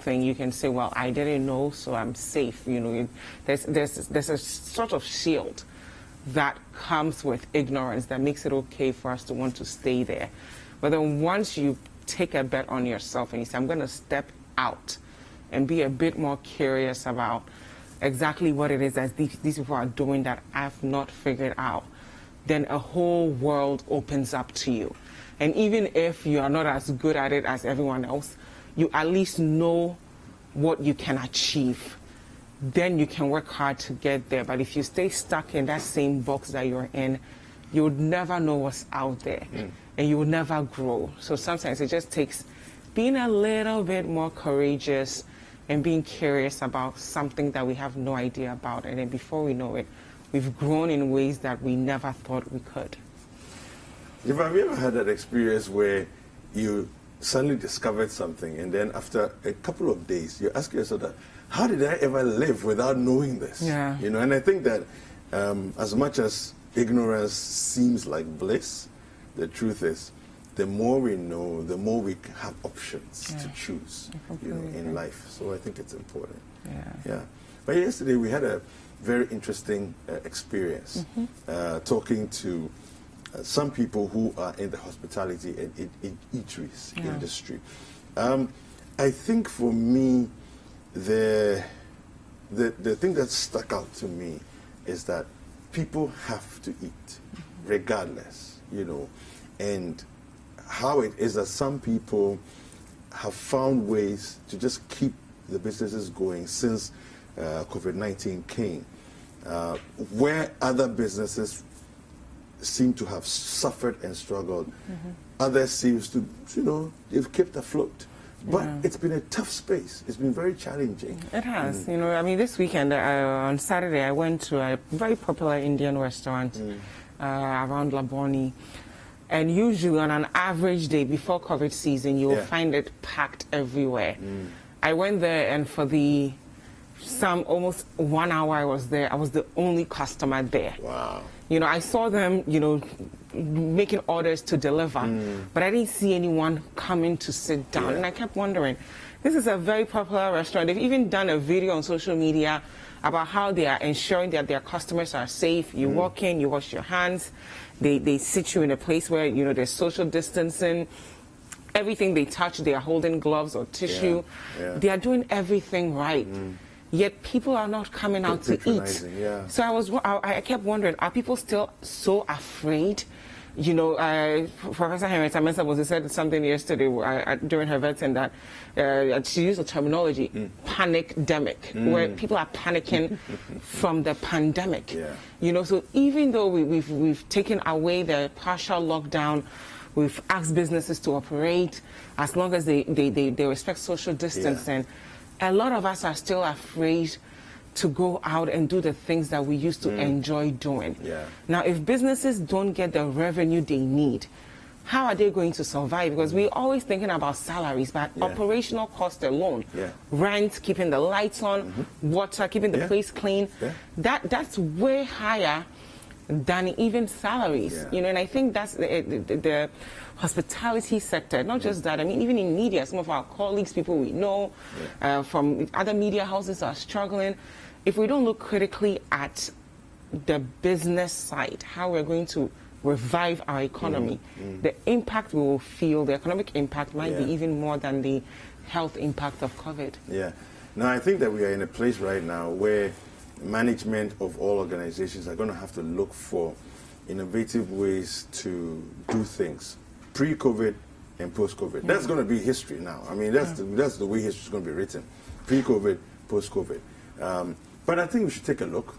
something, you can say, well, I didn't know, so I'm safe. You know, there's a sort of shield that comes with ignorance that makes it okay for us to want to stay there. But then once you take a bet on yourself and you say, I'm going to step out and be a bit more curious about exactly what it is that these people are doing that I've not figured out, then a whole world opens up to you. And even if you are not as good at it as everyone else, you at least know what you can achieve. Then you can work hard to get there. But if you stay stuck in that same box that you're in, you would never know what's out there, and you will never grow. So sometimes it just takes being a little bit more courageous and being curious about something that we have no idea about. And then before we know it, we've grown in ways that we never thought we could. Have you ever had that experience where you suddenly discovered something and then after a couple of days you ask yourself that, how did I ever live without knowing this? Yeah. You know, and I think that as much as ignorance seems like bliss, the truth is the more we know, the more we have options to choose, you know, in life. So I think it's important. Yeah. But yesterday we had a very interesting experience talking to some people who are in the hospitality and eateries industry. I think for me, the thing that stuck out to me is that people have to eat, regardless, you know, and how it is that some people have found ways to just keep the businesses going since COVID-19 came, where other businesses seem to have suffered and struggled. Others seems to, you know, they've kept afloat. But it's been a tough space. It's been very challenging. It has. You know, I mean, this weekend, on Saturday, I went to a very popular Indian restaurant around Laboni. And usually on an average day before COVID season, you will find it packed everywhere. I went there, and for almost 1 hour I was there, I was the only customer there. Wow. You know, I saw them, you know, making orders to deliver, but I didn't see anyone coming to sit down. And I kept wondering, this is a very popular restaurant. They've even done a video on social media about how they are ensuring that their customers are safe. You walk in, you wash your hands. They sit you in a place where, you know, there's social distancing. Everything they touch, they are holding gloves or tissue. They are doing everything right. Yet people are not coming out to eat. So I kept wondering, are people still so afraid? You know, Professor Henrietta Mensah said something yesterday during her vetting that she used a terminology, panic-demic, where people are panicking from the pandemic. You know, so even though we've taken away the partial lockdown, we've asked businesses to operate as long as they respect social distancing. A lot of us are still afraid to go out and do the things that we used to enjoy doing. Now, if businesses don't get the revenue they need, how are they going to survive? Because we're always thinking about salaries, but operational cost alone, rent, keeping the lights on, water, keeping the place clean, that's way higher than even salaries. You know, and I think that's the hospitality sector. Not just that, I mean, even in media, some of our colleagues, people we know from other media houses are struggling. If we don't look critically at the business side, how we're going to revive our economy, the impact we will feel, the economic impact might be even more than the health impact of COVID. Now, I think that we are in a place right now where management of all organizations are going to have to look for innovative ways to do things pre-COVID and post-COVID. That's going to be history now. I mean, that's the way history is going to be written. Pre-COVID, post-COVID. But I think we should take a look,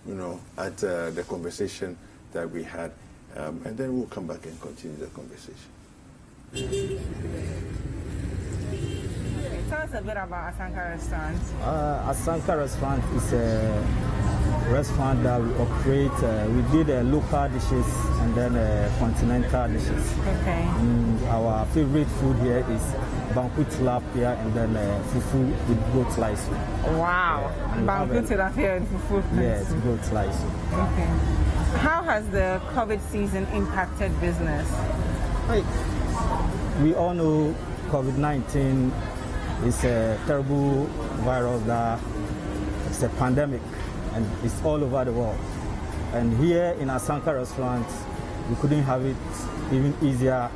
you know, at the conversation that we had, and then we'll come back and continue the conversation. Tell us a bit about Asanka Restaurant. Asanka Restaurant is a restaurant that we operate. We did local dishes and then continental dishes. Okay. Our favorite food here is banku tilapia and then fufu with goat slice. Wow. Banku tilapia and fufu. Yes, goat slice. Okay. How has the COVID season impacted business? We all know COVID-19 It's a terrible virus that it's a pandemic and it's all over the world. And here in Asanka restaurant, we couldn't have it even easier.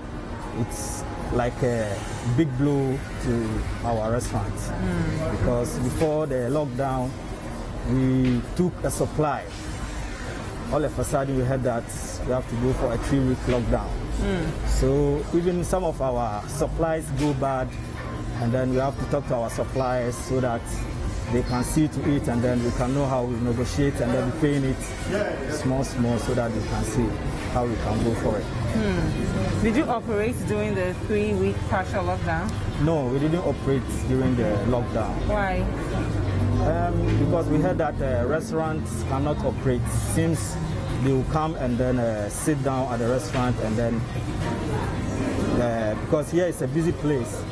It's like a big blow to our restaurant because before the lockdown, we took a supply. All of a sudden, we heard that we have to go for a 3-week lockdown. So even some of our supplies go bad, and then we have to talk to our suppliers so that they can see to it, and then we can know how we negotiate, and then we paying it small so that we can see how we can go for it. Did you operate during the 3-week partial lockdown? No, we didn't operate during the lockdown. Why? Because we heard that restaurants cannot operate. Since they will come and then sit down at the restaurant, and then because here is a busy place.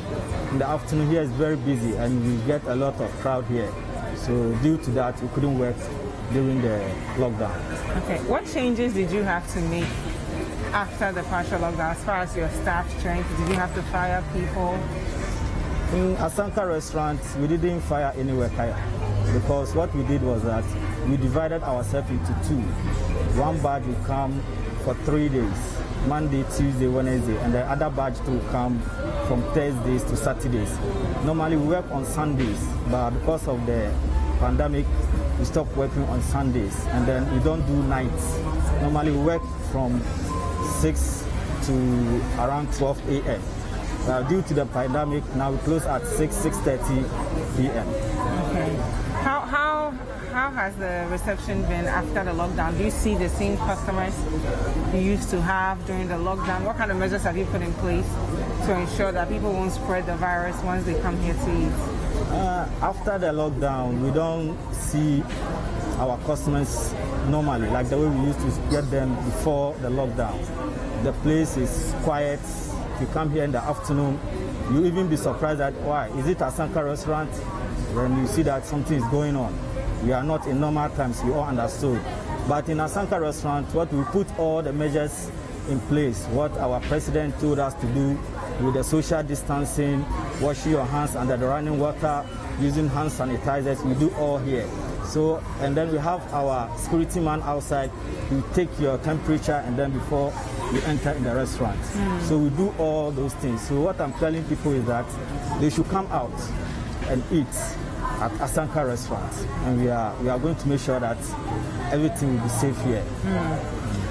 In the afternoon here is very busy, and we get a lot of crowd here. So due to that, we couldn't work during the lockdown. Okay, what changes did you have to make after the partial lockdown as far as your staff strength? Did you have to fire people? In Asanka restaurant, we didn't fire any worker because what we did was that we divided ourselves into two. One batch will come for 3 days, Monday, Tuesday, Wednesday, and the other batch will come from Thursdays to Saturdays. Normally we work on Sundays, but because of the pandemic, we stopped working on Sundays, and then we don't do nights. Normally we work from 6 to around 12 a.m. Due to the pandemic, now we close at 6:30 p.m. Okay. How has the reception been after the lockdown? Do you see the same customers you used to have during the lockdown? What kind of measures have you put in place to ensure that people won't spread the virus once they come here to eat? After the lockdown, we don't see our customers normally, like the way we used to get them before the lockdown. The place is quiet. If you come here in the afternoon, you even be surprised at why. Is it a Asanka restaurant? When you see that something is going on. We are not in normal times, you all understood. But in Asanka restaurant, what we put all the measures in place, what our president told us to do with the social distancing, washing your hands under the running water, using hand sanitizers, we do all here. So, and then we have our security man outside, who take your temperature and then before you enter in the restaurant. So we do all those things. So what I'm telling people is that they should come out and eat at Asanka restaurant, and we are going to make sure that everything will be safe here.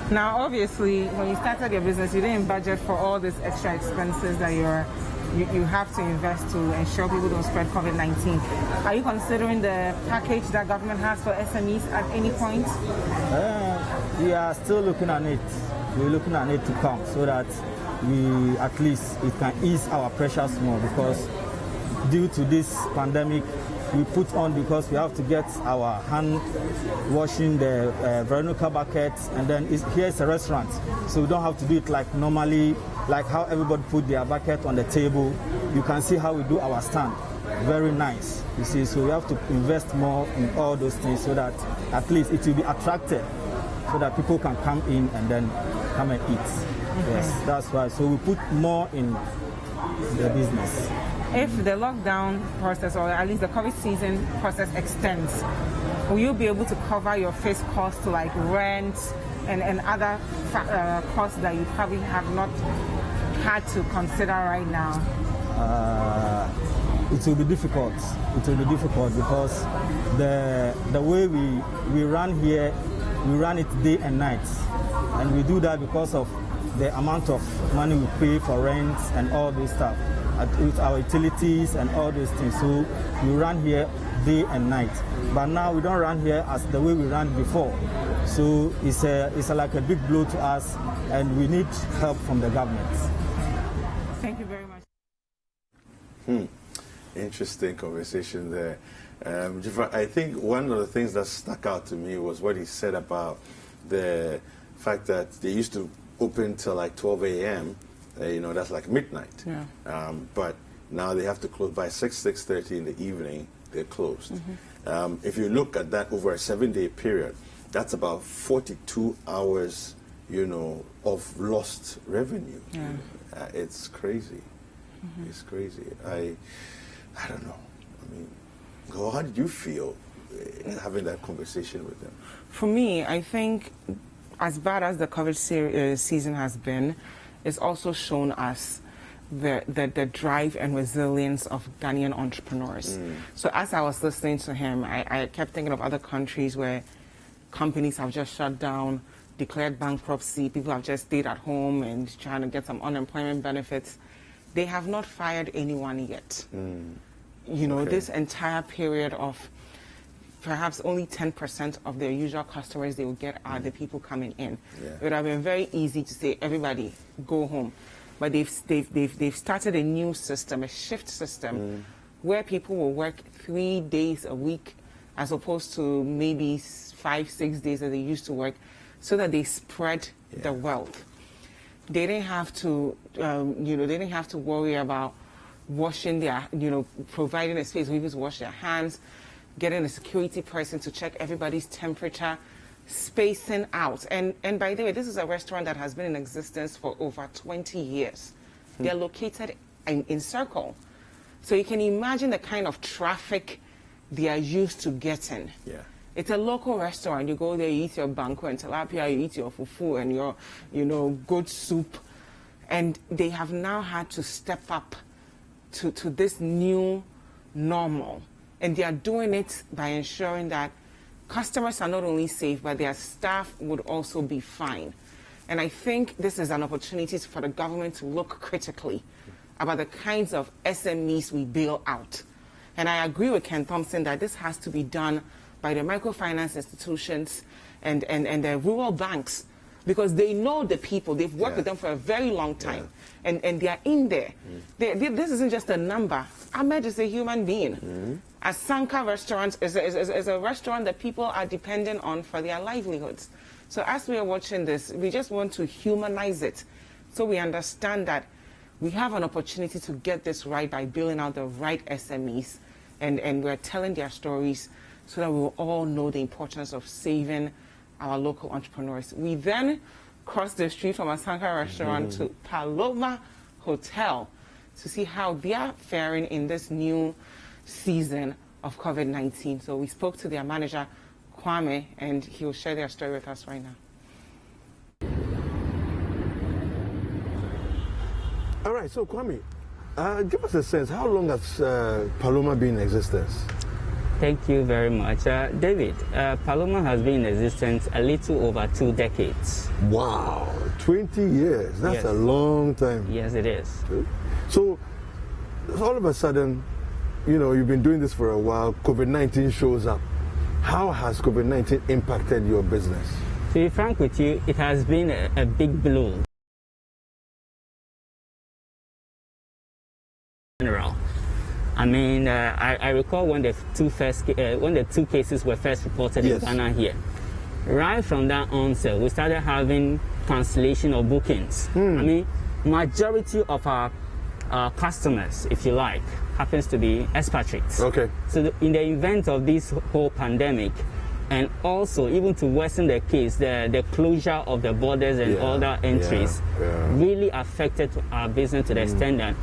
Now, obviously, when you started your business, you didn't budget for all these extra expenses that you have to invest to ensure people don't spread COVID-19. Are you considering the package that government has for SMEs at any point? We are still looking at it. We're looking at it to come so that we at least it can ease our pressures more, because due to this pandemic, we put on because we have to get our hand washing the Veronica buckets, and then here's a restaurant, so we don't have to do it like normally, like how everybody put their bucket on the table. You can see how we do our stand, very nice, you see. So we have to invest more in all those things so that at least it will be attractive, so that people can come in and then come and eat. Yes, that's why. So we put more in the business. If the lockdown process, or at least the COVID season process, extends, will you be able to cover your fixed costs to like rent and other costs that you probably have not had to consider right now? It will be difficult. It will be difficult because the way we run here, we run it day and night, and we do that because of the amount of money we pay for rent and all this stuff, with our utilities and all those things. So we run here day and night. But now we don't run here as the way we ran before. So it's like a big blow to us, and we need help from the government. Thank you very much. Interesting conversation there. I think one of the things that stuck out to me was what he said about the fact that they used to open till like 12 a.m. That's like midnight. Yeah. But now they have to close by 6:30 in the evening. They're closed. If you look at that over a 7-day period, that's about 42 hours, of lost revenue. Yeah. It's crazy. It's crazy. I don't know. I mean, how did you feel having that conversation with them? For me, I think as bad as the COVID season has been, it's also shown us the drive and resilience of Ghanaian entrepreneurs. So as I was listening to him, I kept thinking of other countries where companies have just shut down, declared bankruptcy, people have just stayed at home and trying to get some unemployment benefits. They have not fired anyone yet. You know, this entire period of perhaps only 10% of their usual customers they will get are the people coming in. It would have been very easy to say, everybody, go home. But they've started a new system, a shift system, where people will work 3 days a week as opposed to maybe 5-6 days that they used to work, so that they spread the wealth. They didn't have to, they didn't have to worry about washing their, providing a space for people to wash their hands, getting a security person to check everybody's temperature, spacing out. And by the way, this is a restaurant that has been in existence for over 20 years. They're located in Circle. So you can imagine the kind of traffic they are used to getting. It's a local restaurant. You go there, you eat your banku and tilapia, you eat your fufu and your, goat soup. And they have now had to step up to this new normal. And they are doing it by ensuring that customers are not only safe, but their staff would also be fine. And I think this is an opportunity for the government to look critically about the kinds of SMEs we bail out. And I agree with Ken Thompson that this has to be done by the microfinance institutions and the rural banks, because they know the people. They've worked with them for a very long time, and they are in there. This isn't just a number. Ahmed is a human being. Asanka restaurant is a restaurant that people are dependent on for their livelihoods. So as we are watching this, we just want to humanize it, so we understand that we have an opportunity to get this right by building out the right SMEs, and we're telling their stories so that we will all know the importance of saving our local entrepreneurs. We then crossed the street from Asanka restaurant to Paloma Hotel to see how they are faring in this new season of COVID-19. So we spoke to their manager, Kwame, and he will share their story with us right now. All right, so Kwame, give us a sense, how long has Paloma been in existence? Thank you very much. David, Paloma has been in existence a little over 2 decades. Wow, 20 years. That's a long time. Yes, it is. So all of a sudden, you've been doing this for a while, COVID-19 shows up. How has COVID-19 impacted your business? To be frank with you, it has been a big blow. General. I mean, I recall when the two cases were first reported in Ghana here. Right from that onset, we started having cancellation of bookings. I mean, majority of our customers, if you like, happens to be expatriates. Okay. So in the event of this whole pandemic, and also even to worsen the case, the closure of the borders and other entries really affected our business to the extent that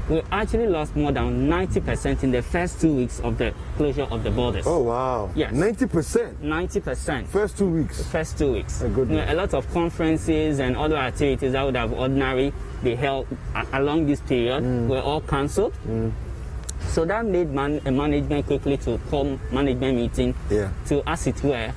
we actually lost more than 90% in the first 2 weeks of the closure of the borders. Oh, wow. Yes. 90%? 90%. First 2 weeks? First 2 weeks. Oh, goodness. A lot of conferences and other activities that would have ordinarily been held along this period were all cancelled. So that made management quickly to call management meeting to, as it were,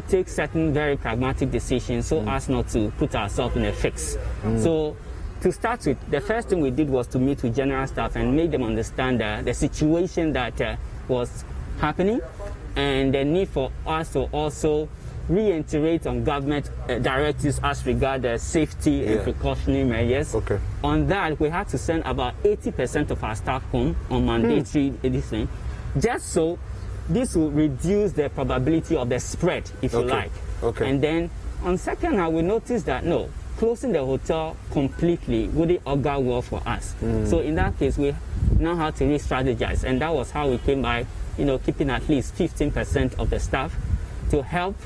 take certain very pragmatic decisions so as not to put ourselves in a fix. So to start with, the first thing we did was to meet with general staff and make them understand the situation that was happening and the need for us to also reiterate on government directives as regards the safety and precautionary measures. Okay. On that, we had to send about 80% of our staff home on mandatory edition, just so this will reduce the probability of the spread, if you like. Okay. And then on second hand, we noticed that closing the hotel completely wouldn't augur well for us. So in that case, we now had to re-strategize, and that was how we came by, keeping at least 15% of the staff to help,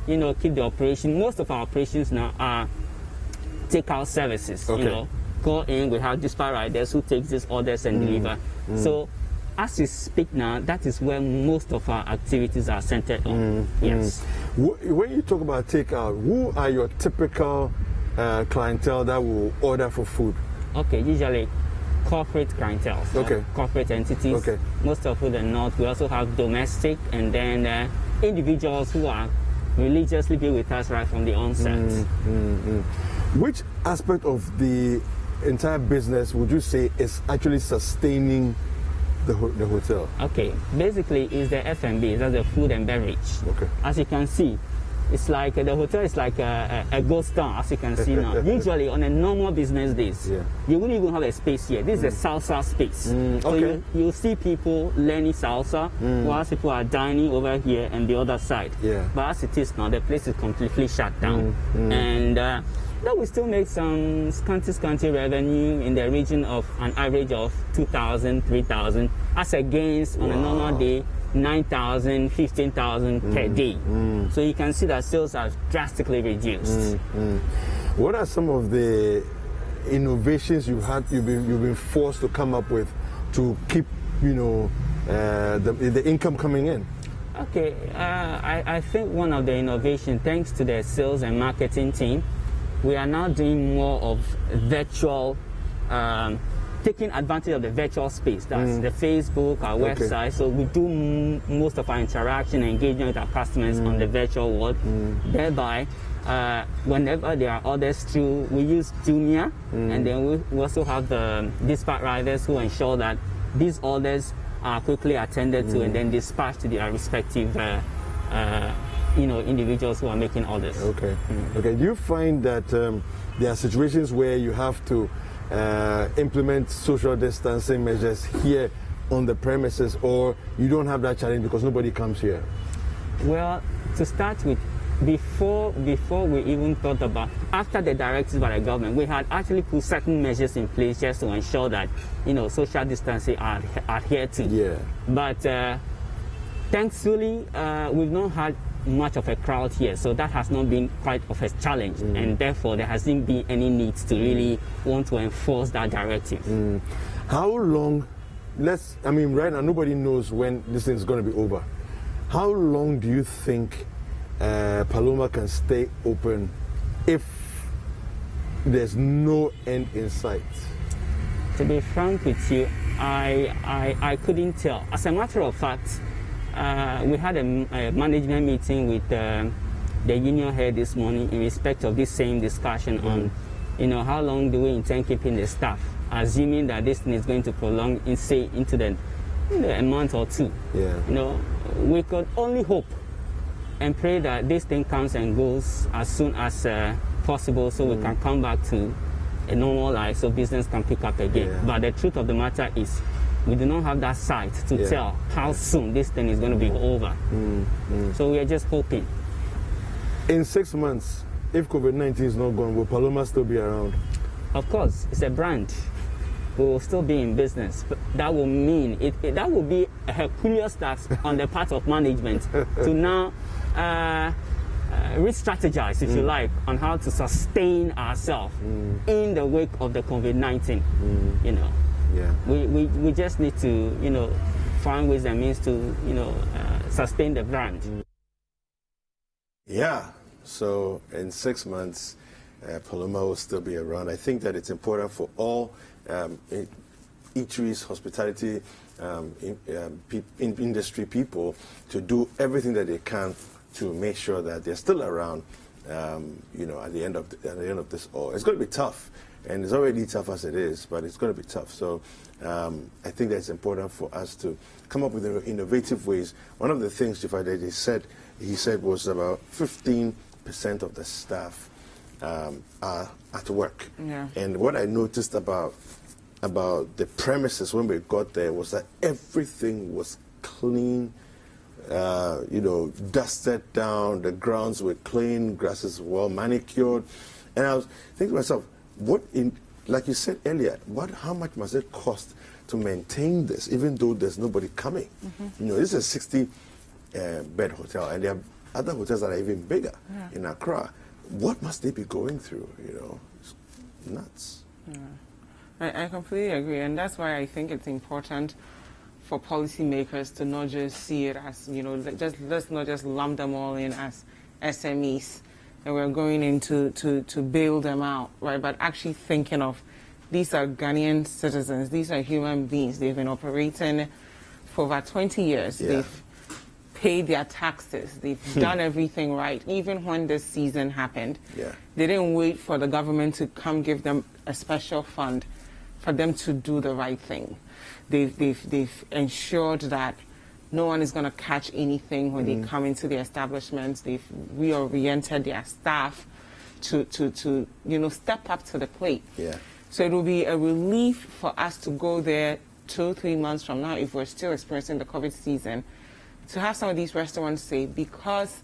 keep the operation. Most of our operations now are takeout services. Okay. Go in, we have dispatch riders who take these orders and deliver. So as we speak now, that is where most of our activities are centered on. Yes. When you talk about takeout, who are your typical clientele that will order for food? Okay, usually corporate clientele. So Okay. corporate entities. Okay. Most of who are not. We also have domestic, and then individuals who are religiously be with us right from the onset. Which aspect of the entire business would you say is actually sustaining the hotel? Okay, basically is the F&B, that's the food and beverage. Okay. As you can see, it's like the hotel is like a ghost town, as you can see now. Usually on a normal business days, you wouldn't even have a space here. This is a salsa space. So you see people learning salsa whilst people are dining over here and the other side. But as it is now, the place is completely shut down. And that will still make some scanty revenue in the region of an average of 2,000, 3,000, as against on a normal day 9,000, 15,000 per day. So you can see that sales are drastically reduced. What are some of the innovations you've been forced to come up with to keep the income coming in? Okay, I think one of the innovations, thanks to the sales and marketing team, we are now doing more of virtual, taking advantage of the virtual space. That's the Facebook, our website. So we do most of our interaction and engagement with our customers on the virtual world. Thereby, whenever there are orders through, we use Jumia, and then we also have the dispatch riders who ensure that these orders are quickly attended to and then dispatched to their respective individuals who are making orders. Okay. Do you find that there are situations where you have to implement social distancing measures here on the premises, or you don't have that challenge because nobody comes here? Well, to start with, before we even thought about, after the directives by the government, we had actually put certain measures in place just to ensure that social distancing are adhered to. But thankfully, we've not had much of a crowd here, so that has not been quite of a challenge, and therefore there hasn't been any need to really want to enforce that directive. How long? Right now nobody knows when this thing is going to be over. How long do you think Paloma can stay open if there's no end in sight? To be frank with you, I couldn't tell. As a matter of fact, we had a management meeting with the union head this morning in respect of this same discussion on, how long do we intend keeping the staff, assuming that this thing is going to prolong into a month or two. We could only hope and pray that this thing comes and goes as soon as possible, so we can come back to a normal life, so business can pick up again. But the truth of the matter is, we do not have that sight to tell how soon this thing is going to be over. So we are just hoping. In 6 months, if COVID-19 is not gone, will Paloma still be around? Of course, it's a brand. We will still be in business. But that will mean, that will be a Herculean task on the part of management to now re-strategize, if you like, on how to sustain ourselves in the wake of the COVID-19. We just need to, find ways and means to, sustain the brand. So in 6 months, Paloma will still be around. I think that it's important for all eateries, hospitality, industry people to do everything that they can to make sure that they're still around. At the end of this all, it's going to be tough. And it's already tough as it is, but it's going to be tough. So I think that it's important for us to come up with innovative ways. One of the things, Jafar, that he said was about 15% of the staff are at work. And what I noticed about the premises when we got there was that everything was clean, dusted down, the grounds were clean, grasses were well manicured. And I was thinking to myself, like you said earlier, how much must it cost to maintain this, even though there's nobody coming? This is a 60-bed hotel, and there are other hotels that are even bigger in Accra. What must they be going through? It's nuts. I completely agree, and that's why I think it's important for policymakers to not just see it as, let's not just lump them all in as SMEs, and we're going into to bail them out, right? But actually thinking of, these are Ghanaian citizens, these are human beings. They've been operating for over 20 years. Yeah. They've paid their taxes. They've done everything right. Even when this season happened, Yeah. they didn't wait for the government to come give them a special fund for them to do the right thing. They've ensured that no one is going to catch anything when they come into the establishments. They've reoriented their staff to step up to the plate. Yeah. So it will be a relief for us to go there 2-3 months from now, if we're still experiencing the COVID season, to have some of these restaurants say, because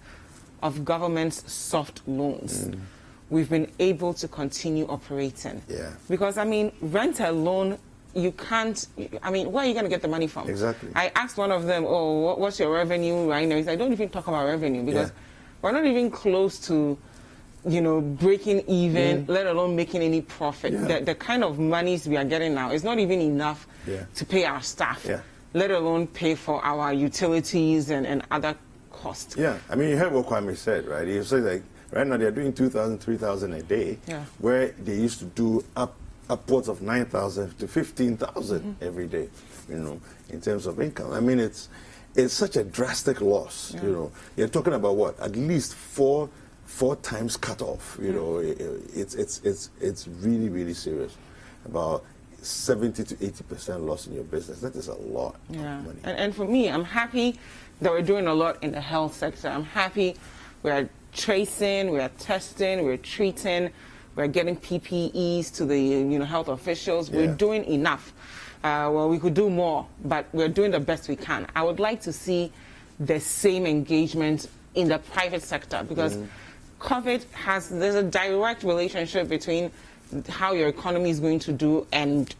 of government's soft loans, we've been able to continue operating. Yeah. Because, rent alone, you can't, where are you going to get the money from? Exactly. I asked one of them, what's your revenue right now? He said, don't even talk about revenue, because we're not even close to, breaking even, let alone making any profit. Yeah. The kind of monies we are getting now is not even enough to pay our staff, let alone pay for our utilities and other costs. Yeah, you heard what Kwame said, right? He said, like, right now they're doing 2,000, 3,000 a day, where they used to do upwards of 9,000 to 15,000 every day, in terms of income. It's such a drastic loss, You're talking about what? At least four times cut off, It's really, really serious. About 70 to 80% loss in your business. That is a lot of money. And for me, I'm happy that we're doing a lot in the health sector. I'm happy we're tracing, we're testing, we're treating, we're getting PPEs to the health officials. We're doing enough. Well, we could do more, but we're doing the best we can. I would like to see the same engagement in the private sector, because there's a direct relationship between how your economy is going to do and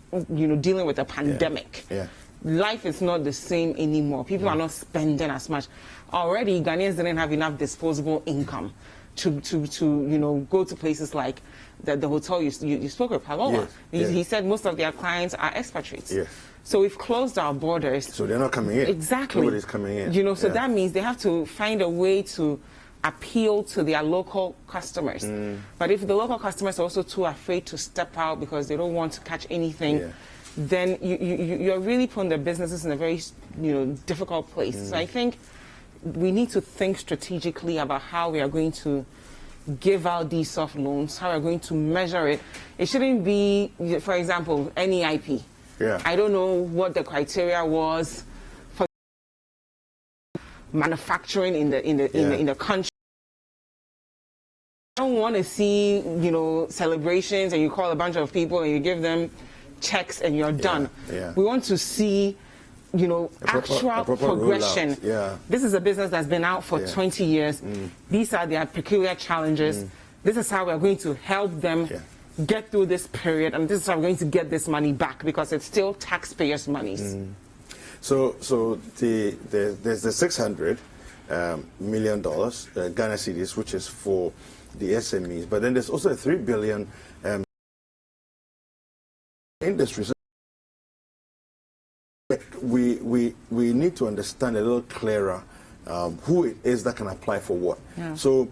dealing with a pandemic. Life is not the same anymore. People are not spending as much. Already Ghanaians didn't have enough disposable income to go to places like the hotel you spoke with, Paloma. He said most of their clients are expatriates. So we've closed our borders. So they're not coming in. Exactly. Nobody's coming in. So that means they have to find a way to appeal to their local customers. But if the local customers are also too afraid to step out because they don't want to catch anything, then you're really putting their businesses in a very difficult place. So I think we need to think strategically about how we are going to give out these soft loans, how we're going to measure it. It shouldn't be, for example, NEIP. I don't know what the criteria was for manufacturing in the country. I don't want to see, celebrations and you call a bunch of people and you give them checks and you're done. We want to see, actual progression. This is a business that's been out for 20 years. These are their peculiar challenges. This is how we're going to help them get through this period, and this is how we're going to get this money back, because it's still taxpayers' monies. So there's the $600 million Ghana cedis, which is for the SMEs, but then there's also a $3 billion industries. We need to understand a little clearer who it is that can apply for what. So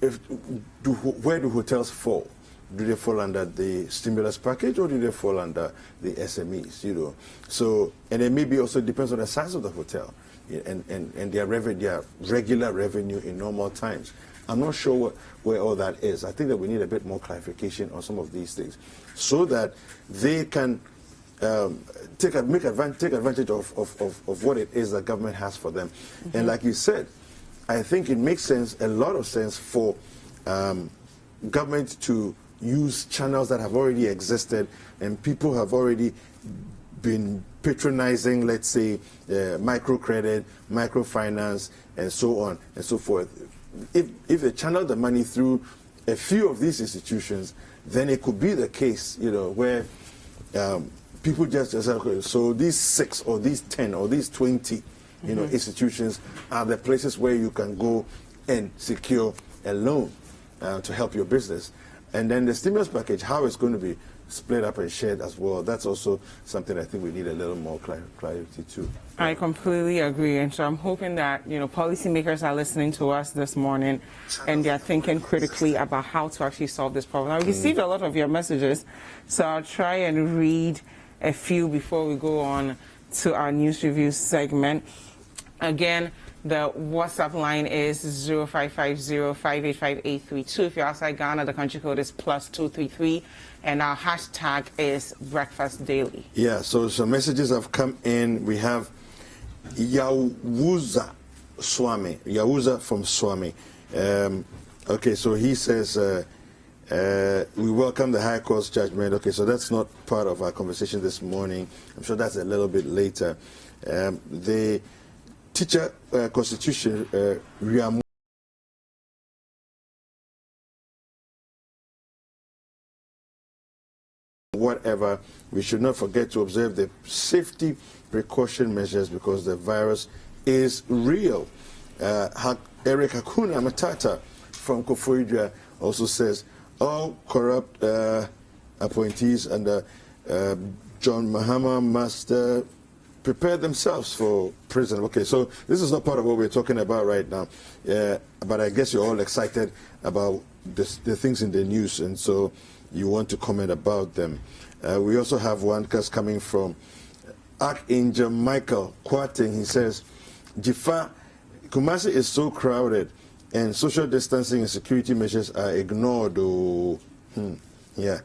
where do hotels fall? Do they fall under the stimulus package, or do they fall under the SMEs? So, and it maybe also depends on the size of the hotel and their regular revenue in normal times. I'm not sure where all that is. I think that we need a bit more clarification on some of these things, so that they can take advantage of what it is that government has for them. And like you said, I think it makes sense, a lot of sense, for government to use channels that have already existed and people have already been patronizing, let's say, microcredit, microfinance, and so on and so forth. If they channel the money through a few of these institutions, then it could be the case, where people just say, okay, so these 6 or these 10 or these 20, institutions are the places where you can go and secure a loan to help your business. And then the stimulus package, how it's going to be split up and shared as well. That's also something I think we need a little more clarity to. I completely agree, and so I'm hoping that policymakers are listening to us this morning, and they're thinking critically about how to actually solve this problem. I received a lot of your messages, so I'll try and read a few before we go on to our news review segment. Again, the WhatsApp line is 0550-585-832. If you're outside Ghana, the country code is +233, and our hashtag is Breakfast Daily. Yeah, so some messages have come in. We have Yawuza from Swami. Okay, so he says, we welcome the High Court's judgment. Okay, so that's not part of our conversation this morning. I'm sure that's a little bit later. The teacher constitution, whatever, we should not forget to observe the safety precaution measures because the virus is real. Eric Hakuna Matata from Koforidua also says, all corrupt appointees under John Mahama must prepare themselves for prison. Okay, so this is not part of what we're talking about right now, but I guess you're all excited about the things in the news, and so you want to comment about them. We also have one that's coming from Archangel Michael Kwarting. He says, Jifa, Kumasi is so crowded and social distancing and security measures are ignored. Yeah.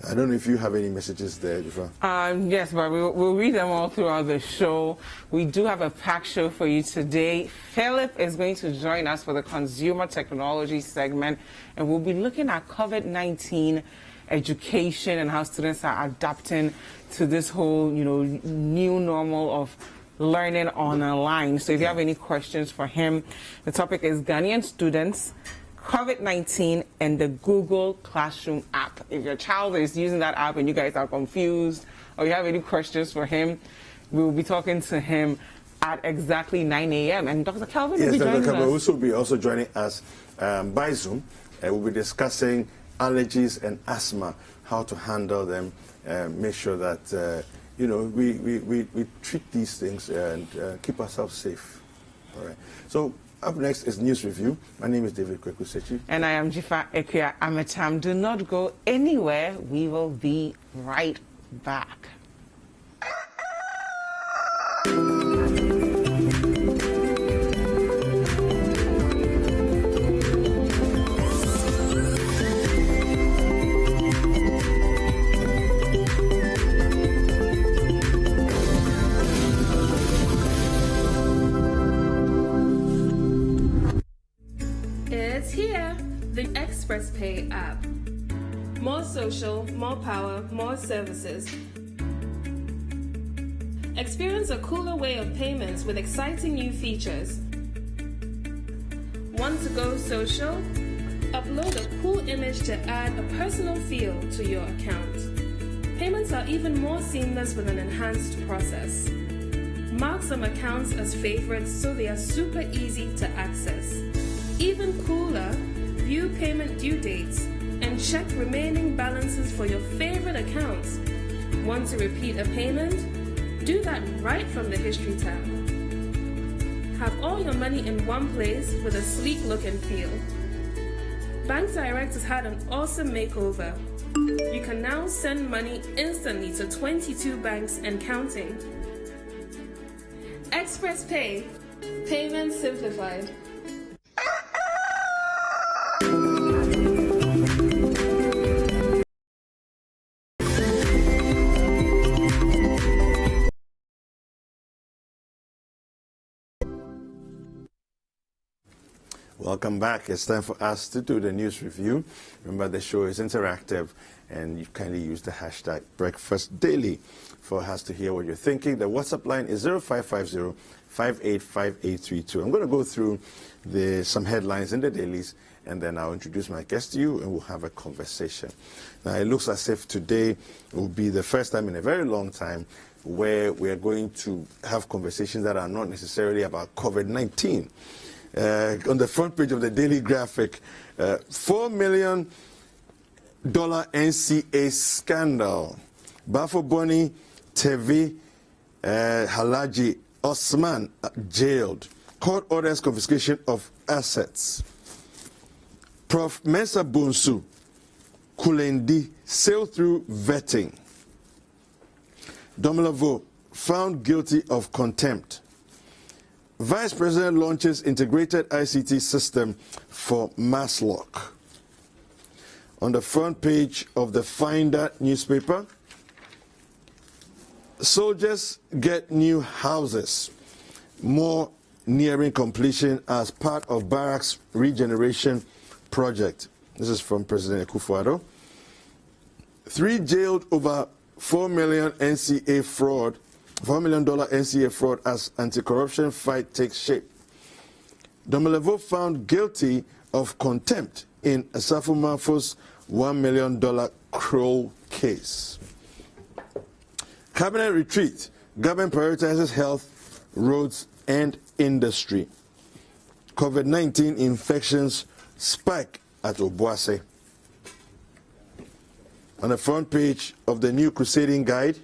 I don't know if you have any messages there, Jifa. Yes, but we'll read them all throughout the show. We do have a packed show for you today. Philip is going to join us for the consumer technology segment, and we'll be looking at COVID-19 education and how students are adapting to this whole, new normal of learning online. So if you have any questions for him, the topic is Ghanaian students, COVID-19, and the Google Classroom app. If your child is using that app and you guys are confused or you have any questions for him, we will be talking to him at exactly 9 a.m. And Dr. Calvin will be joining us. Dr. Calvin will be also joining us by Zoom. We'll be discussing allergies and asthma, how to handle them, make sure that, we treat these things and keep ourselves safe. All right. So up next is News Review. My name is David Kwekusechi. And I am Jifa Ekia Ametam. Do not go anywhere. We will be right back. Pay app. More social, more power, more services. Experience a cooler way of payments with exciting new features. Want to go social? Upload a cool image to add a personal feel to your account. Payments are even more seamless with an enhanced process. Mark some accounts as favorites so they are super easy to access. Even cooler, view payment due dates and check remaining balances for your favorite accounts. Want to repeat a payment? Do that right from the History tab. Have all your money in one place with a sleek look and feel. Bank Direct has had an awesome makeover. You can now send money instantly to 22 banks and counting. Express Pay. Payments simplified. Welcome back. It's time for us to do the news review. Remember, the show is interactive, and you kindly use the hashtag Breakfast Daily for us to hear what you're thinking. The WhatsApp line is 0550-585-832. I'm going to go through some headlines in the dailies, and then I'll introduce my guest to you, and we'll have a conversation. Now, it looks as if today will be the first time in a very long time where we are going to have conversations that are not necessarily about COVID-19. On the front page of the Daily Graphic, 4 million NCA scandal. Bafo Boni, Tevi, Halaji, Osman jailed. Court orders confiscation of assets. Prof. Mensa Bonsu, Kulendi, sailed through vetting. Domilavo, found guilty of contempt. Vice President launches integrated ICT system for mass lock. On the front page of the Finder newspaper, soldiers get new houses, more nearing completion as part of barracks regeneration project. This is from President Akufo-Addo. 3 jailed over $4 million NCA fraud, $4 million NCA fraud as anti-corruption fight takes shape. Domelevo found guilty of contempt in Asafo Mafo's $1 million Kroll case. Cabinet retreat. Government prioritizes health, roads, and industry. COVID-19 infections spike at Obuase. On the front page of the new Crusading Guide,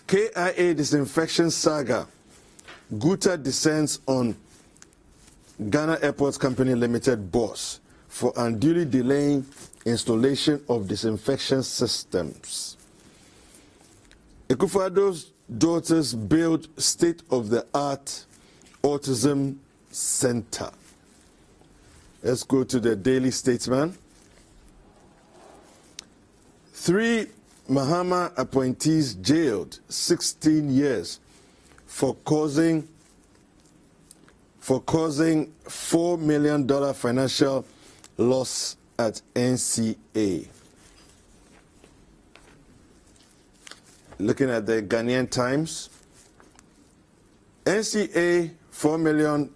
KIA disinfection saga. Guta descends on Ghana Airports Company Limited boss for unduly delaying installation of disinfection systems. Akufo-Addo's daughters build state-of-the-art autism center. Let's go to the Daily Statesman. 3 Mahama appointees jailed 16 years for causing $4 million financial loss at NCA. Looking at the Ghanaian Times, NCA $4 million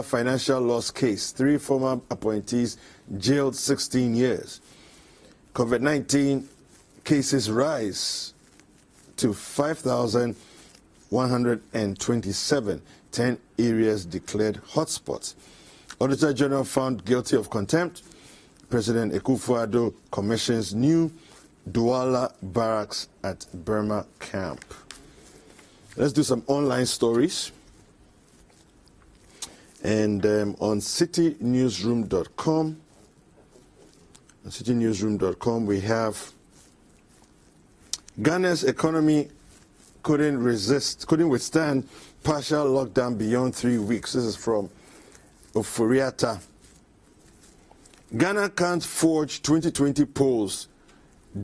financial loss case. 3 former appointees jailed 16 years. COVID-19 cases rise to 5,127. 10 areas declared hotspots. Auditor General found guilty of contempt. President Akufo-Addo commissions new Douala barracks at Burma camp. Let's do some online stories. And on citynewsroom.com, we have Ghana's economy couldn't withstand partial lockdown beyond 3 weeks. This is from Oforiata. Ghana can't forge 2020 polls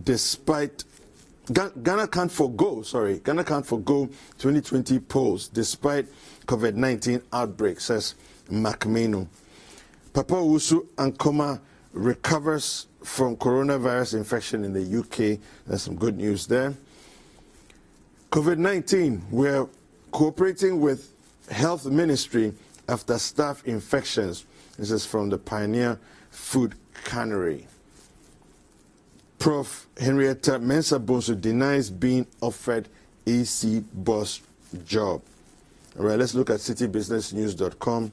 despite Ghana can't forgo 2020 polls despite COVID-19 outbreak, says McMeno. Papa Owusu Ankoma recovers from coronavirus infection in the UK. There's some good news there. COVID-19, we're cooperating with Health Ministry after staff infections. This is from the Pioneer Food Cannery. Prof. Henrietta Mensah Bonsu denies being offered AC boss job. All right, let's look at citybusinessnews.com.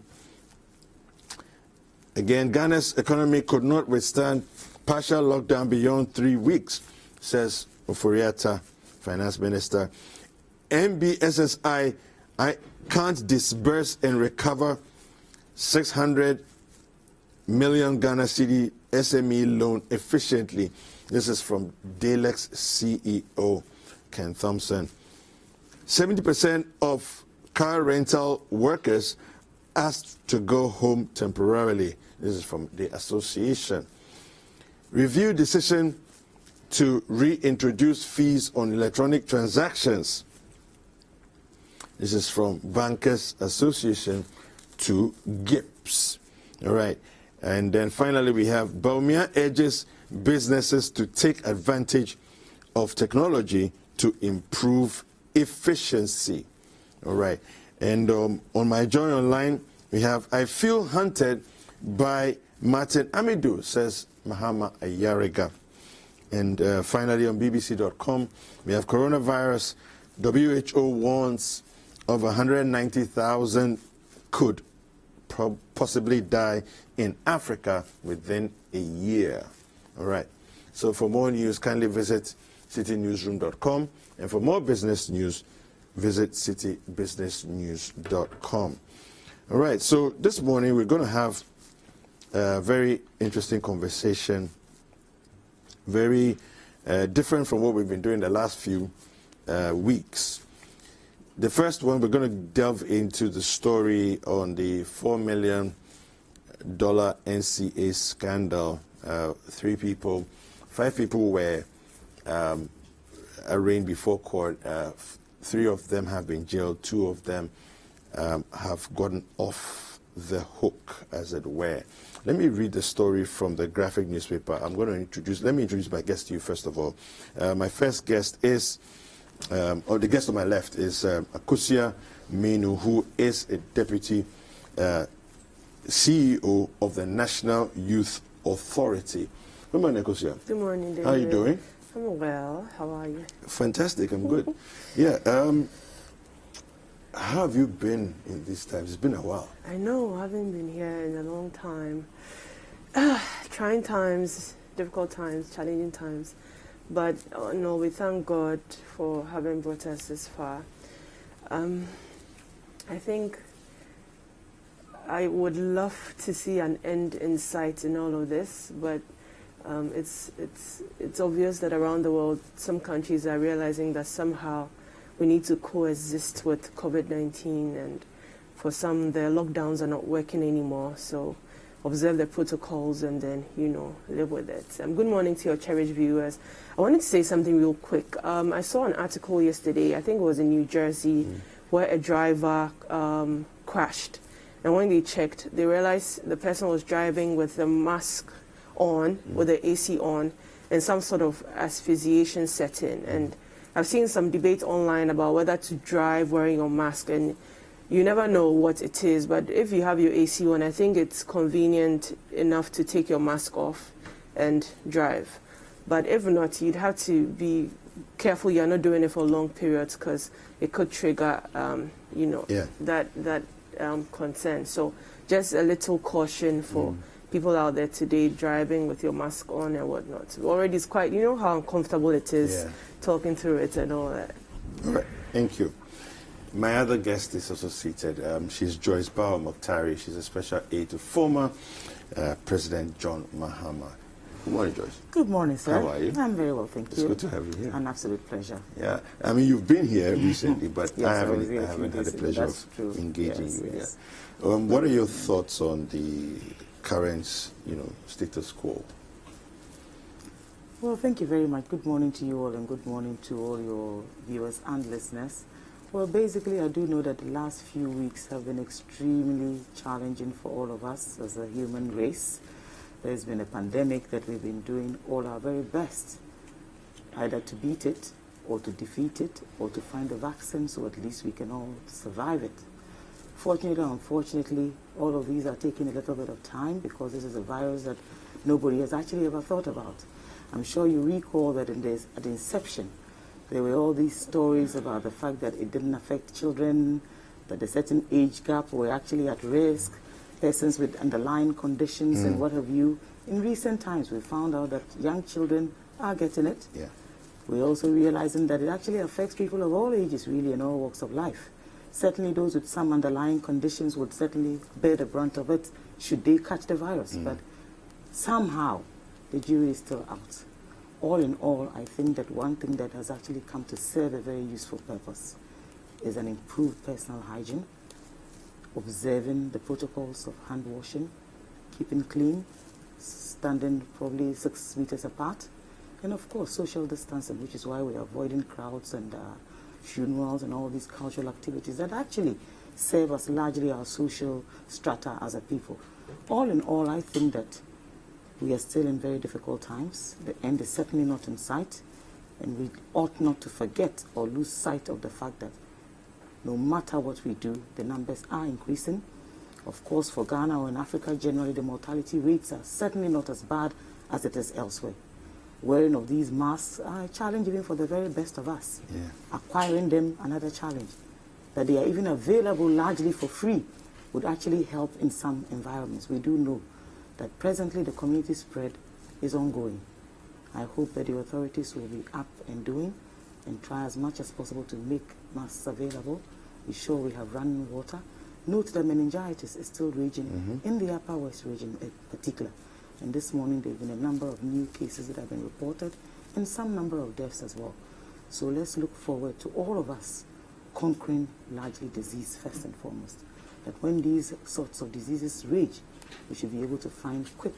Again, Ghana's economy could not withstand partial lockdown beyond 3 weeks, says Oforiata, Finance Minister. MBSSI can't disburse and recover 600 million Ghana cedi SME loan efficiently. This is from Dalex CEO Ken Thompson. 70% of car rental workers asked to go home temporarily. This is from the association. Review decision to reintroduce fees on electronic transactions. This is from Bankers Association to GIPS. All right. And then finally we have Baumia urges businesses to take advantage of technology to improve efficiency. All right. And on my joy online, we have, I feel hunted by Martin Amidou, says Mahama Ayariga. And finally on BBC.com, we have coronavirus. WHO warns of 190,000 could possibly die in Africa within a year. All right. So for more news, kindly visit citynewsroom.com. And for more business news, visit citybusinessnews.com. All right. So this morning, we're going to have a very interesting conversation, very different from what we've been doing the last few weeks. The first one, we're going to delve into the story on the $4 million NCA scandal. 5 people were arraigned before court. 3 of them have been jailed. 2 of them have gotten off the hook, as it were. Let me read the story from the graphic newspaper. Let me introduce my guest to you first of all. My first guest is, or the guest on my left is Akosua Menu, who is a deputy CEO of the National Youth Authority. Good morning, Akosua. Good morning, David. How are you doing? I'm well. How are you? Fantastic. I'm good. Yeah. How have you been in these times? It's been a while. I know. I haven't been here in a long time. Trying times, difficult times, challenging times. But no, we thank God for having brought us this far. I think I would love to see an end in sight in all of this, but it's obvious that around the world, some countries are realizing that somehow we need to coexist with COVID-19, and for some, their lockdowns are not working anymore. So observe the protocols and then, live with it. Good morning to your cherished viewers. I wanted to say something real quick. I saw an article yesterday, I think it was in New Jersey, where a driver crashed. And when they checked, they realized the person was driving with the mask on, with the AC on, and some sort of asphyxiation setting. And I've seen some debate online about whether to drive wearing your mask, and you never know what it is. But if you have your AC on, I think it's convenient enough to take your mask off and drive. But if not, you'd have to be careful you're not doing it for long periods, because it could trigger, that concern. So just a little caution for people out there today driving with your mask on and whatnot. Already it's quite, how uncomfortable it is talking through it and all that. All right, thank you. My other guest is also seated. She's Joyce Bawa-Mokhtari. She's a special aide to former President John Mahama. Good morning, Joyce. Good morning, sir. How are you? I'm very well, thank you. It's good to have you here. An absolute pleasure. Yeah, I mean, you've been here recently, but Yes, I I was haven't here a few had the days ago. pleasure That's of true. engaging Yes, you. yes. Yeah. What are your thoughts on the current, status quo? Well, thank you very much. Good morning to you all, and good morning to all your viewers and listeners. Well, basically, I do know that the last few weeks have been extremely challenging for all of us as a human race. There's been a pandemic that we've been doing all our very best, either to beat it, or to defeat it, or to find a vaccine so at least we can all survive it. Fortunately or unfortunately, all of these are taking a little bit of time, because this is a virus that nobody has actually ever thought about. I'm sure you recall that at the inception, there were all these stories about the fact that it didn't affect children, that a certain age gap were actually at risk, persons with underlying conditions and what have you. In recent times, we found out that young children are getting it. Yeah. We're also realizing that it actually affects people of all ages, really, in all walks of life. Certainly those with some underlying conditions would certainly bear the brunt of it should they catch the virus. But somehow, the jury is still out. All in all, I think that one thing that has actually come to serve a very useful purpose is an improved personal hygiene, observing the protocols of hand washing, keeping clean, standing probably 6 meters apart, and of course social distancing, which is why we're avoiding crowds and funerals and all these cultural activities that actually serve us largely our social strata as a people. All in all, I think that we are still in very difficult times. The end is certainly not in sight, and we ought not to forget or lose sight of the fact that no matter what we do, the numbers are increasing. Of course, for Ghana or in Africa generally, the mortality rates are certainly not as bad as it is elsewhere. Wearing of these masks are a challenge even for the very best of us. Yeah. Acquiring them, another challenge. That they are even available largely for free would actually help in some environments. We do know that presently the community spread is ongoing. I hope that the authorities will be up and doing and try as much as possible to make masks available. Be sure we have running water. Note that meningitis is still raging in the Upper West region in particular. And this morning there have been a number of new cases that have been reported and some number of deaths as well. So let's look forward to all of us conquering largely disease first and foremost. That when these sorts of diseases rage, we should be able to find quick,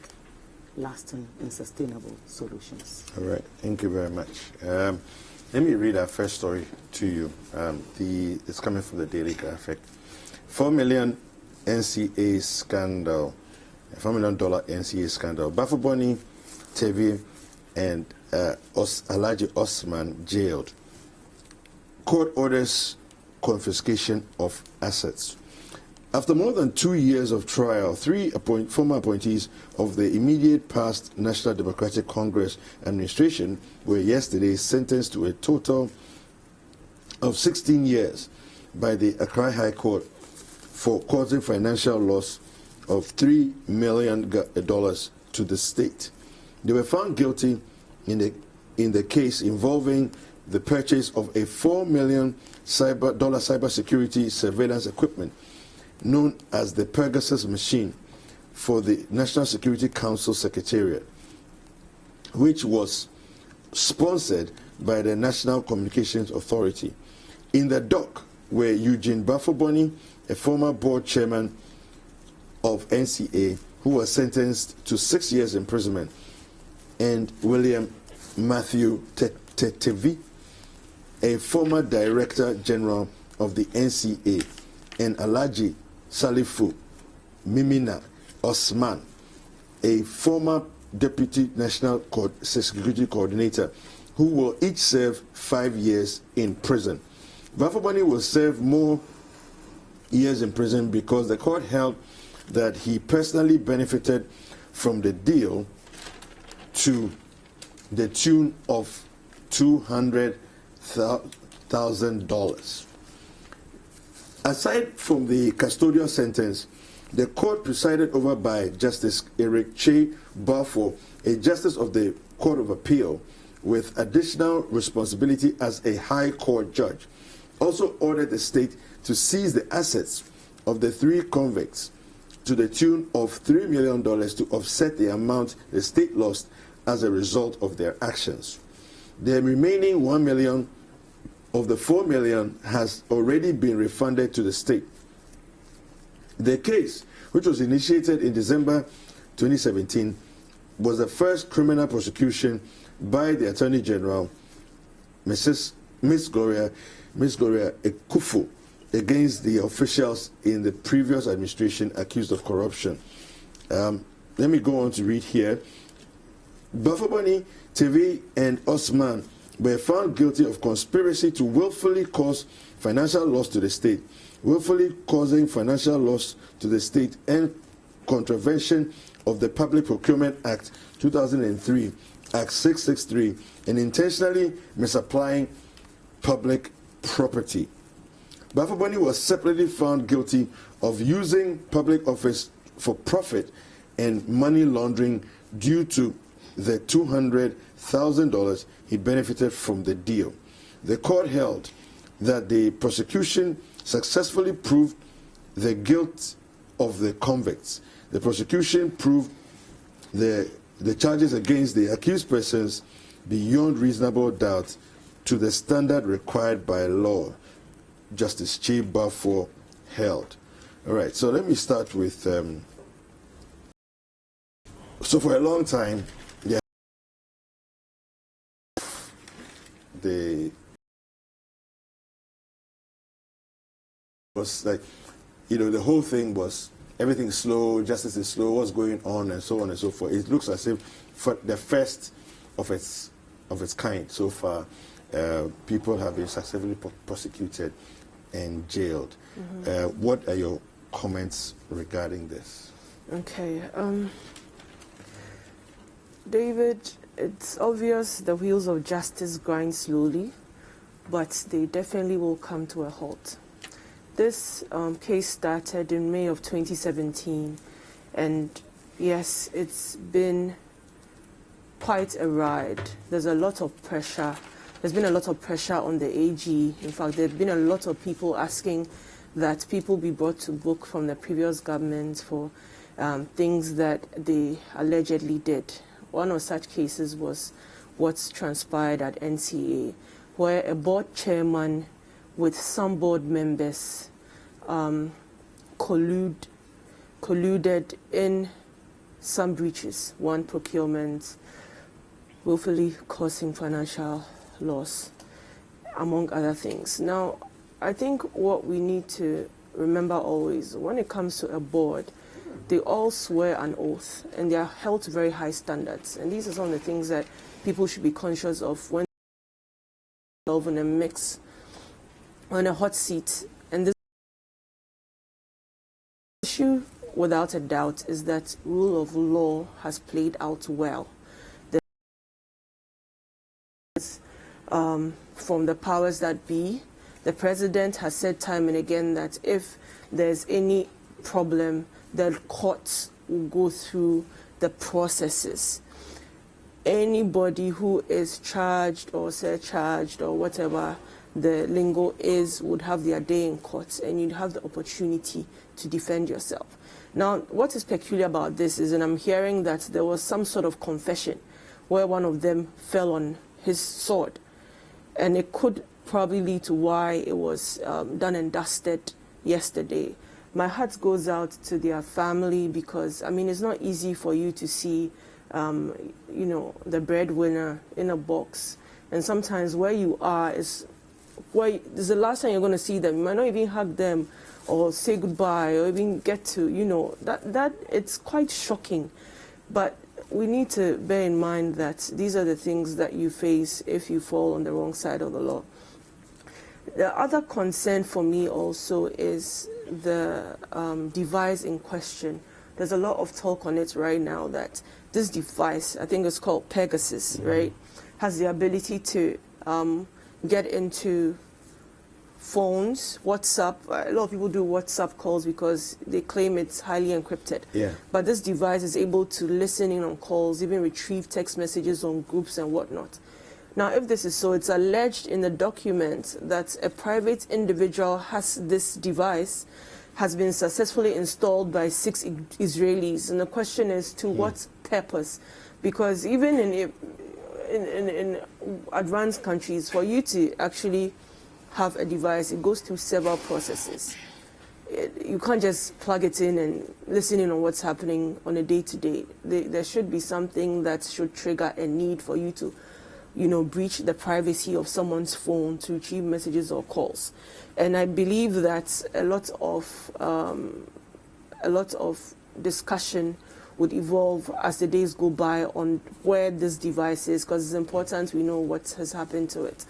lasting and sustainable solutions. All right, thank you very much. Let me read our first story to you. It's coming from the Daily Graphic. $4 million NCA scandal. $4 million NCA scandal. Bafuboni, Tevi, and allergy Osman jailed. Court orders confiscation of assets. After more than 2 years of trial, 3 former appointees of the immediate past National Democratic Congress administration were yesterday sentenced to a total of 16 years by the Accra High Court for causing financial loss of $3 million to the state. They were found guilty in the case involving the purchase of a $4 million cybersecurity surveillance equipment known as the Pegasus machine for the National Security Council Secretariat, which was sponsored by the National Communications Authority. In the dock were Eugene Bafuboni, a former board chairman of NCA, who was sentenced to 6 years imprisonment, and William Matthew Tetevi, a former Director General of the NCA, and allergy Salifu Mimina Osman, a former Deputy National Security Coordinator, who will each serve 5 years in prison. Bafuboni will serve more years in prison because the court held that he personally benefited from the deal to the tune of $200,000. Aside from the custodial sentence, the court presided over by Justice Eric Che Balfour, a justice of the Court of Appeal with additional responsibility as a high court judge, also ordered the state to seize the assets of the 3 convicts to the tune of $3 million to offset the amount the state lost as a result of their actions. The remaining $1 million of the $4 million has already been refunded to the state. The case, which was initiated in December 2017, was the first criminal prosecution by the Attorney General, Miss Gloria Ekufu, against the officials in the previous administration accused of corruption. Let me go on to read here. Bafuboni, Tevi, and Osman were found guilty of conspiracy to willfully cause financial loss to the state, willfully causing financial loss to the state, and contravention of the Public Procurement Act 2003, Act 663, and intentionally misapplying public property. Bafuboni was separately found guilty of using public office for profit and money laundering due to the $200,000 he benefited from the deal. The court held that the prosecution successfully proved the guilt of the convicts. The prosecution proved the charges against the accused persons beyond reasonable doubt to the standard required by law, Justice Che Balfour held. All right, so let me start with, so for a long time, was like, the whole thing was everything's slow, justice is slow, what's going on, and so on and so forth. It looks as if for the first of its kind so far, people have been successfully prosecuted and jailed. What are your comments regarding this? Okay. David, it's obvious the wheels of justice grind slowly, but they definitely will come to a halt. This case started in May of 2017, and yes, it's been quite a ride. There's a lot of pressure. There's been a lot of pressure on the AG. In fact, there have been a lot of people asking that people be brought to book from the previous government for things that they allegedly did. One of such cases was what's transpired at NCA, where a board chairman with some board members colluded in some breaches, one procurement, willfully causing financial loss, among other things. Now, I think what we need to remember always, when it comes to a board, they all swear an oath and they are held to very high standards. And these are some of the things that people should be conscious of when involved in a mix, on a hot seat. And this issue, without a doubt, is that rule of law has played out well. From the powers that be, the president has said time and again that if there's any problem, the courts will go through the processes. Anybody who is charged or surcharged or whatever the lingo is would have their day in court, and you'd have the opportunity to defend yourself. Now, what is peculiar about this is, and I'm hearing that there was some sort of confession where one of them fell on his sword, and it could probably lead to why it was done and dusted yesterday. My heart goes out to their family because, I mean, it's not easy for you to see, the breadwinner in a box. And sometimes where you are is where this is the last time you're going to see them. You might not even hug them or say goodbye or even get to, that it's quite shocking. But we need to bear in mind that these are the things that you face if you fall on the wrong side of the law. The other concern for me also is the device in question. There's a lot of talk on it right now that this device, I think it's called Pegasus, right, has the ability to get into phones, WhatsApp. A lot of people do WhatsApp calls because they claim it's highly encrypted. Yeah. But this device is able to listen in on calls, even retrieve text messages on groups and whatnot. Now, if this is so, it's alleged in the document that a private individual has this device, has been successfully installed by 6 Israelis. And the question is, to what purpose? Because even in advanced countries, for you to actually have a device, it goes through several processes. You can't just plug it in and listen in on what's happening on a day-to-day. There should be something that should trigger a need for you to breach the privacy of someone's phone to retrieve messages or calls. And I believe that a lot of discussion would evolve as the days go by on where this device is, because it's important we know what has happened to it.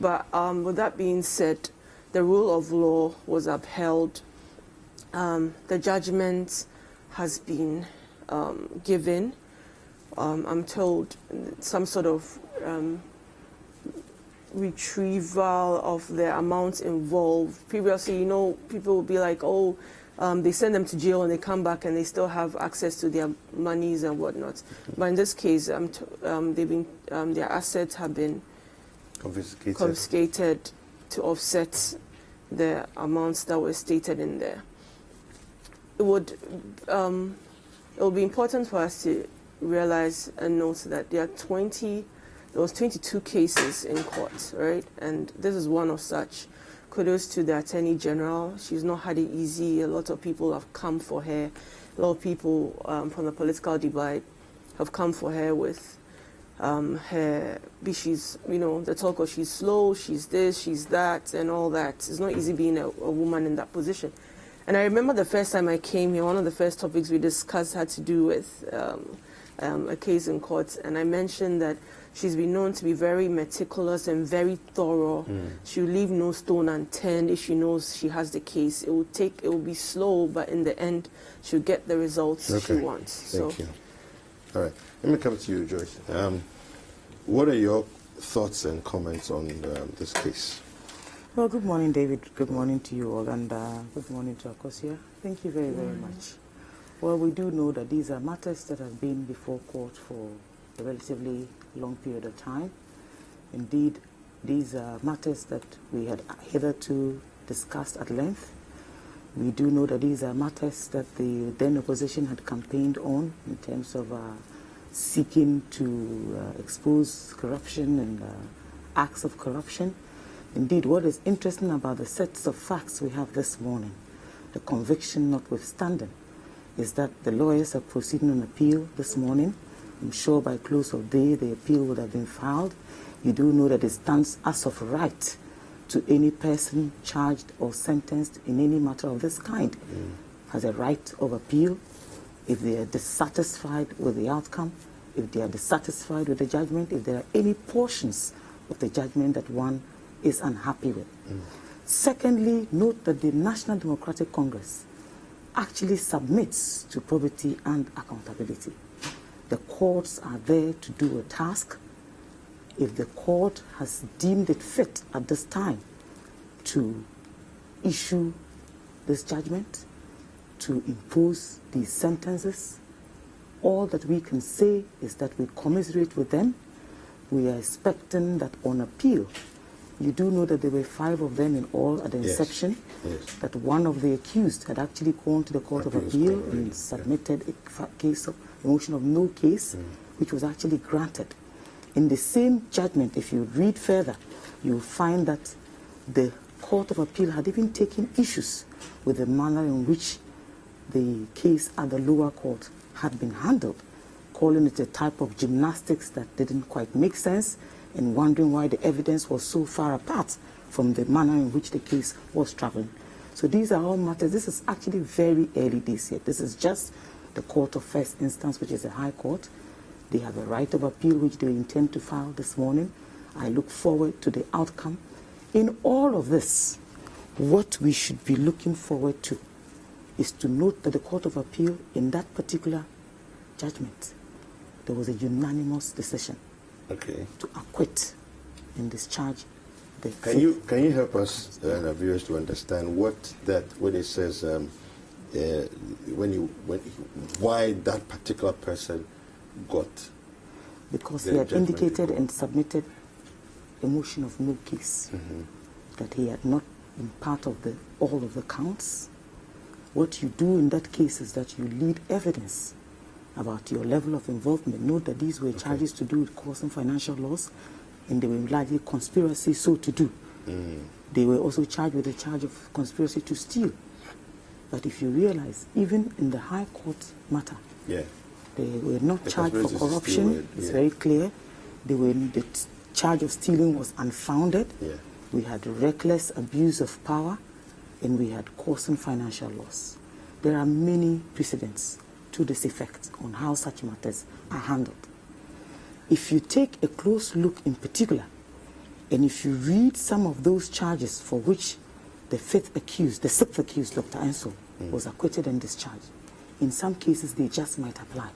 But with that being said, the rule of law was upheld. The judgment has been given. I'm told some sort of retrieval of the amounts involved. Previously, people would be like, they send them to jail and they come back and they still have access to their monies and whatnot. But in this case, their assets have been confiscated to offset the amounts that were stated in there. It will be important for us to realize and note that there was 22 cases in court, right? And this is one of such. Kudos to the Attorney General. She's not had it easy. A lot of people have come for her. A lot of people from the political divide have come for her with her, she's, the talk of she's slow, she's this, she's that, and all that. It's not easy being a woman in that position. And I remember the first time I came here, one of the first topics we discussed had to do with a case in court, and I mentioned that she's been known to be very meticulous and very thorough. She'll leave no stone unturned if she knows she has the case. It will be slow, but in the end, she'll get the results she wants. Thank you. All right. Let me come to you, Joyce. What are your thoughts and comments on this case? Well, good morning, David. Good morning to you all, and good morning to Akosia. Thank you very, very much. Well, we do know that these are matters that have been before court for a relatively long period of time. Indeed, these are matters that we had hitherto discussed at length. We do know that these are matters that the then opposition had campaigned on in terms of seeking to expose corruption and acts of corruption. Indeed, what is interesting about the sets of facts we have this morning, the conviction notwithstanding, is that the lawyers are proceeding on appeal this morning. I'm sure by close of day the appeal would have been filed. You do know that it stands as of right to any person charged or sentenced in any matter of this kind has a right of appeal if they are dissatisfied with the outcome, if they are dissatisfied with the judgment, if there are any portions of the judgment that one is unhappy with. Secondly, note that the National Democratic Congress actually submits to probity and accountability. The courts are there to do a task. If the court has deemed it fit at this time to issue this judgment, to impose these sentences, all that we can say is that we commiserate with them. We are expecting that on appeal, you do know that there were 5 of them in all at the inception, that one of the accused had actually gone to the Court of Appeal and submitted a motion of no case, which was actually granted. In the same judgment, if you read further, you'll find that the Court of Appeal had even taken issues with the manner in which the case at the lower court had been handled, calling it a type of gymnastics that didn't quite make sense, and wondering why the evidence was so far apart from the manner in which the case was traveling. So these are all matters. This is actually very early days yet. This is just the Court of First Instance, which is the High Court. They have a right of appeal, which they intend to file this morning. I look forward to the outcome. In all of this, what we should be looking forward to is to note that the Court of Appeal, in that particular judgment, there was a unanimous decision to acquit and discharge the Can you help us, the viewers, to understand what it says why that particular person got? Because he had indicated and submitted a motion of no case, that he had not been part of all of the counts. What you do in that case is that you lead evidence about your level of involvement. Note that these were charges to do with causing financial loss, and they were largely conspiracy so to do. They were also charged with the charge of conspiracy to steal. But if you realize, even in the High Court matter, they were not charged for corruption. It's very clear. The charge of stealing was unfounded. We had reckless abuse of power, and we had causing financial loss. There are many precedents to this effect on how such matters are handled. If you take a close look in particular, and if you read some of those charges for which the 6th accused, Dr. Ensel, was acquitted and discharged, in some cases they just might apply.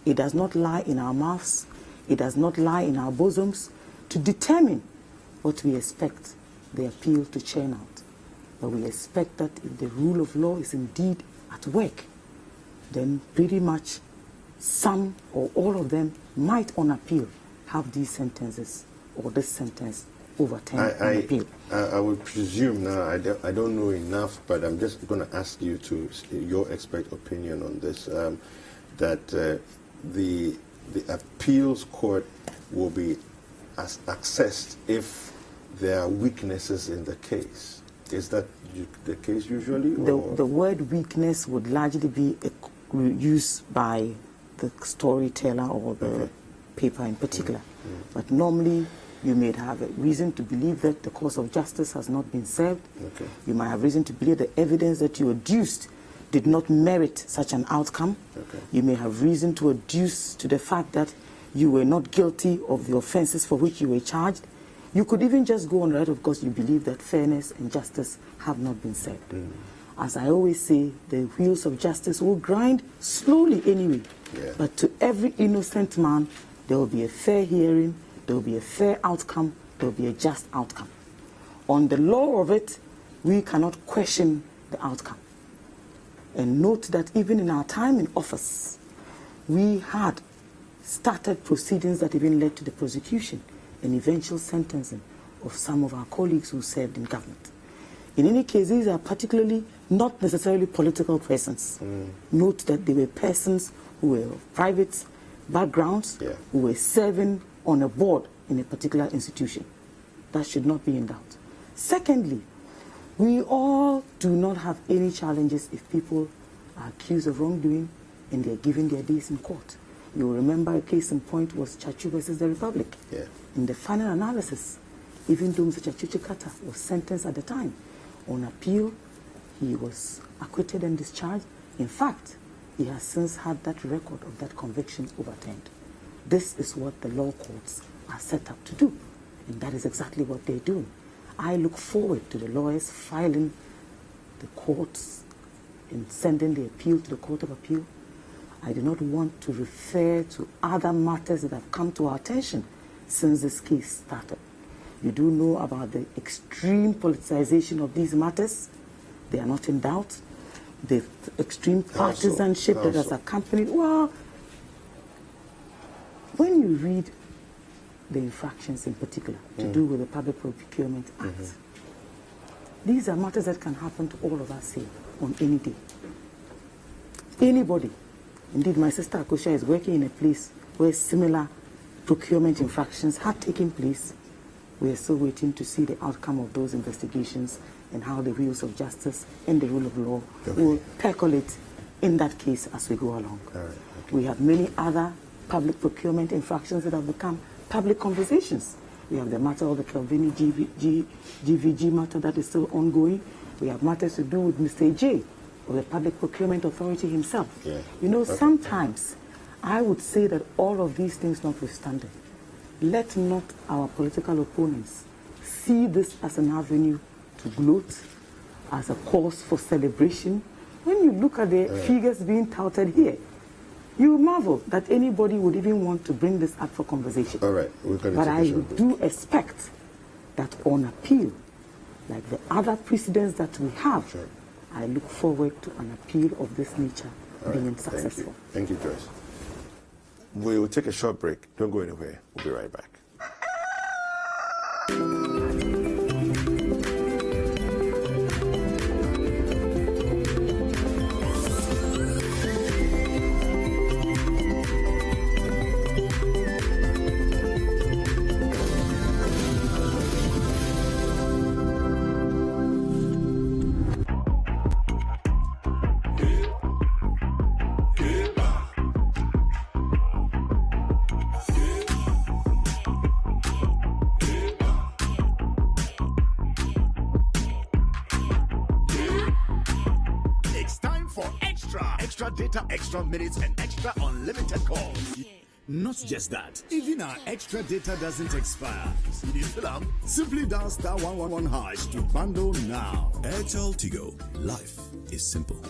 It does not lie in our mouths, it does not lie in our bosoms to determine what we expect the appeal to churn out. But we expect that if the rule of law is indeed at work, then pretty much some or all of them might on appeal have these sentences or this sentence overturned on appeal. I would presume now, I don't know enough, but I'm just going to ask you your expert opinion on this, that the appeals court will be accessed if there are weaknesses in the case. Is that the case usually? The word weakness would largely be used by the storyteller or the paper in particular. But normally you may have a reason to believe that the cause of justice has not been served. You might have reason to believe the evidence that you adduced did not merit such an outcome. You may have reason to adduce to the fact that you were not guilty of the offenses for which you were charged. You could even just go on right because you believe that fairness and justice have not been served. As I always say, the wheels of justice will grind slowly anyway. But to every innocent man, there will be a fair hearing, there will be a fair outcome, there will be a just outcome. On the law of it, we cannot question the outcome. And note that even in our time in office, we had started proceedings that even led to the prosecution and eventual sentencing of some of our colleagues who served in government. In any case, these are particularly not necessarily political persons. Note that they were persons who were of private backgrounds, who were serving on a board in a particular institution. That should not be in doubt. Secondly, we all do not have any challenges if people are accused of wrongdoing and they're given their days in court. You'll remember a case in point was Chachu versus the Republic. In the final analysis, even though Mr. Chachu Chikata was sentenced at the time, on appeal, he was acquitted and discharged. In fact, he has since had that record of that conviction overturned. This is what the law courts are set up to do, and that is exactly what they're doing. I look forward to the lawyers filing the courts and sending the appeal to the Court of Appeal. I do not want to refer to other matters that have come to our attention since this case started. You do know about the extreme politicization of these matters. They are not in doubt. The extreme partisanship that has accompanied. Well, when you read the infractions in particular to do with the Public Procurement Act, these are matters that can happen to all of us here on any day. Anybody. Indeed, my sister Akosha is working in a place where similar procurement infractions had taken place. We are still waiting to see the outcome of those investigations and how the wheels of justice and the rule of law will percolate in that case as we go along. We have many other public procurement infractions that have become public conversations. We have the matter of the Calvini GVG matter that is still ongoing. We have matters to do with Mr. J, or the Public Procurement Authority himself. You know, sometimes I would say that all of these things notwithstanding, let not our political opponents see this as an avenue to gloat, as a cause for celebration. When you look at the figures being touted here, you marvel that anybody would even want to bring this up for conversation. But I do expect that on appeal, like the other precedents that we have, I look forward to an appeal of this nature being successful. Thank you, Joyce. We will take a short break. Don't go anywhere. We'll be right back. Extra data, extra minutes, and extra unlimited calls. Not just that, even our extra data doesn't expire. See the film? Simply dial *111# to bundle now. Airtel Tigo. Life is simple.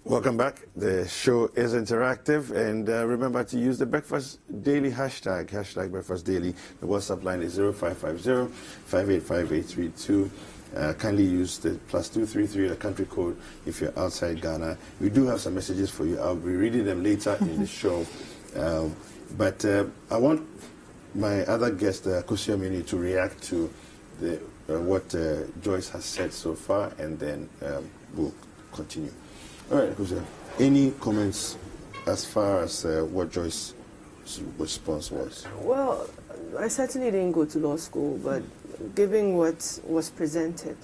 Welcome back. The show is interactive, and remember to use the Breakfast Daily hashtag Breakfast Daily. The WhatsApp line is 0550-585-832. Kindly use the +233, the country code, if you're outside Ghana. We do have some messages for you. I'll be reading them later in the show. But I want my other guest, Kusiamini, to react to what Joyce has said so far, and then we'll continue. All right, Kusia. Any comments as far as what Joyce's response was? Well, I certainly didn't go to law school, but given what was presented,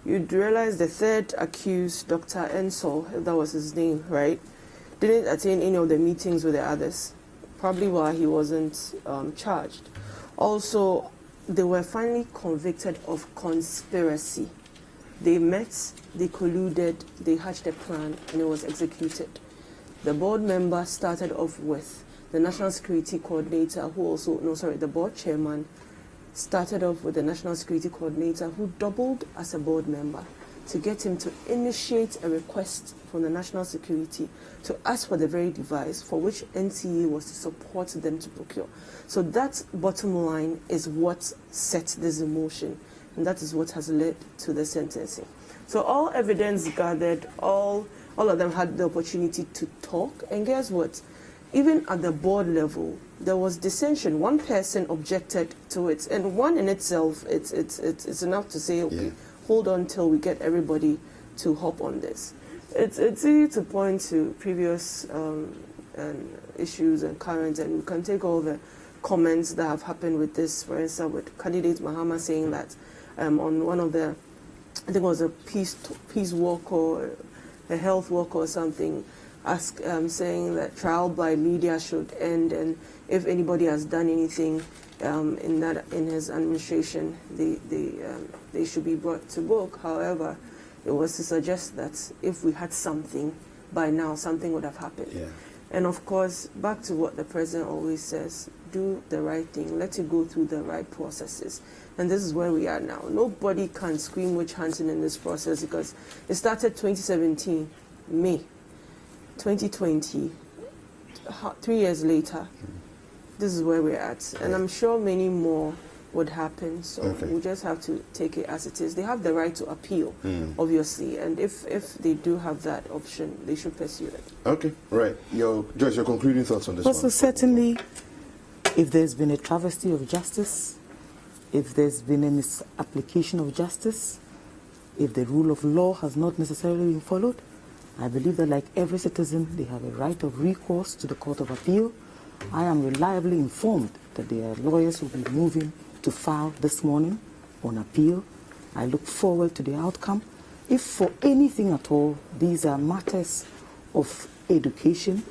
you'd realize the third accused, Dr. Ensol, if that was his name, right, didn't attend any of the meetings with the others, probably why he wasn't charged. Also, they were finally convicted of conspiracy. They met, they colluded, they hatched a plan, and it was executed. The board member started off with the National Security Coordinator, the board chairman started off with the National Security Coordinator, who doubled as a board member. to get him to initiate a request from the National Security to ask for the very device for which NTA was to support them to procure. So that bottom line is what set this in motion, and that is what has led to the sentencing. So all evidence gathered, all of them had the opportunity to talk, and guess what? Even at the board level, there was dissension. One person objected to it, and one in itself, it's enough to say, okay, hold on till we get everybody to hop on this. It's easy to point to previous issues and current, and we can take all the comments that have happened with this. For instance, with candidate Mahama saying that on one of the, I think it was a peace walk or a health walk or something, saying that trial by media should end, and if anybody has done anything in his administration, they should be brought to book. However, it was to suggest that if we had something by now, something would have happened. Yeah. And of course, back to what the president always says, do the right thing, let it go through the right processes. And this is where we are now. Nobody can scream witch hunting in this process, because it started 2017, May. 2020, 3 years later, this is where we're at. And I'm sure many more would happen, so we just have to take it as it is. They have the right to appeal, obviously, and if they do have that option, they should pursue it. Okay, right. Joyce, your concluding thoughts on this Also, one? certainly, if there's been a travesty of justice, if there's been a misapplication of justice, if the rule of law has not necessarily been followed, I believe that like every citizen, they have a right of recourse to the Court of Appeal. I am reliably informed that their lawyers will be moving to file this morning on appeal. I look forward to the outcome. If for anything at all, these are matters of education,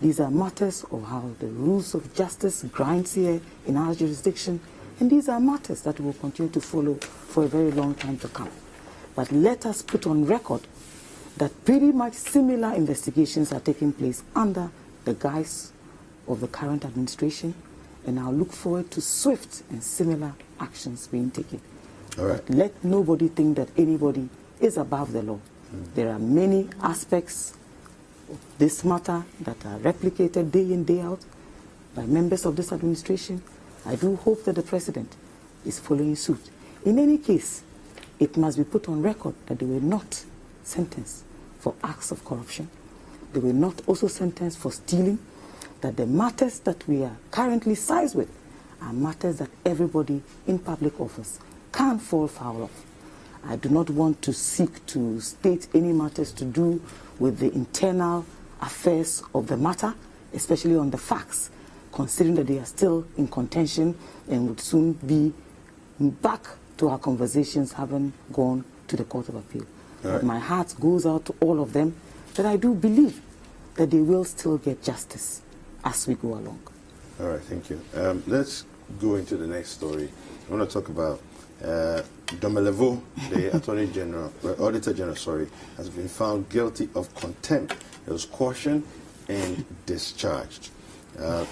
these are matters of how the rules of justice grinds here in our jurisdiction, and these are matters that will continue to follow for a very long time to come. But let us put on record that pretty much similar investigations are taking place under the guise of the current administration, and I'll look forward to swift and similar actions being taken. All right. But let nobody think that anybody is above the law. There are many aspects of this matter that are replicated day in, day out by members of this administration. I do hope that the president is following suit. In any case, it must be put on record that they were not sentenced for acts of corruption. They were not also sentenced for stealing, that the matters that we are currently sized with are matters that everybody in public office can fall foul of. I do not want to seek to state any matters to do with the internal affairs of the matter, especially on the facts, considering that they are still in contention and would soon be back to our conversations having gone to the Court of Appeal. Right. But my heart goes out to all of them that I do believe that they will still get justice as we go along. All right, thank you. Let's go into the next story. I want to talk about Domelevo, the Attorney General, Auditor General, has been found guilty of contempt. He was cautioned and discharged. Let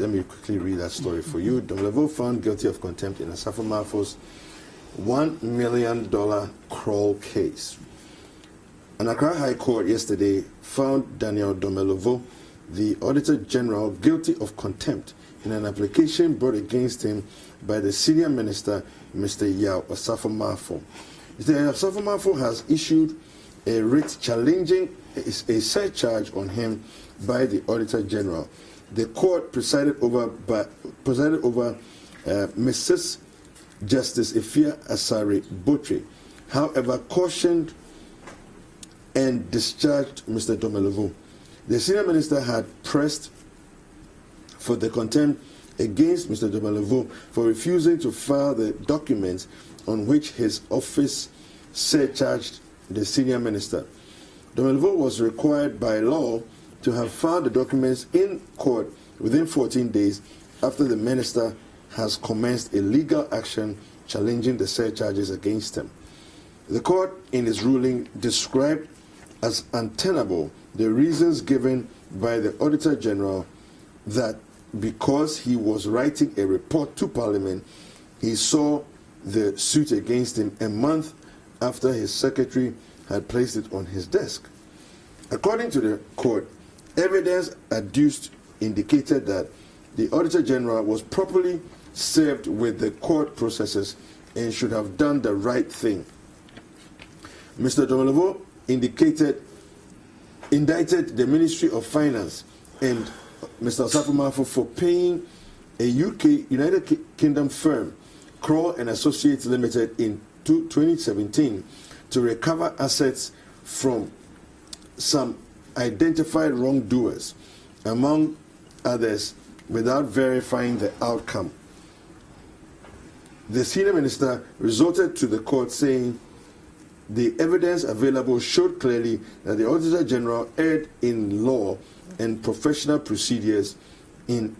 me quickly read that story for you. Domelevo found guilty of contempt in Asafo Mafo's $1 million crawl case. An Accra High Court yesterday found Daniel Domelevo, the Auditor General, guilty of contempt in an application brought against him by the Senior Minister, Mr. Yao Asafo Mafo. Mr. Asafo Mafo has issued a writ challenging a surcharge on him by the Auditor General. The court presided over Mrs. Justice Ifia Asari Botre, however, cautioned and discharged Mr. Domelevo. The senior minister had pressed for the contempt against Mr. Domelevo for refusing to file the documents on which his office surcharged the senior minister. Domelevo was required by law to have filed the documents in court within 14 days after the minister has commenced a legal action challenging the surcharges against him. The court, in its ruling, described as untenable the reasons given by the Auditor General that because he was writing a report to Parliament, he saw the suit against him a month after his secretary had placed it on his desk. According to the court, evidence adduced indicated that the Auditor General was properly served with the court processes and should have done the right thing. Mr. Domelevo indicted the Ministry of Finance and Mr. Osafo for paying a United Kingdom firm, Kroll and Associates Limited, in 2017 to recover assets from some identified wrongdoers, among others, without verifying the outcome. The senior minister resorted to the court saying the evidence available showed clearly that the Auditor General erred in law and professional procedures in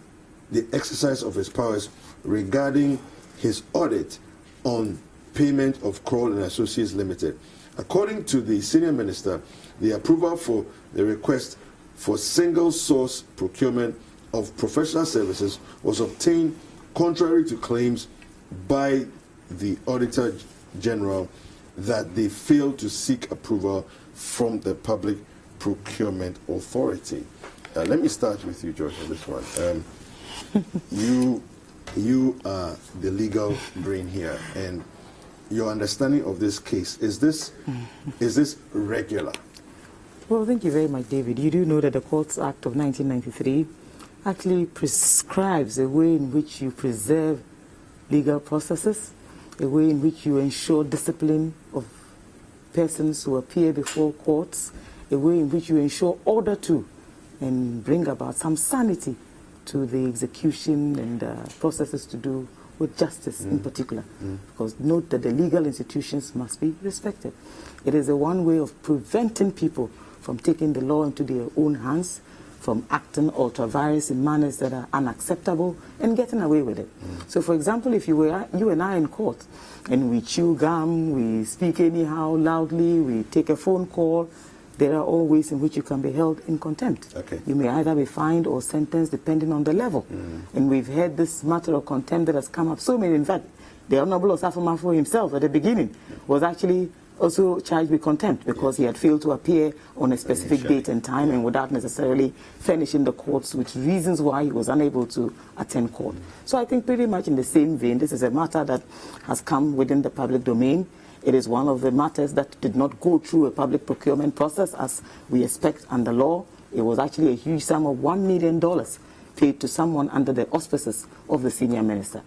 the exercise of his powers regarding his audit on payment of Kroll and Associates Limited. According to the senior minister, the approval for the request for single source procurement of professional services was obtained contrary to claims by the Auditor General that they failed to seek approval from the Public Procurement Authority. Let me start with you, George, on this one. You are the legal brain here, and your understanding of this case, is this regular? Well, thank you very much, David. You do know that the Courts Act of 1993 actually prescribes a way in which you preserve legal processes, a way in which you ensure discipline of persons who appear before courts, a way in which you ensure order to and bring about some sanity to the execution and processes to do with justice in particular. Because note that the legal institutions must be respected. It is a one way of preventing people from taking the law into their own hands, from acting ultra-vires in manners that are unacceptable and getting away with it. So, for example, if you and I in court and we chew gum, we speak anyhow loudly, we take a phone call, there are all ways in which you can be held in contempt. Okay. You may either be fined or sentenced depending on the level. And we've had this matter of contempt that has come up so many. In fact, the Honorable Osafo himself at the beginning was actually also charged with contempt because he had failed to appear on a specific date and time and without necessarily furnishing the courts with reasons why he was unable to attend court. So I think pretty much in the same vein, this is a matter that has come within the public domain. It is one of the matters that did not go through a public procurement process as we expect under law. It was actually a huge sum of $1 million paid to someone under the auspices of the senior minister.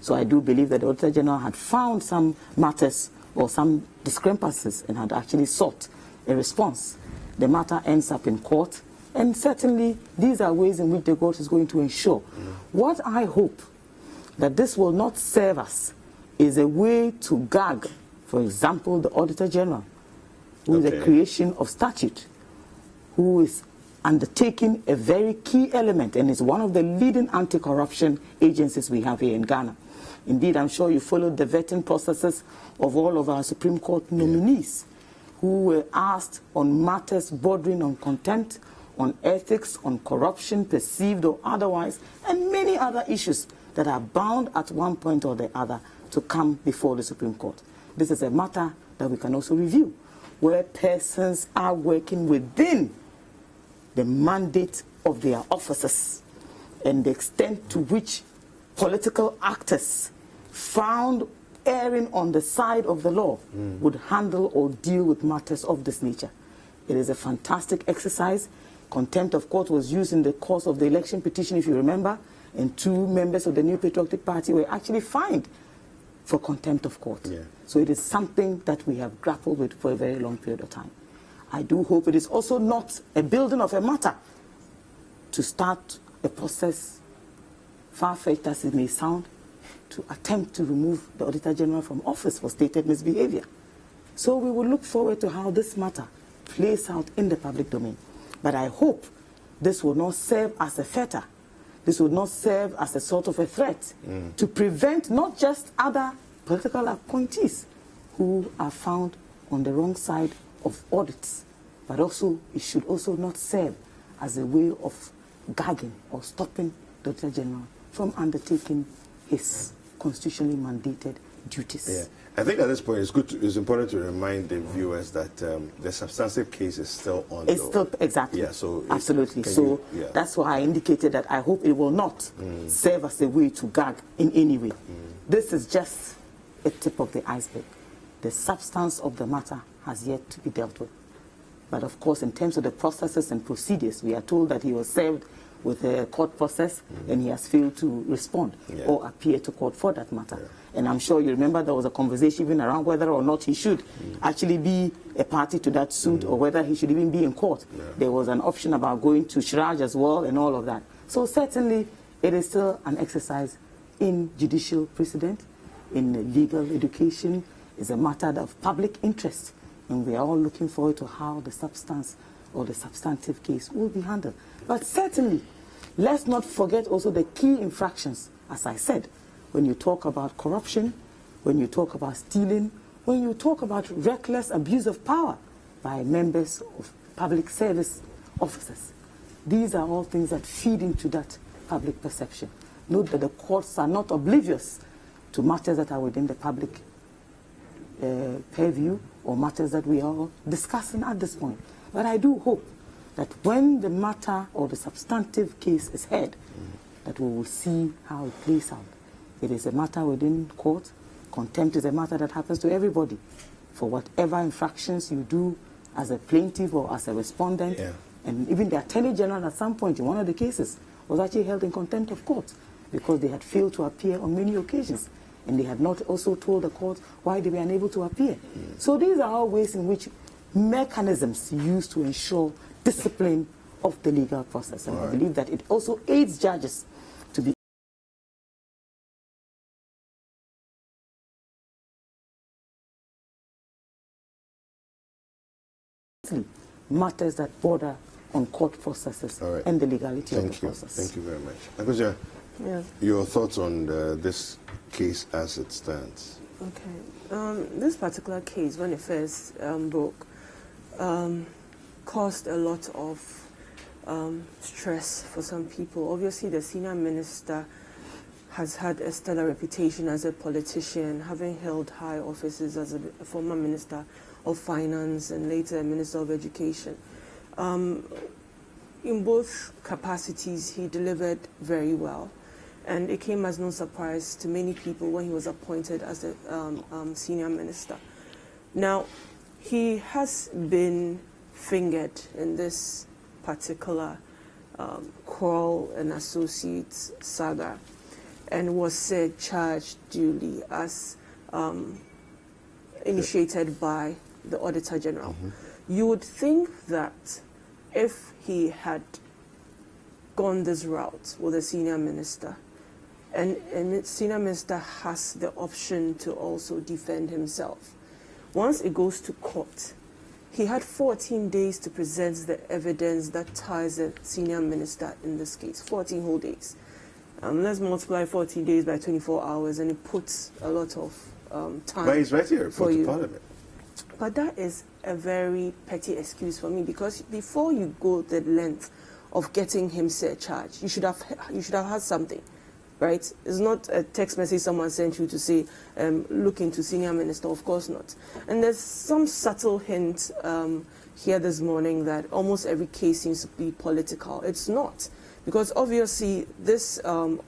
So I do believe that the Auditor General had found some matters or some discrepancies and had actually sought a response. The matter ends up in court, and certainly these are ways in which the court is going to ensure. What I hope that this will not serve us is a way to gag, for example, the Auditor General, who is a creation of statute, who is undertaking a very key element and is one of the leading anti-corruption agencies we have here in Ghana. Indeed, I'm sure you followed the vetting processes of all of our Supreme Court nominees who were asked on matters bordering on contempt, on ethics, on corruption, perceived or otherwise, and many other issues that are bound at one point or the other to come before the Supreme Court. This is a matter that we can also review, where persons are working within the mandate of their offices and the extent to which political actors found erring on the side of the law would handle or deal with matters of this nature. It is a fantastic exercise. Contempt of court was used in the course of the election petition, if you remember, and 2 members of the New Patriotic Party were actually fined for contempt of court. So it is something that we have grappled with for a very long period of time. I do hope it is also not a building of a matter to start a process, far-fetched as it may sound, to attempt to remove the Auditor General from office for stated misbehavior. So we will look forward to how this matter plays out in the public domain. But I hope this will not serve as a fetter. This will not serve as a sort of a threat to prevent not just other political appointees who are found on the wrong side of audits, but also it should also not serve as a way of gagging or stopping the Auditor General from undertaking his constitutionally mandated duties. Yeah. I think at this point it's important to remind the viewers that the substantive case is still on. It's still, exactly. Yeah, so absolutely. So that's why I indicated that I hope it will not serve as a way to gag in any way. This is just a tip of the iceberg. The substance of the matter has yet to be dealt with. But of course, in terms of the processes and procedures, we are told that he was served with a court process and he has failed to respond or appear to court for that matter. And I'm sure you remember there was a conversation even around whether or not he should actually be a party to that suit or whether he should even be in court. There was an option about going to Shraj as well and all of that. So certainly it is still an exercise in judicial precedent, in legal education. It's a matter of public interest. And we are all looking forward to how the substance or the substantive case will be handled. But certainly, let's not forget also the key infractions, as I said, when you talk about corruption, when you talk about stealing, when you talk about reckless abuse of power by members of public service officers. These are all things that feed into that public perception. Note that the courts are not oblivious to matters that are within the public purview or matters that we are discussing at this point. But I do hope that when the matter or the substantive case is heard, that we will see how it plays out. It is a matter within court. Contempt is a matter that happens to everybody for whatever infractions you do as a plaintiff or as a respondent. And even the Attorney General at some point in one of the cases was actually held in contempt of court because they had failed to appear on many occasions. And they had not also told the court why they were unable to appear. So these are all ways in which mechanisms used to ensure discipline of the legal process. And I believe that it also aids judges to be matters that border on court processes and the legality of the process. Thank you very much. Akosia, your thoughts on this case as it stands? Okay. This particular case, when it first broke, caused a lot of stress for some people. Obviously, the senior minister has had a stellar reputation as a politician, having held high offices as a former minister of finance and later a minister of education. In both capacities, he delivered very well. And it came as no surprise to many people when he was appointed as a senior minister. Now, he has been fingered in this particular Kroll and Associates saga and was said charged duly as initiated by the Auditor General. You would think that if he had gone this route with a senior minister, and the senior minister has the option to also defend himself. Once it goes to court, he had 14 days to present the evidence that ties the senior minister in this case, 14 whole days. Let's multiply 14 days by 24 hours, and it puts a lot of time. But he's right here for you. Parliament. But that is a very petty excuse for me, because before you go the length of getting him set charge, you should have had something. Right? It's not a text message someone sent you to say, look into senior minister. Of course not. And there's some subtle hint here this morning that almost every case seems to be political. It's not. Because obviously this Auditor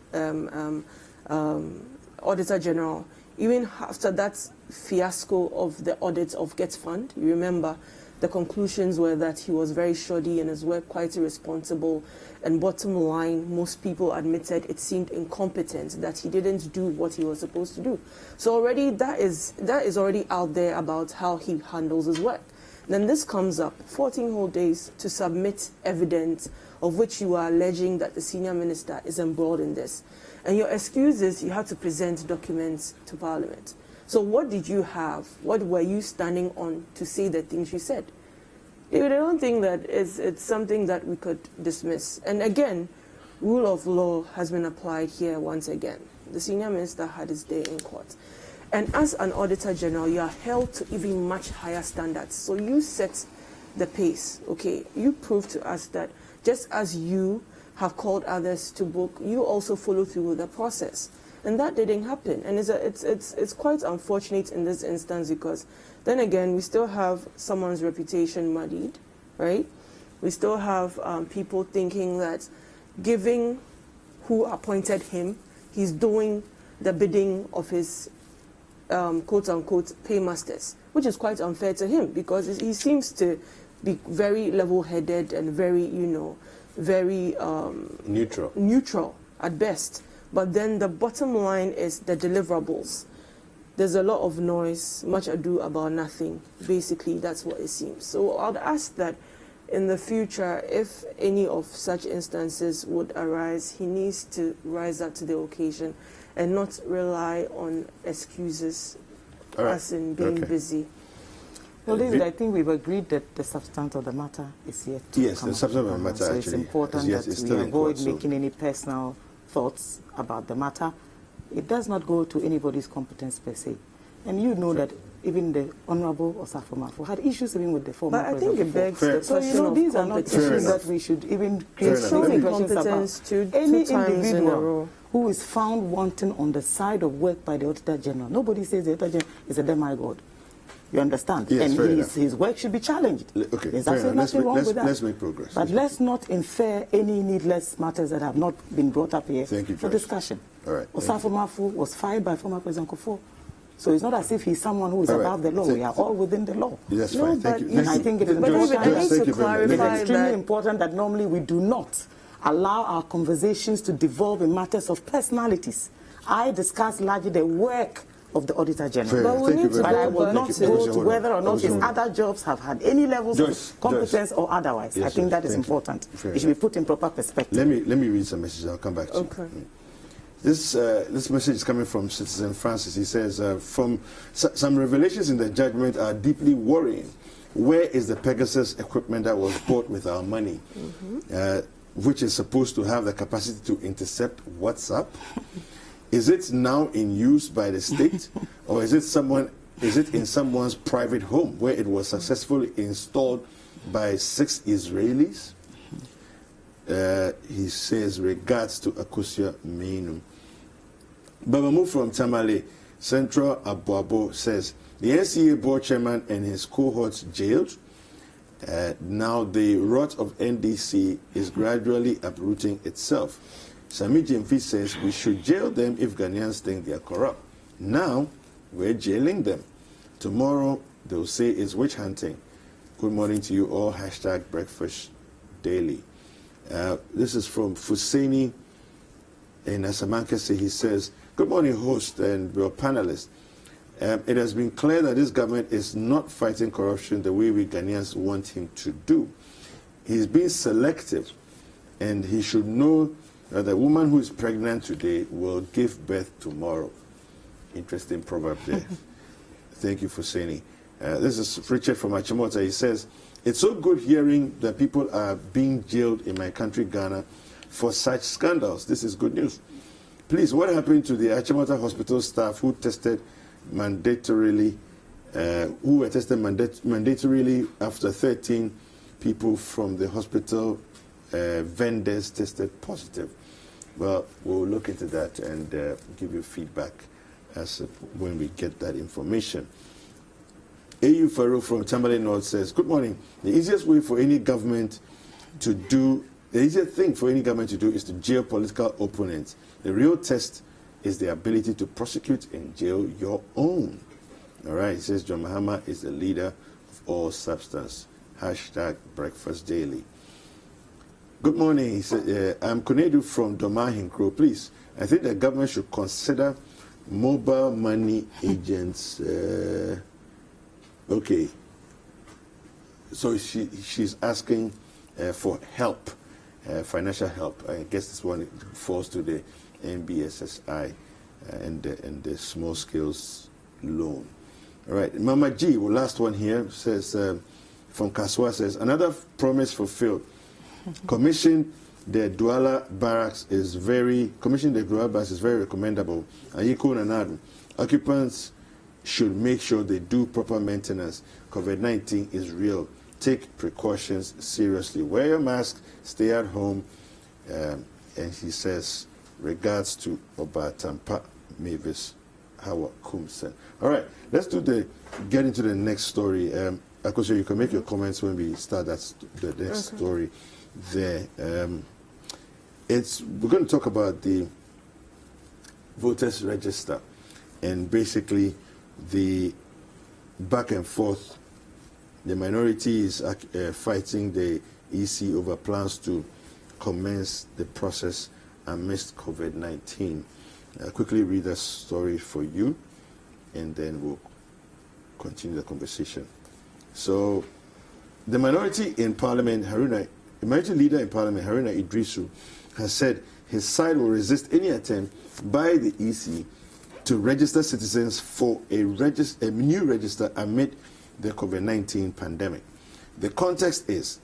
General, even after that fiasco of the audit of Get Fund, you remember, the conclusions were that he was very shoddy in his work, quite irresponsible, and bottom line, most people admitted it seemed incompetent, that he didn't do what he was supposed to do. So already that is already out there about how he handles his work. Then this comes up, 14 whole days to submit evidence of which you are alleging that the senior minister is embroiled in this. And your excuse is you have to present documents to Parliament. So what did you have? What were you standing on to say the things you said? I don't think that it's something that we could dismiss. And again, rule of law has been applied here once again. The senior minister had his day in court. And as an Auditor General, you are held to even much higher standards. So you set the pace, okay? You prove to us that just as you have called others to book, you also follow through with the process. And that didn't happen. And it's quite unfortunate in this instance because then again, we still have someone's reputation muddied, right? We still have people thinking that giving who appointed him, he's doing the bidding of his quote-unquote paymasters, which is quite unfair to him because he seems to be very level-headed and very, very neutral at best. But then the bottom line is the deliverables. There's a lot of noise, much ado about nothing. Basically, that's what it seems. So I'd ask that in the future, if any of such instances would arise, he needs to rise up to the occasion and not rely on excuses as in being busy. Well, David, I think we've agreed that the substance of the matter is yet to come. Yes, the substance of the matter so actually. it's important yes, that we avoid making any personal thoughts about the matter. It does not go to anybody's competence per se. And you know that even the Honorable Osafo had issues even with the former president. But I think it begs the question of these are not issues that we should even create incompetence to any times individual in a row who is found wanting on the side of work by the Auditor General. Nobody says the Auditor General is a demigod. You understand? Yes, and his work should be challenged. Okay, there's absolutely nothing wrong with that. Let's make progress. But let's not infer any needless matters that have not been brought up here for discussion. All right. Osafo Mafu was fired by former President Kufuor. So it's not as if he's someone who is above the law. We are all within the law. That's fine. Thank you. And I think it is clarify extremely important that normally we do not allow our conversations to devolve in matters of personalities. I discuss largely the work of the Auditor General. But I will not go to whether or not his other jobs have had any levels of competence or otherwise. I think that is important. It should be put in proper perspective. Let me read some messages. I'll come back to you. This message is coming from Citizen Francis. He says, from some revelations in the judgment are deeply worrying. Where is the Pegasus equipment that was bought with our money, which is supposed to have the capacity to intercept WhatsApp? Is it now in use by the state, or is it in someone's private home where it was successfully installed by 6 Israelis? He says, regards to Akusia Menu. Babamu from Tamale, Central Abuabo, says, the NCA board chairman and his cohorts jailed. Now the rot of NDC is gradually uprooting itself. Sami Jemfi says we should jail them if Ghanaians think they are corrupt. Now we're jailing them. Tomorrow they'll say it's witch hunting. Good morning to you all. Hashtag breakfast daily. This is from Fuseni in Asamankese. He says, good morning, host and your panelists. It has been clear that this government is not fighting corruption the way we Ghanaians want him to do. He's being selective, and he should know that the woman who is pregnant today will give birth tomorrow. Interesting proverb there. Thank you for saying it. This is Richard from Achimota. He says, it's so good hearing that people are being jailed in my country, Ghana, for such scandals. This is good news. Please, what happened to the Achimota hospital staff who tested mandatorily, who were tested mandatorily after 13 people from the hospital vendors tested positive? Well, we'll look into that and give you feedback when we get that information. A.U. Farouk from Tamale North says, good morning. The easiest thing for any government to do is to jail political opponents. The real test is the ability to prosecute and jail your own. All right, it says John Mahama is the leader of all substance. Hashtag breakfast daily. Good morning. He said, I'm Konedu from Domahinkro. Please, I think the government should consider mobile money agents. Okay. So she's asking for help, financial help. I guess this one falls to the NBSSI and the small scales loan. All right. Mama G, last one here, says from Kaswa, says, another promise fulfilled. Commission the Douala Barracks is very recommendable. Ayiko Nanadu. Occupants should make sure they do proper maintenance. COVID-19 is real. Take precautions seriously. Wear your mask, stay at home. And he says, regards to Oba Tampa Mavis Howard Kumsen. All right, let's get into the next story. Akosua, you can make your comments when we start the next story there. We're going to talk about the voters register and basically the back and forth. The minority is fighting the EC over plans to commence the process amidst COVID-19. I'll quickly read the story for you, and then we'll continue the conversation. So, the minority in Parliament, the minority leader in Parliament, Haruna Idrisu, has said his side will resist any attempt by the EC to register citizens for a new register amid the COVID-19 pandemic. The context is,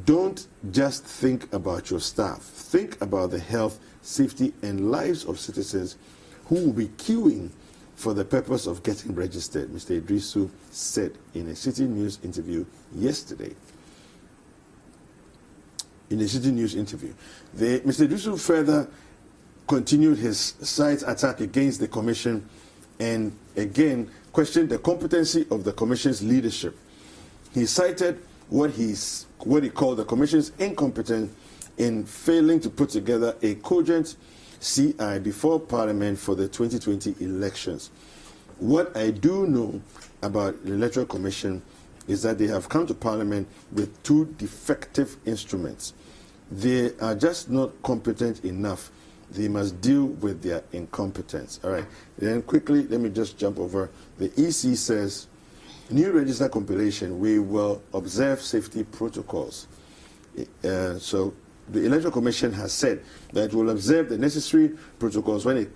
don't just think about your staff. Think about the health, safety, and lives of citizens who will be queuing for the purpose of getting registered, Mr. Idrisu said in a City News interview yesterday. In a City News interview, Mr. Idrisu further continued his side's attack against the Commission and again questioned the competency of the Commission's leadership. He cited what he called the Commission's incompetence in failing to put together a cogent CI before Parliament for the 2020 elections. What I do know about the Electoral Commission is that they have come to Parliament with two defective instruments. They are just not competent enough. They must deal with their incompetence. All right. Then quickly, let me just jump over. The EC says, new register compilation, we will observe safety protocols. So the Electoral Commission has said that it will observe the necessary protocols when it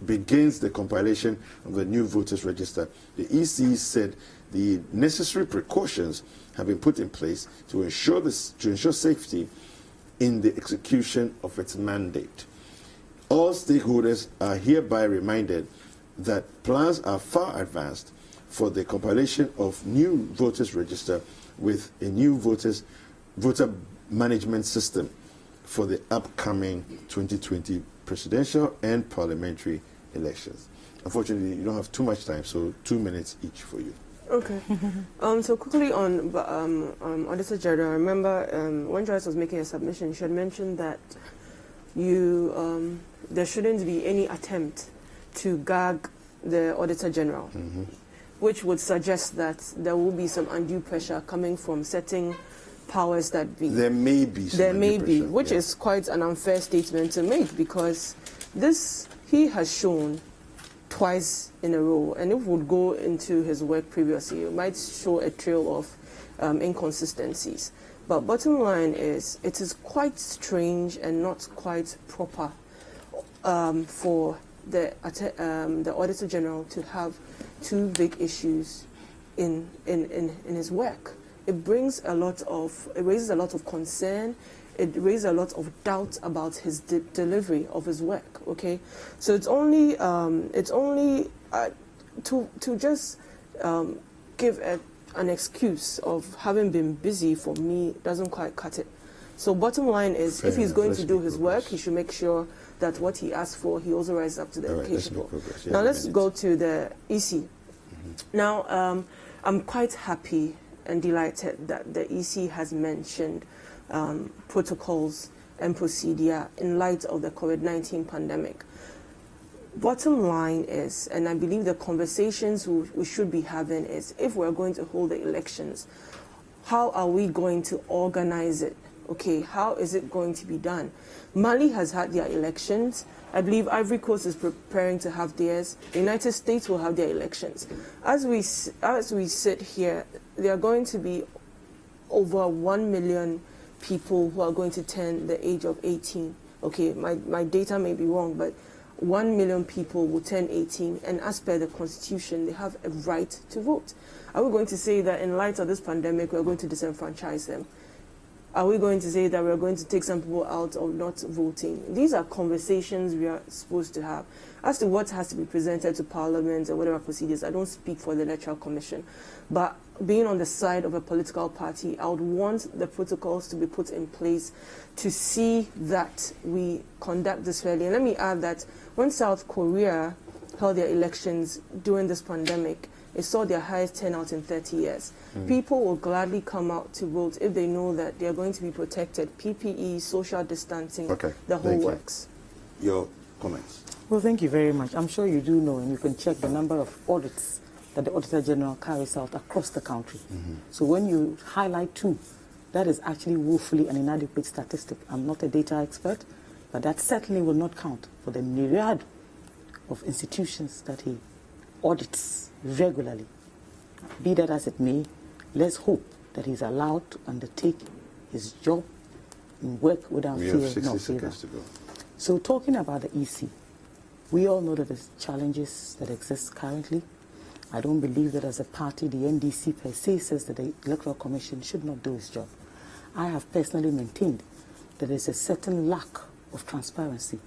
begins the compilation of the new voters register. The EC said the necessary precautions have been put in place to ensure safety in the execution of its mandate. All stakeholders are hereby reminded that plans are far advanced for the compilation of new voters register with a new voter management system for the upcoming 2020 presidential and parliamentary elections. Unfortunately, you don't have too much time, so 2 minutes each for you. Okay. So quickly on Auditor General, I remember when Joyce was making a submission, she had mentioned that there shouldn't be any attempt to gag the Auditor General, which would suggest that there will be some undue pressure coming from certain powers that be. There may be some pressure, which is quite an unfair statement to make, because this he has shown twice in a row, and if we would go into his work previously, it might show a trail of inconsistencies. But bottom line is, it is quite strange and not quite proper for the Auditor General to have two big issues in his work. It raises a lot of concern. It raises a lot of doubt about his delivery of his work. Okay, so it's only to just give an excuse of having been busy, for me, doesn't quite cut it. So bottom line is, if he's going to do his work, he should make sure that what he asks for, he also rises up to the occasion for. Now let's go to the EC. Now I'm quite happy and delighted that the EC has mentioned protocols and procedure in light of the COVID-19 pandemic. Bottom line is, and I believe the conversations we should be having is, if we're going to hold the elections, how are we going to organize it? Okay, how is it going to be done? Mali has had their elections. I believe Ivory Coast is preparing to have theirs. The United States will have their elections. As we sit here, there are going to be over 1 million people who are going to turn the age of 18. Okay, my data may be wrong, but 1 million people will turn 18, and as per the Constitution, they have a right to vote. Are we going to say that in light of this pandemic, we're going to disenfranchise them? Are we going to say that we're going to take some people out of not voting? These are conversations we are supposed to have. As to what has to be presented to Parliament or whatever procedures, I don't speak for the Electoral Commission. But being on the side of a political party, I would want the protocols to be put in place to see that we conduct this fairly. And let me add that when South Korea held their elections during this pandemic, it saw their highest turnout in 30 years. People will gladly come out to vote if they know that they are going to be protected. PPE, social distancing, the whole works. Your comments? Well, thank you very much. I'm sure you do know, and you can check the number of audits that the Auditor General carries out across the country. So when you highlight 2, that is actually woefully an inadequate statistic. I'm not a data expert, but that certainly will not count for the myriad of institutions that he audits regularly. Be that as it may, let's hope that he's allowed to undertake his job and work without fear nor favor. So talking about the EC, we all know that there's challenges that exist currently. I don't believe that as a party, the NDC per se says that the Electoral Commission should not do its job. I have personally maintained that there's a certain lack of transparency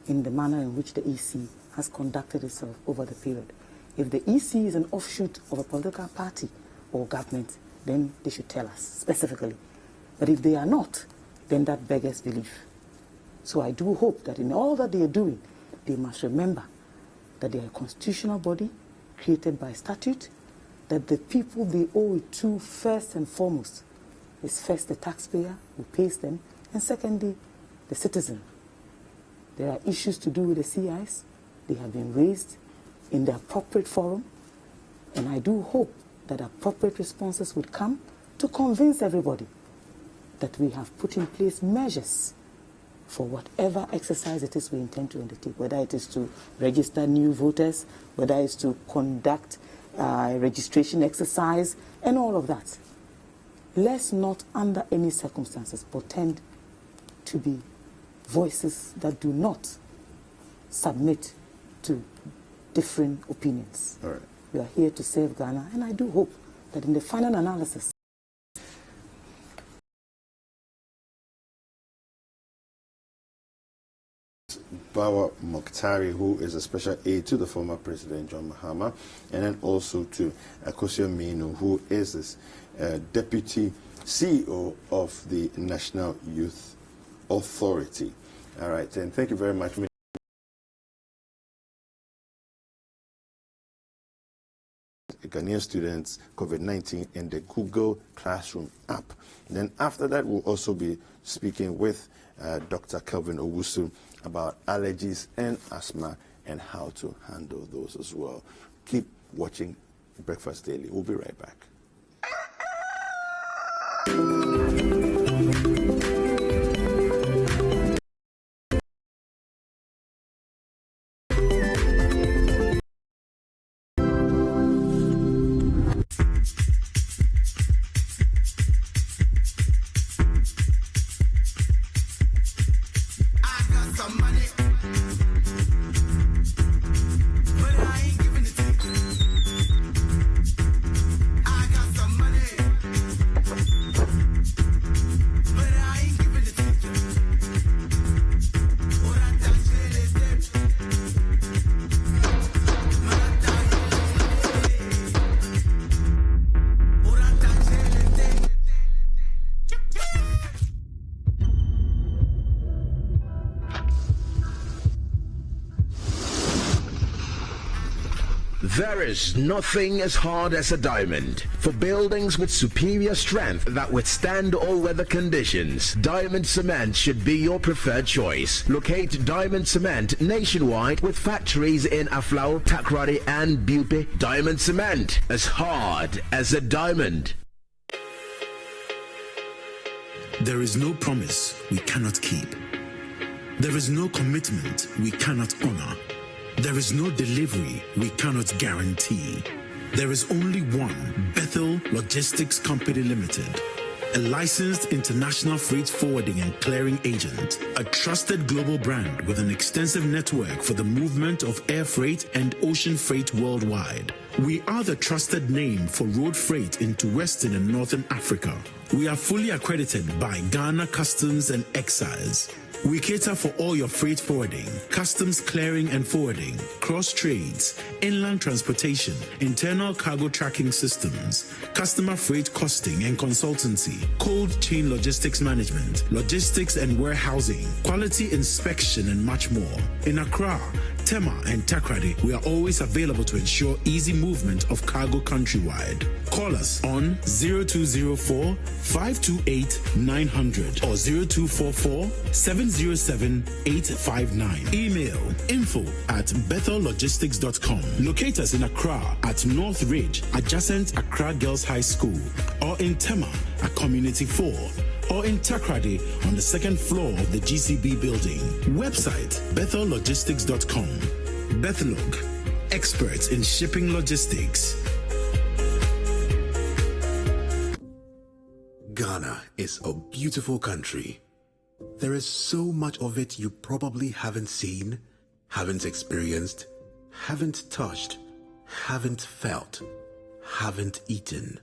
in the manner in which the EC has conducted itself over the period. If the EC is an offshoot of a political party or government, then they should tell us specifically. But if they are not, then that beggars belief. So I do hope that in all that they are doing, they must remember that they are a constitutional body created by statute, that the people they owe it to first and foremost is first the taxpayer who pays them, and secondly, the citizen. There are issues to do with the CIs. They have been raised in the appropriate forum, and I do hope that appropriate responses would come to convince everybody that we have put in place measures for whatever exercise it is we intend to undertake, whether it is to register new voters, whether it's to conduct a registration exercise, and all of that. Let's not, under any circumstances, pretend to be voices that do not submit to different opinions. All right. We are here to save Ghana, and I do hope that in the final analysis, Bawa Mokhtari, who is a special aide to the former President John Mahama, and then also to Akosua Minu, who is this Deputy CEO of the National Youth Authority. All right, and thank you very much. Ghanaian students COVID-19 in the Google Classroom app. And then after that, we'll also be speaking with Dr. Kelvin Owusu about allergies and asthma and how to handle those as well. Keep watching Breakfast Daily. We'll be right back. There is nothing as hard as a diamond. For buildings with superior strength that withstand all weather conditions, Diamond Cement should be your preferred choice. Locate Diamond Cement nationwide with factories in Aflao, Takrady and Bupe. Diamond Cement, as hard as a diamond. There is no promise we cannot keep. There is no commitment we cannot honor. There is no delivery we cannot guarantee. There is only one, Bethel Logistics Company Limited, a licensed international freight forwarding and clearing agent, a trusted global brand with an extensive network for the movement of air freight and ocean freight worldwide. We are the trusted name for road freight into Western and Northern Africa. We are fully accredited by Ghana Customs and Excise. We cater for all your freight forwarding, customs clearing and forwarding, cross trades, inland transportation, internal cargo tracking systems, customer freight costing and consultancy, cold chain logistics management, logistics and warehousing, quality inspection, and much more. In Accra, Tema and Takrady, we are always available to ensure easy movement of cargo countrywide. Call us on 0204 528 900 or 0244 707 859. Email info@bethellogistics.com. Locate us in Accra at North Ridge, adjacent Accra Girls High School, or in Tema at Community 4, or in Takrady on the second floor of the GCB building. Website bethellogistics.com. Bethelog, experts in shipping logistics. Ghana is a beautiful country. There is so much of it you probably haven't seen, haven't experienced, haven't touched, haven't felt, haven't eaten.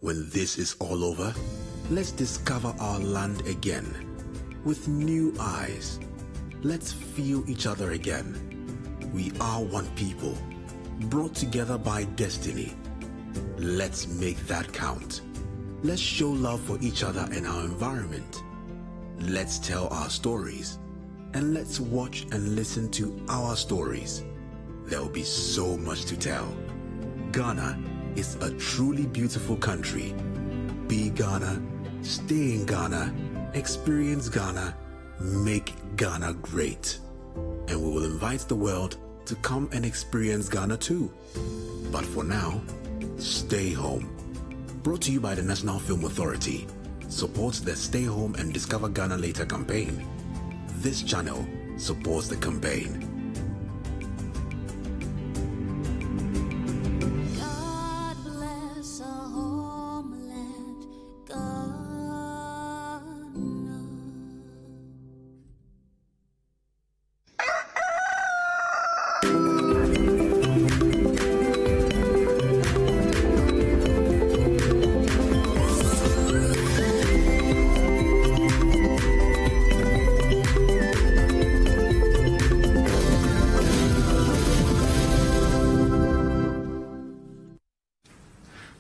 When this is all over, let's discover our land again with new eyes. Let's feel each other again. We are one people, brought together by destiny. Let's make that count. Let's show love for each other and our environment. Let's tell our stories, and let's watch and listen to our stories. There will be so much to tell. Ghana is a truly beautiful country. Be Ghana, stay in Ghana, experience Ghana, make Ghana great. And we will invite the world to come and experience Ghana too. But for now, stay home. Brought to you by the National Film Authority. Supports the Stay Home and Discover Ghana Later campaign. This channel supports the campaign.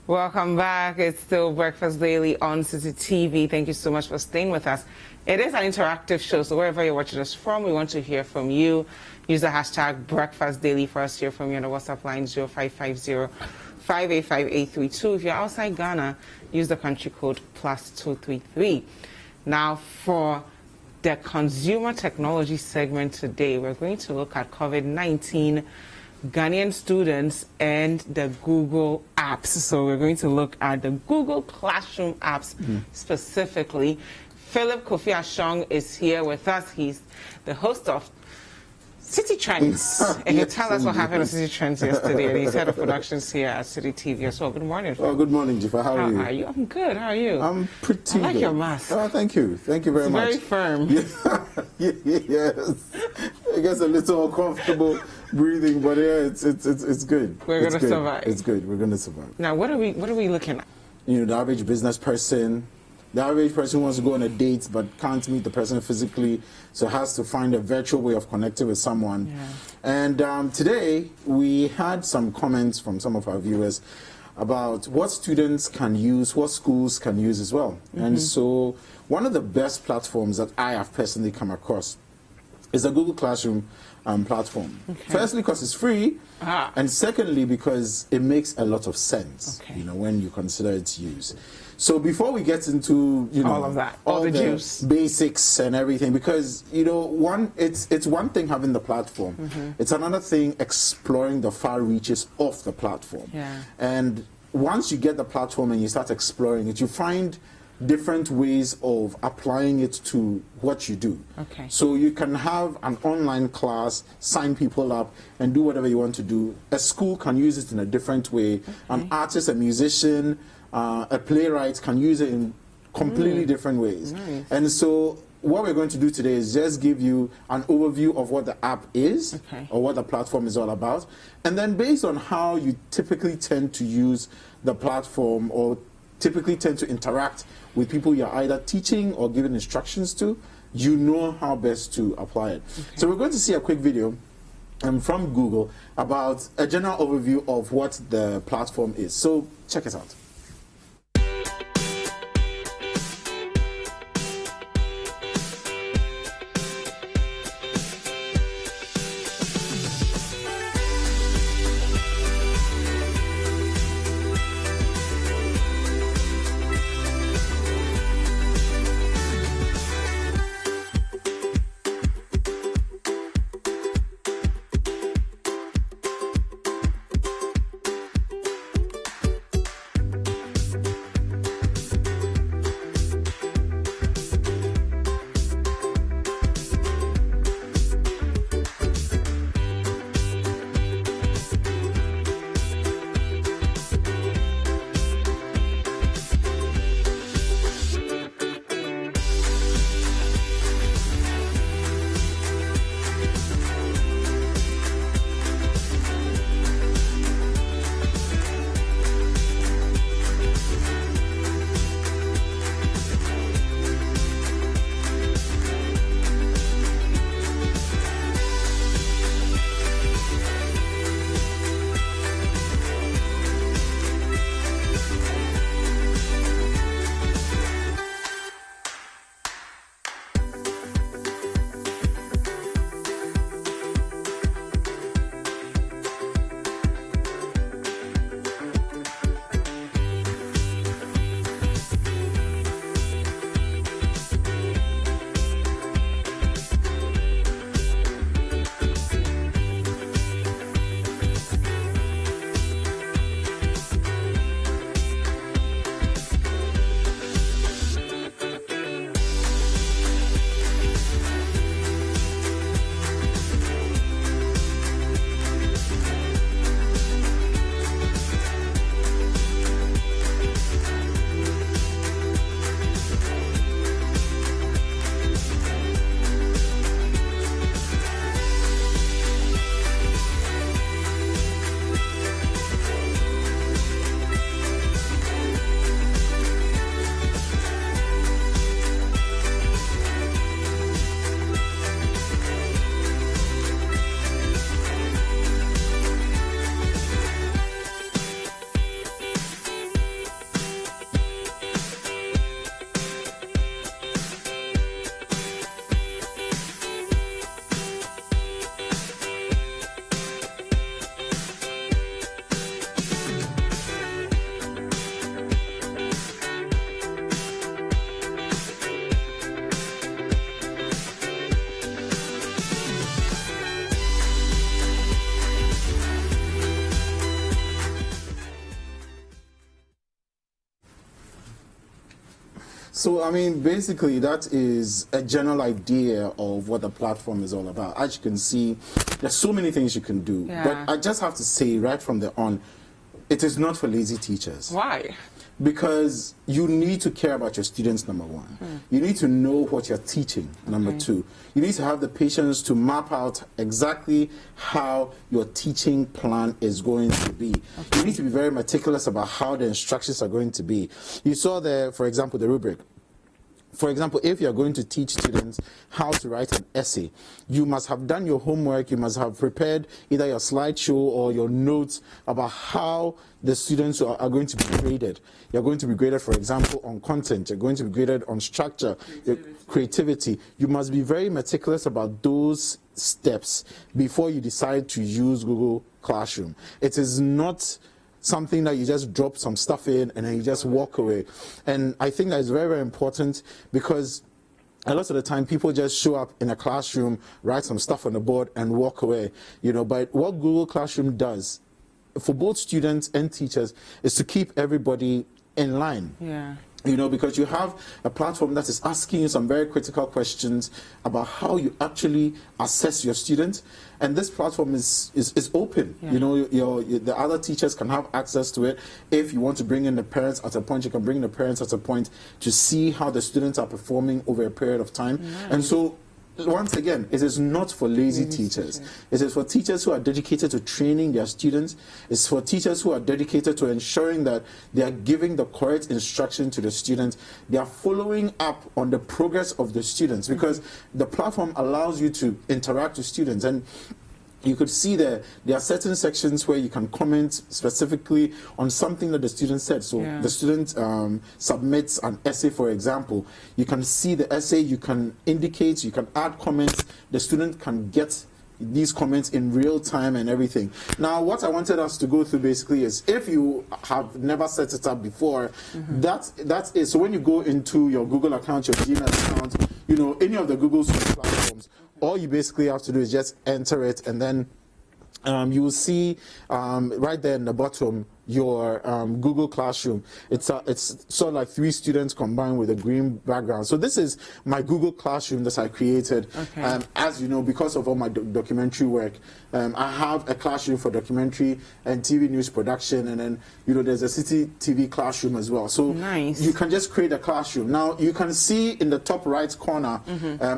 Welcome back. It's still Breakfast Daily on City TV. Thank you so much for staying with us. It is an interactive show, so wherever you're watching us from, we want to hear from you. Use the hashtag Breakfast Daily for us to hear from you on the WhatsApp line 0550-585-832. If you're outside Ghana, use the country code +233. Now, for the consumer technology segment today, we're going to look at COVID-19, Ghanaian students, and the Google apps. So we're going to look at the Google Classroom apps specifically. Philip Kofi Ashong is here with us. He's the host of City Trends. And he'll tell us what happened on City Trends yesterday. And he's head of productions here at City TV as well. Good morning, Phil. Oh, good morning, Jifa. How are you? I'm good. How are you? I'm pretty I like good. your mask. Oh, thank you. Thank you very much. It's very firm. Yes. It gets a little uncomfortable breathing, but yeah, it's good. We're going to survive. It's good. We're going to survive. Now, what are we looking at? You know, the average business person. The average person wants to go on a date but can't meet the person physically, so has to find a virtual way of connecting with someone. Yeah. And today we had some comments from some of our viewers about what students can use, what schools can use as well. And so one of the best platforms that I have personally come across is the Google Classroom platform. Okay. Firstly, because it's free, and secondly, because it makes a lot of sense, you know, when you consider its use. So before we get into, you know, all of that, all the juice, basics and everything, because, you know, it's one thing having the platform, it's another thing exploring the far reaches of the platform. Yeah. And once you get the platform and you start exploring it, you find different ways of applying it to what you do. Okay. So you can have an online class, sign people up, and do whatever you want to do. A school can use it in a different way. An artist, a musician, a playwright can use it in completely different ways. Nice. And so what we're going to do today is just give you an overview of what the app is, or what the platform is all about. And then based on how you typically tend to use the platform or typically tend to interact with people you're either teaching or giving instructions to, you know how best to apply it. So we're going to see a quick video from Google about a general overview of what the platform is. So check us out. So, I mean, basically, that is a general idea of what the platform is all about. As you can see, there's so many things you can do. Yeah. But I just have to say, right from the on, it is not for lazy teachers. Why? Because you need to care about your students, number one. You need to know what you're teaching, number two. You need to have the patience to map out exactly how your teaching plan is going to be. You need to be very meticulous about how the instructions are going to be. You saw there, for example, the rubric. For example, if you're going to teach students how to write an essay, you must have done your homework, you must have prepared either your slideshow or your notes about how the students are going to be graded. You're going to be graded, for example, on content, you're going to be graded on structure, creativity. You must be very meticulous about those steps before you decide to use Google Classroom. It is not something that you just drop some stuff in and then you just walk away. And I think that is very, very important, because a lot of the time people just show up in a classroom, write some stuff on the board and walk away. But what Google Classroom does for both students and teachers is to keep everybody in line. Yeah. Because you have a platform that is asking you some very critical questions about how you actually assess your students, and this platform is open. Yeah. The other teachers can have access to it. If you want to bring in the parents at a point, you can bring the parents at a point to see how the students are performing over a period of time. Nice. And so, once again, it is not for lazy teachers. It is for teachers who are dedicated to training their students. It's for teachers who are dedicated to ensuring that they are giving the correct instruction to the students. They are following up on the progress of the students, because the platform allows you to interact with students. And you could see there are certain sections where you can comment specifically on something that the student said. So the student submits an essay, for example. You can see the essay, you can indicate, you can add comments. The student can get these comments in real time and everything. Now, what I wanted us to go through basically is, if you have never set it up before, that is, so when you go into your Google account, your Gmail account, any of the Google platforms, all you basically have to do is just enter it, and then you will see right there in the bottom your Google Classroom. It's sort of like 3 students combined with a green background. So this is my Google Classroom that I created. As you know, because of all my documentary work, I have a classroom for documentary and TV news production, and then there's a city TV classroom as well. So you can just create a classroom. Now you can see in the top right corner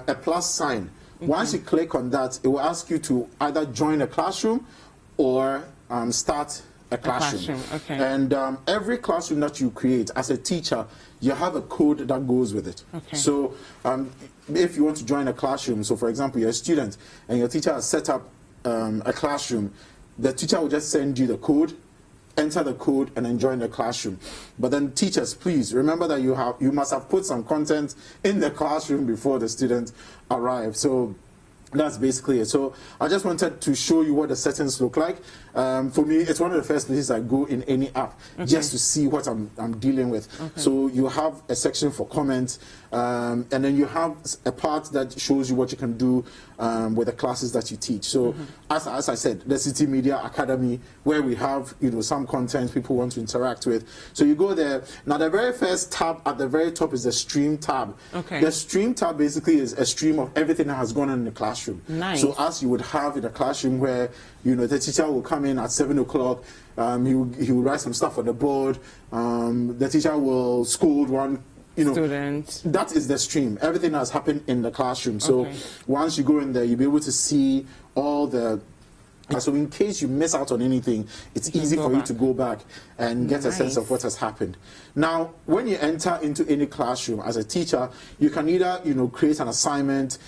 a plus sign. Once you click on that, it will ask you to either join a classroom or start a classroom. And every classroom that you create as a teacher, you have a code that goes with it. So if you want to join a classroom, so for example, you're a student and your teacher has set up a classroom, the teacher will just send you the code, enter the code, and then join the classroom. But then teachers, please remember that you must have put some content in the classroom before the student arrives. So that's basically it. So I just wanted to show you what the settings look like. For me, it's one of the first places I go in any app, just to see what I'm dealing with. So you have a section for comments, and then you have a part that shows you what you can do with the classes that you teach. So as I said, the City Media Academy, where we have some content people want to interact with. So you go there. Now the very first tab at the very top is the Stream tab. The Stream tab basically is a stream of everything that has gone on in the classroom. So as you would have in a classroom where the teacher will come in at 7 o'clock, he will write some stuff on the board, the teacher will scold one student. That is the stream, everything that has happened in the classroom. So once you go in there, you'll be able to see all the, so in case you miss out on anything, it's easy for you to go back and get a sense of what has happened. Now, when you enter into any classroom as a teacher, you can either create an assignment,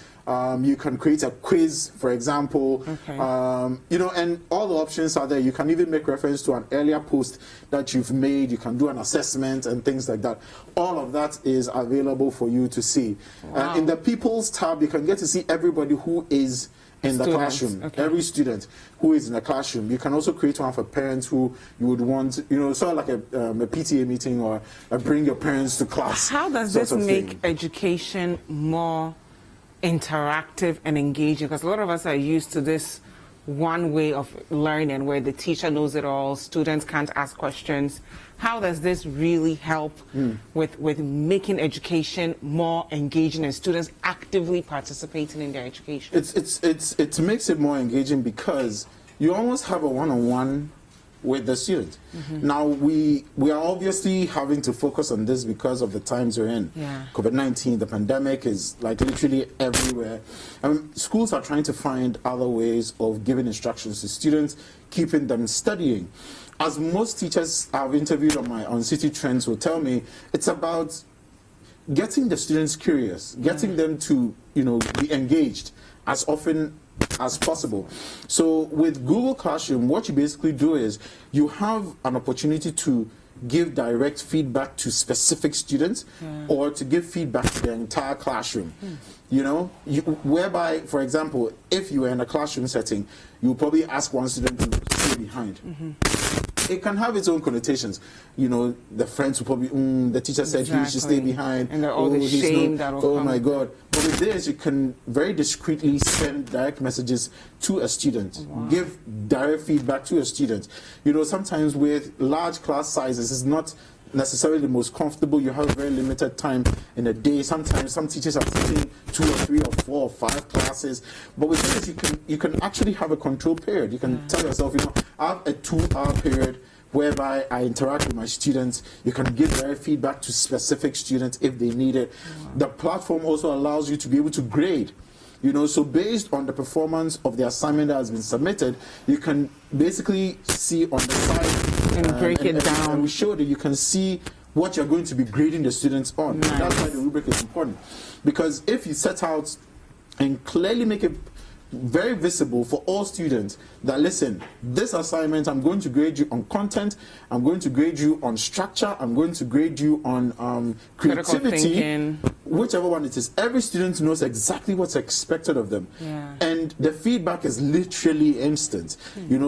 you can create a quiz, for example, and all the options are there. You can even make reference to an earlier post that you've made. You can do an assessment and things like that. All of that is available for you to see. In the People's tab, you can get to see everybody who is in the classroom, every student who is in the classroom. You can also create one for parents who you would want, sort of like a PTA meeting or a bring your parents to class. How does this make education more interactive and engaging? Because a lot of us are used to this one way of learning where the teacher knows it all, students can't ask questions. How does this really help with making education more engaging and students actively participating in their education? It makes it more engaging because you almost have a one-on-one with the student. Now, we are obviously having to focus on this because of the times we're in. COVID-19, the pandemic is like literally everywhere. Schools are trying to find other ways of giving instructions to students, keeping them studying. As most teachers I've interviewed on City Trends will tell me, it's about getting the students curious, getting them to, be engaged as often as possible. So with Google Classroom, what you basically do is you have an opportunity to give direct feedback to specific students or to give feedback to the entire classroom. Whereby, for example, if you were in a classroom setting, you would probably ask one student to stay behind. It can have its own connotations. The friends will probably, the teacher said he should stay behind. And all the shame that will come. Oh my God. But with this, you can very discreetly send direct messages to a student, give direct feedback to a student. Sometimes with large class sizes, it's not necessarily the most comfortable. You have a very limited time in a day. Sometimes some teachers are teaching 2 or 3 or 4 or 5 classes. But with this, you can actually have a control period. You can tell yourself, I have a 2-hour period whereby I interact with my students. You can give direct feedback to specific students if they need it. The platform also allows you to be able to grade. So based on the performance of the assignment that has been submitted, you can basically see on the side and break it down. And we show that you can see what you're going to be grading the students on. Nice. And that's why the rubric is important. Because if you set out and clearly make it very visible for all students that, listen, this assignment, I'm going to grade you on content, I'm going to grade you on structure, I'm going to grade you on creativity, whichever one it is. Every student knows exactly what's expected of them. And the feedback is literally instant.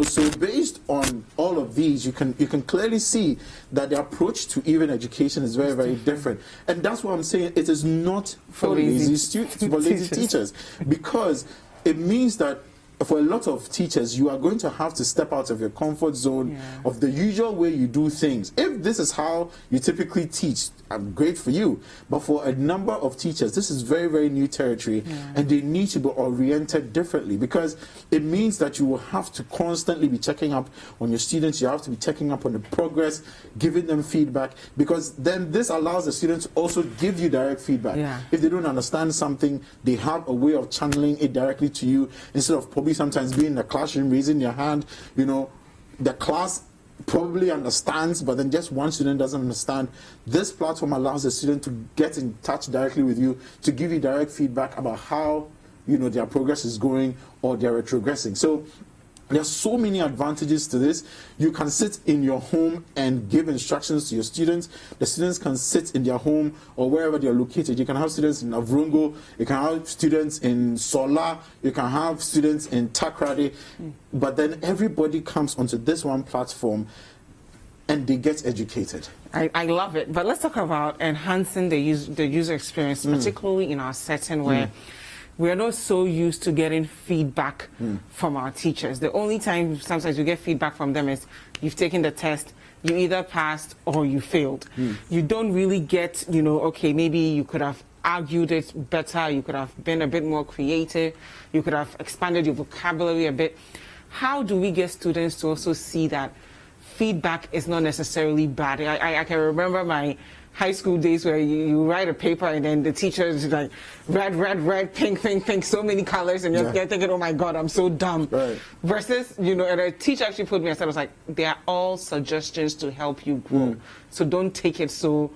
So based on all of these, you can clearly see that the approach to even education is very, very different. And that's what I'm saying. It is not for lazy students, for lazy teachers, because it means that for a lot of teachers, you are going to have to step out of your comfort zone of the usual way you do things. If this is how you typically teach, great for you. But for a number of teachers, this is very, very new territory, and they need to be oriented differently, because it means that you will have to constantly be checking up on your students. You have to be checking up on the progress, giving them feedback, because then this allows the students to also give you direct feedback. If they don't understand something, they have a way of channeling it directly to you instead of probably sometimes being in the classroom, raising their hand. The class probably understands, but then just one student doesn't understand. This platform allows the student to get in touch directly with you, to give you direct feedback about how their progress is going or they're retrogressing. So There are so many advantages to this. You can sit in your home and give instructions to your students. The students can sit in their home or wherever they are located. You can have students in Avrongo, you can have students in Sola, you can have students in Takrady, but then everybody comes onto this one platform and they get educated. I love it. But let's talk about enhancing the user experience, particularly in our setting where we are not so used to getting feedback from our teachers. The only time sometimes you get feedback from them is you've taken the test, you either passed or you failed. You don't really get, okay, maybe you could have argued it better, you could have been a bit more creative, you could have expanded your vocabulary a bit. How do we get students to also see that feedback is not necessarily bad? I can remember my high school days where you write a paper and then the teacher is like red, pink, so many colors, and you're thinking, oh my God, I'm so dumb. Right. Versus, and a teacher actually put me aside, was like, they are all suggestions to help you grow. So don't take it so,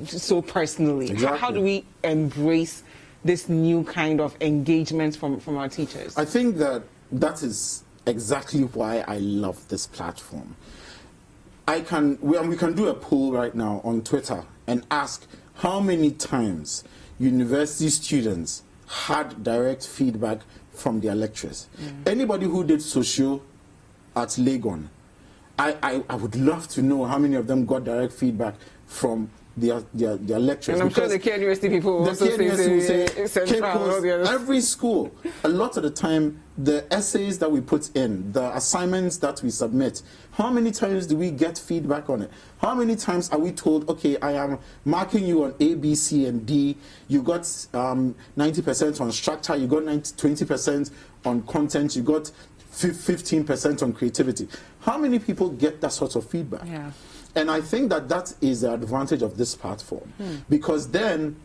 so personally. Exactly. How do we embrace this new kind of engagement from our teachers? I think that is exactly why I love this platform. We can do a poll right now on Twitter and ask how many times university students had direct feedback from their lecturers. Anybody who did socio at Legon, I would love to know how many of them got direct feedback from their lectures. And I'm sure the Care University people will also say every school, a lot of the time, the essays that we put in, the assignments that we submit, how many times do we get feedback on it? How many times are we told, okay, I am marking you on A, B, C, and D. You got 90% on structure, you got 20% on content, you got 15% on creativity. How many people get that sort of feedback? Yeah. And I think that is the advantage of this platform, because then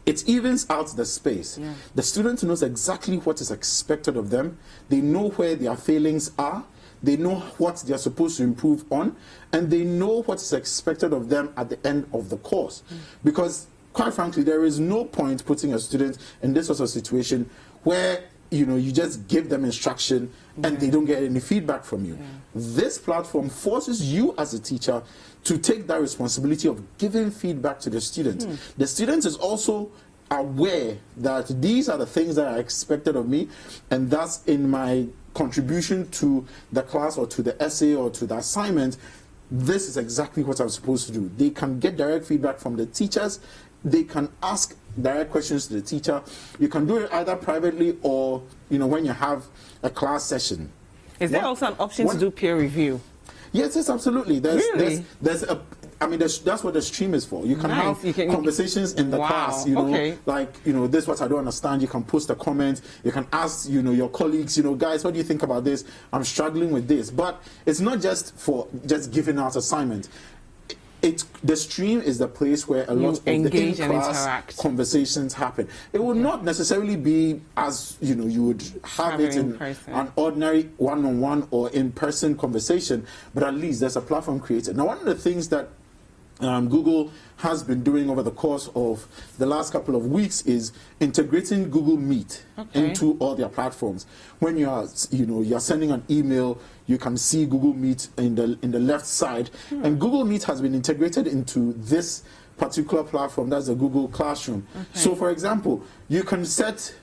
it evens out the space. Yeah. The student knows exactly what is expected of them. They know where their failings are. They know what they are supposed to improve on, and they know what is expected of them at the end of the course. Because, quite frankly, there is no point putting a student in this sort of situation where you just give them instruction and they don't get any feedback from you. This platform forces you as a teacher to take that responsibility of giving feedback to the student. The student is also aware that these are the things that are expected of me, and that's in my contribution to the class or to the essay or to the assignment. This is exactly what I'm supposed to do. They can get direct feedback from the teachers. They can ask direct questions to the teacher. You can do it either privately or when you have a class session. Is there also an option to do peer review? Yes, absolutely. Really? That's what the stream is for. You can have conversations in the class. This is what I don't understand. You can post a comment. You can ask your colleagues, guys, what do you think about this? I'm struggling with this. But it's not just for just giving out assignments. The stream is the place where a lot of the in-class conversations happen. It will not necessarily be as you would have it in an ordinary one-on-one or in-person conversation, but at least there's a platform created. Now, one of the things that Google has been doing over the course of the last couple of weeks is integrating Google Meet into all their platforms. When you're sending an email, you can see Google Meet in the left side, and Google Meet has been integrated into this particular platform. That's the Google Classroom. So, for example, you can set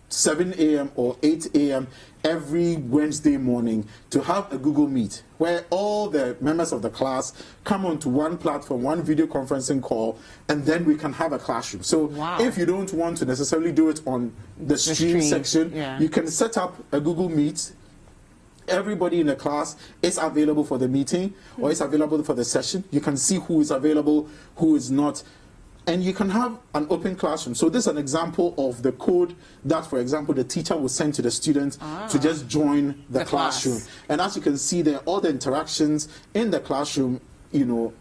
7 a.m. or 8 a.m. every Wednesday morning to have a Google Meet where all the members of the class come onto one platform, one video conferencing call, and then we can have a classroom. So if you don't want to necessarily do it on the stream section, you can set up a Google Meet. Everybody in the class is available for the meeting or is available for the session. You can see who is available, who is not. And you can have an open classroom. So this is an example of the code that, for example, the teacher will send to the student to just join the classroom. And as you can see there, all the interactions in the classroom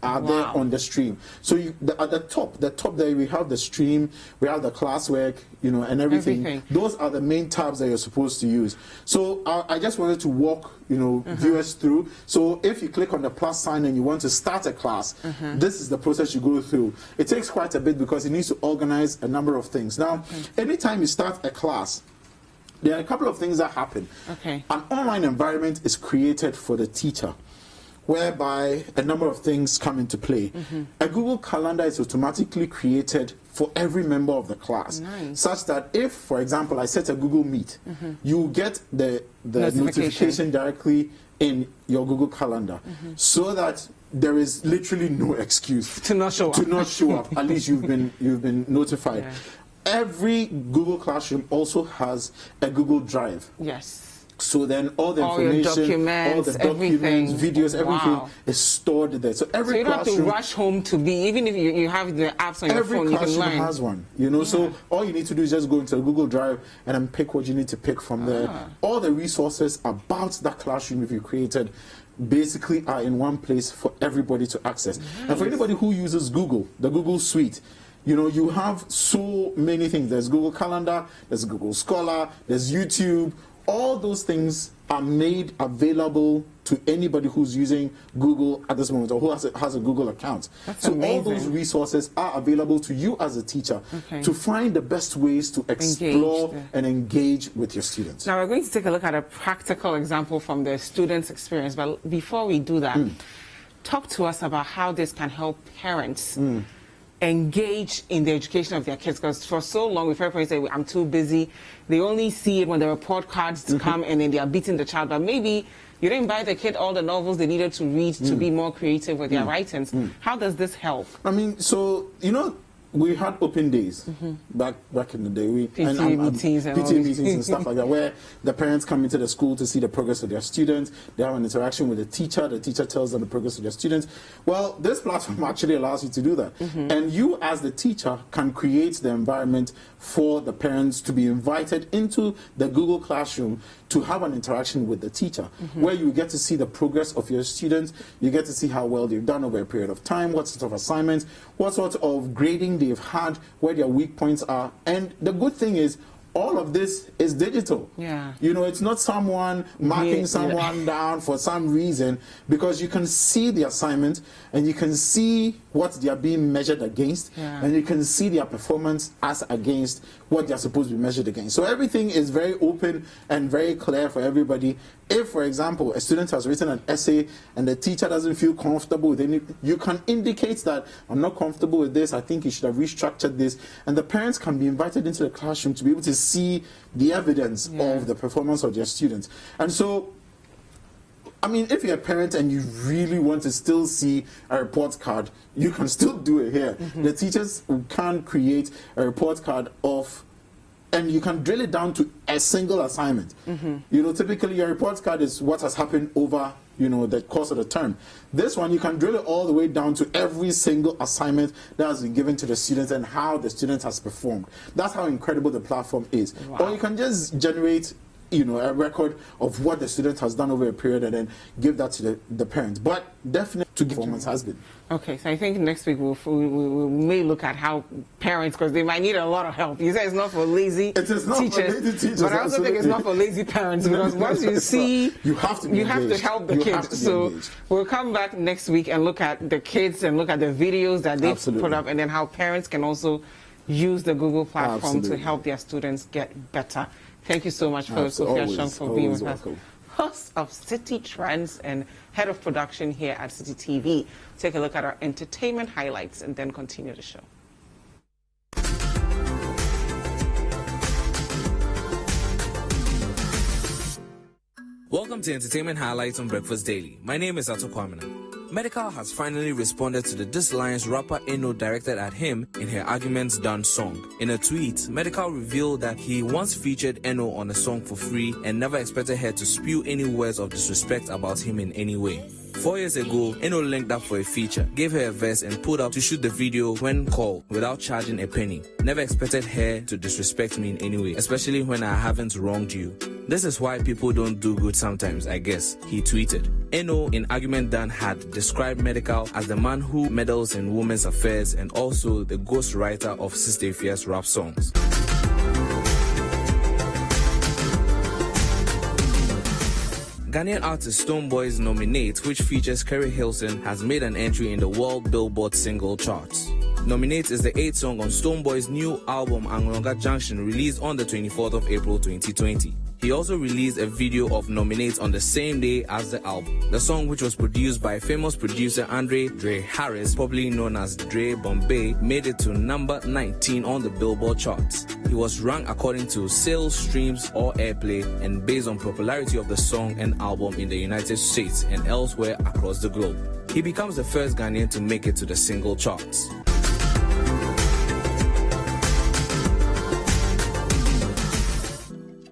are there on the stream. So at the top there, we have the stream, we have the classwork, and everything. Those are the main tabs that you're supposed to use. So I just wanted to walk, viewers through. So if you click on the plus sign and you want to start a class, this is the process you go through. It takes quite a bit because it needs to organize a number of things. Now, anytime you start a class, there are a couple of things that happen. An online environment is created for the teacher, whereby a number of things come into play. A Google Calendar is automatically created for every member of the class, such that if, for example, I set a Google Meet, you get the notification directly in your Google Calendar, so that there is literally no excuse to not show up. At least you've been notified. Every Google Classroom also has a Google Drive. So then all the information, all the documents, videos, everything is stored there. So every you don't have to rush home to be, even if you have the apps on your phone, you can learn. Every classroom has one, So all you need to do is just go into a Google Drive and then pick what you need to pick from there. All the resources about that classroom if you created basically are in one place for everybody to access. And for anybody who uses Google, the Google Suite, you have so many things. There's Google Calendar, there's Google Scholar, there's YouTube. All those things are made available to anybody who's using Google at this moment or who has a Google account. So all those resources are available to you as a teacher to find the best ways to explore and engage with your students. Now we're going to take a look at a practical example from the students' experience. But before we do that, talk to us about how this can help parents engage in the education of their kids, because for so long we've heard parents say, I'm too busy. They only see it when the report cards come and then they are beating the child. But maybe you didn't buy the kid all the novels they needed to read to be more creative with their writings. How does this help? I mean, so, we had open days back in the day. PTA meetings and stuff like that, where the parents come into the school to see the progress of their students. They have an interaction with the teacher. The teacher tells them the progress of their students. Well, this platform actually allows you to do that. And you, as the teacher, can create the environment for the parents to be invited into the Google Classroom to have an interaction with the teacher, where you get to see the progress of your students. You get to see how well they've done over a period of time, what sort of assignments, what sort of grading they've had, where their weak points are. And the good thing is, all of this is digital. Yeah. It's not someone marking someone down for some reason, because you can see the assignment and you can see what they are being measured against, and you can see their performance as against what they are supposed to be measured against. So everything is very open and very clear for everybody. If, for example, a student has written an essay and the teacher doesn't feel comfortable with it, you can indicate that I'm not comfortable with this, I think you should have restructured this, and the parents can be invited into the classroom to be able to see the evidence of the performance of their students. And so, I mean, if you're a parent and you really want to still see a report card, you can still do it here. The teachers can create a report card of, and you can drill it down to a single assignment. Typically your report card is what has happened over the course of the term. This one, you can drill it all the way down to every single assignment that has been given to the students and how the student has performed. That's how incredible the platform is. Or you can just generate a record of what the student has done over a period and then give that to the parents. But definitely to give performance has been. Okay, so I think next week we may look at how parents, because they might need a lot of help. You say it's not for lazy teachers. For lazy teachers, but I also think it's not for lazy parents, because once you see, you have to help the kids. So we'll come back next week and look at the kids and look at the videos that they've put up, and then how parents can also use the Google platform to help their students get better. Thank you so much for Sophia Shong for being with us. Host of City Trends and head of production here at City TV. Take a look at our entertainment highlights and then continue the show. Welcome to Entertainment Highlights on Breakfast Daily. My name is Ato Kwamina. Medical has finally responded to the This Lines rapper Eno directed at him in her Arguments Done song. In a tweet, Medical revealed that he once featured Eno on a song for free and never expected her to spew any words of disrespect about him in any way. 4 years ago, Eno linked up for a feature, gave her a verse and pulled up to shoot the video when called without charging a penny. Never expected her to disrespect me in any way, especially when I haven't wronged you. This is why people don't do good sometimes, I guess, he tweeted. Eno, in Argument Done, had described Medical as the man who meddles in women's affairs and also the ghostwriter of Sister Ife's rap songs. Ghanaian artist Stonebwoy's Nominate, which features Kerry Hilson, has made an entry in the World Billboard single charts. Nominate is the 8th song on Stonebwoy's new album Anglonga Junction, released on the 24th of April 2020. He also released a video of Nominate on the same day as the album. The song, which was produced by famous producer Andre Dre Harris, popularly known as Dre Bombay, made it to number 19 on the Billboard charts. He was ranked according to sales, streams, or airplay, and based on popularity of the song and album in the United States and elsewhere across the globe. He becomes the first Ghanaian to make it to the single charts.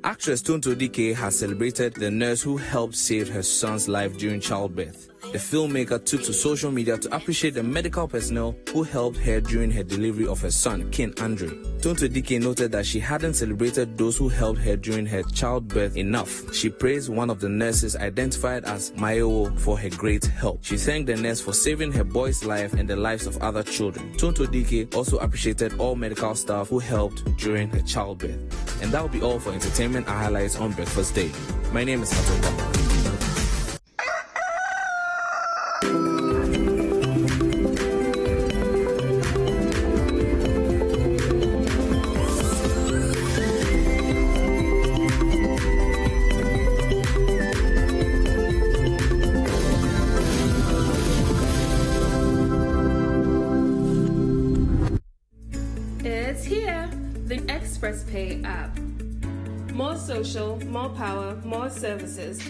Actress Tonto Dike has celebrated the nurse who helped save her son's life during childbirth. The filmmaker took to social media to appreciate the medical personnel who helped her during her delivery of her son, King Andre. Tonto Dike noted that she hadn't celebrated those who helped her during her childbirth enough. She praised one of the nurses identified as Mayo for her great help. She thanked the nurse for saving her boy's life and the lives of other children. Tonto Dike also appreciated all medical staff who helped during her childbirth. And that will be all for entertainment highlights on Breakfast Day. My name is Ato. the Express Pay app. More social, more power, more services.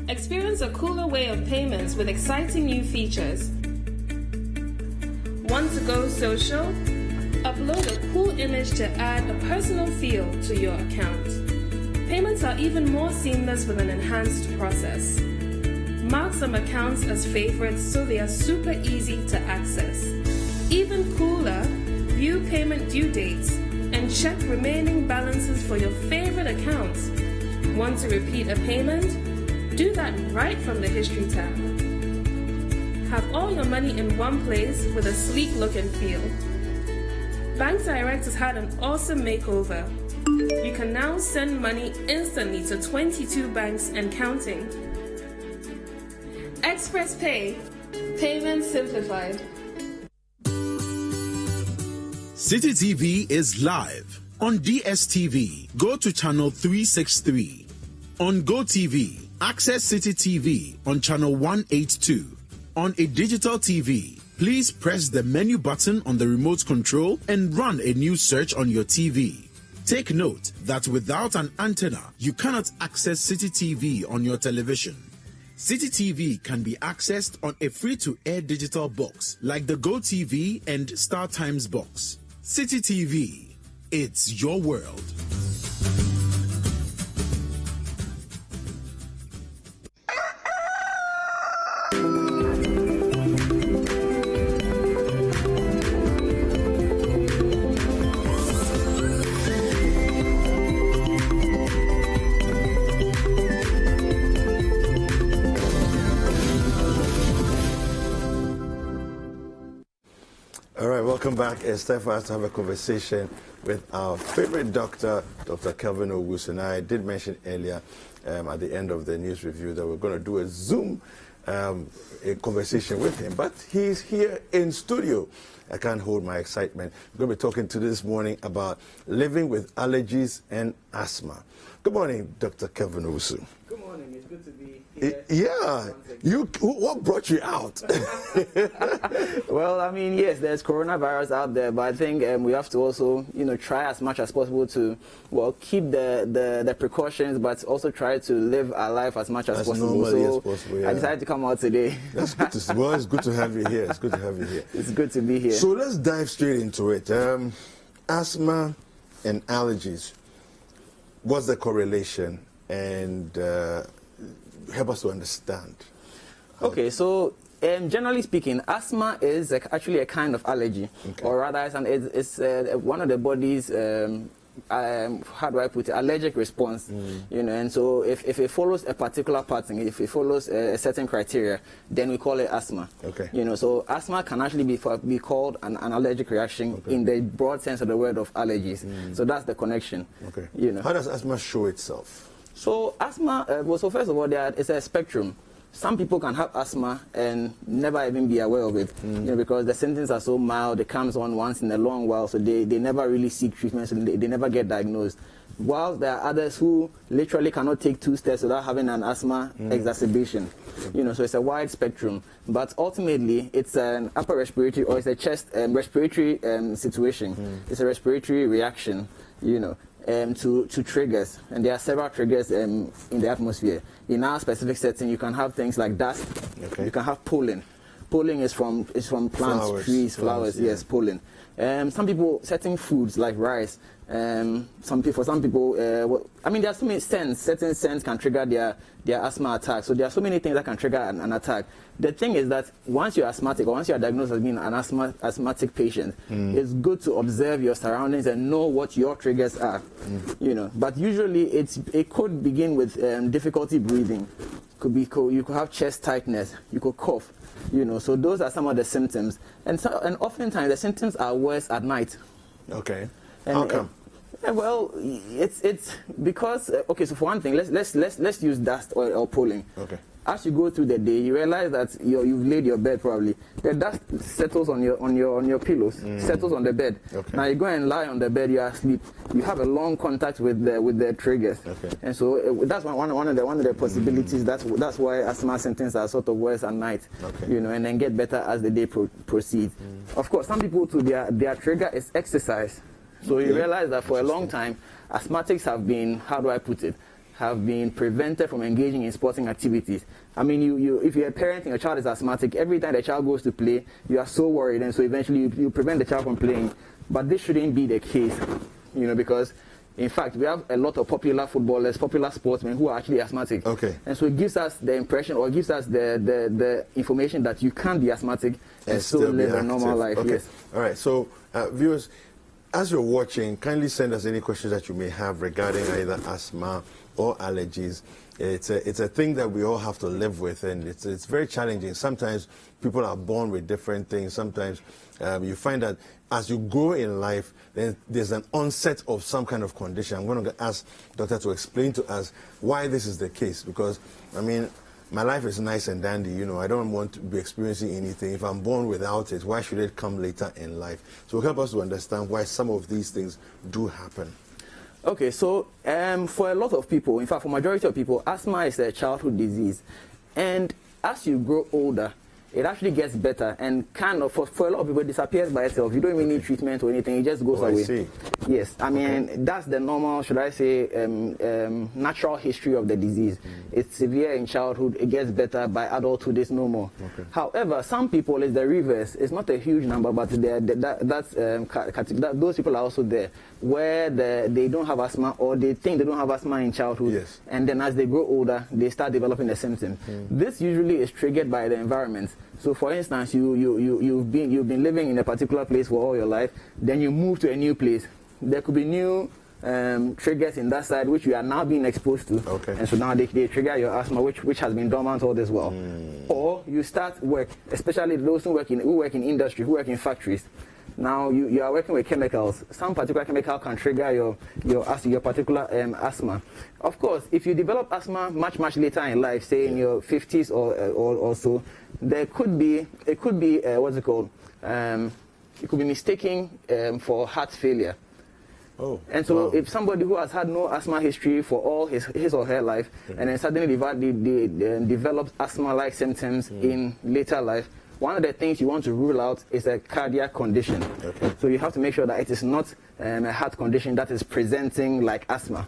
Experience a cooler way of payments with exciting new features. Want to go social? Upload a cool image to add a personal feel to your account. Payments are even more seamless with an enhanced process. Mark some accounts as favorites so they are super easy to access. Even cooler, view payment due dates and check remaining balances for your favorite accounts. Want to repeat a payment? Do that right from the History tab. Have all your money in one place with a sleek look and feel. Bank Direct has had an awesome makeover. You can now send money instantly to 22 banks and counting. Express Pay, payments simplified. City TV is live on DSTV. Go to channel 363. On GoTV, access City TV on channel 182. On a digital TV, please press the menu button on the remote control and run a new search on your TV. Take note that without an antenna, you cannot access City TV on your television. City TV can be accessed on a free-to-air digital box like the GoTV and StarTimes box. City TV, it's your world. All right, welcome back. It's time for us to have a conversation with our favorite doctor, Dr. Kelvin Owusu. And I did mention earlier at the end of the news review that we're going to do a Zoom a conversation with him. But he's here in studio. I can't hold my excitement. We're going to be talking to this morning about living with allergies and asthma. Good morning, Dr. Kelvin Owusu. Good morning. It's good to be here. Yeah. What brought you out? Well, I mean, yes, there's coronavirus out there, but I think we have to also, try as much as possible to, keep the precautions, but also try to live our life as much as possible. Normally as possible, yeah. I decided to come out today. That's good to see. Well, it's good to have you here. It's good to have you here. It's good to be here. So let's dive straight into it. Asthma and allergies. What's the correlation? And help us to understand. Okay, so generally speaking, asthma is actually a kind of allergy, or rather, it's one of the body's how do I put it, allergic response, and so if it follows a particular pattern, if it follows a certain criteria, then we call it asthma. Okay. So asthma can actually be called an allergic reaction in the broad sense of the word of allergies. So that's the connection. Okay. How does asthma show itself? So asthma, so first of all, it's a spectrum. Some people can have asthma and never even be aware of it, because the symptoms are so mild. It comes on once in a long while, so they never really seek treatment, so they never get diagnosed. While there are others who literally cannot take 2 steps without having an asthma exacerbation. So it's a wide spectrum. But ultimately, it's an upper respiratory, or it's a chest respiratory situation. It's a respiratory reaction, to triggers, and there are several triggers in the atmosphere. In our specific setting, you can have things like dust. You can have pollen. Pollen is from plants, trees, flowers. Yes, pollen. Some people, certain foods like rice. For some people, there are so many scents. Certain scents can trigger their asthma attack. So there are so many things that can trigger an attack. The thing is that once you're asthmatic, or once you're diagnosed as being an asthmatic patient, it's good to observe your surroundings and know what your triggers are. But usually it could begin with difficulty breathing. You could have chest tightness. You could cough. So those are some of the symptoms. And oftentimes the symptoms are worse at night. Okay. How come? Well, it's because so for one thing, let's use dust or pollen. Okay. as you go through the day, you realize that you've laid your bed probably. The dust settles on your pillows, settles on the bed. Okay. Now you go and lie on the bed, you are asleep. You have a long contact with the triggers, and so that's one of the possibilities. That's why asthma symptoms are sort of worse at night, and then get better as the day proceeds. Of course, some people too, their trigger is exercise. So you realize that for a long time, asthmatics have been, how do I put it, have been prevented from engaging in sporting activities. I mean, if you're a parent and your child is asthmatic, every time the child goes to play, you are so worried, and so eventually you prevent the child from playing. But this shouldn't be the case, because in fact, we have a lot of popular footballers, popular sportsmen who are actually asthmatic. And so it gives us the impression, or gives us the information that you can be asthmatic and still live a normal life. Yes. All right. So, viewers, as you're watching, kindly send us any questions that you may have regarding either asthma or allergies. It's a thing that we all have to live with, and it's very challenging. Sometimes people are born with different things. Sometimes you find that as you grow in life, then there's an onset of some kind of condition. I'm going to ask Doctor to explain to us why this is the case, because, I mean, my life is nice and dandy, I don't want to be experiencing anything. If I'm born without it, why should it come later in life? So help us to understand why some of these things do happen. Okay, so for a lot of people, in fact, for majority of people, asthma is a childhood disease. And as you grow older, it actually gets better, and kind of, for a lot of people, it disappears by itself. You don't even need treatment or anything, it just goes away. I see. Yes, I mean, that's the normal, should I say, natural history of the disease. It's severe in childhood, it gets better, by adulthood it's no more. However, some people, it's the reverse. It's not a huge number, but those people are also there, where they don't have asthma, or they think they don't have asthma in childhood, and then as they grow older, they start developing the symptoms. This usually is triggered by the environment. So, for instance, you've been living in a particular place for all your life, then you move to a new place. There could be new triggers in that side which you are now being exposed to, and so now they trigger your asthma, which has been dormant all this while. Or you start work, especially those who work in industry, who work in factories. Now you are working with chemicals. Some particular chemical can trigger your particular asthma. Of course, if you develop asthma much later in life, say in your 50s or so, it could be what's it called? It could be mistaken for heart failure. And so if somebody who has had no asthma history for all his or her life, and then suddenly develops asthma-like symptoms in later life, one of the things you want to rule out is a cardiac condition. So you have to make sure that it is not a heart condition that is presenting like asthma.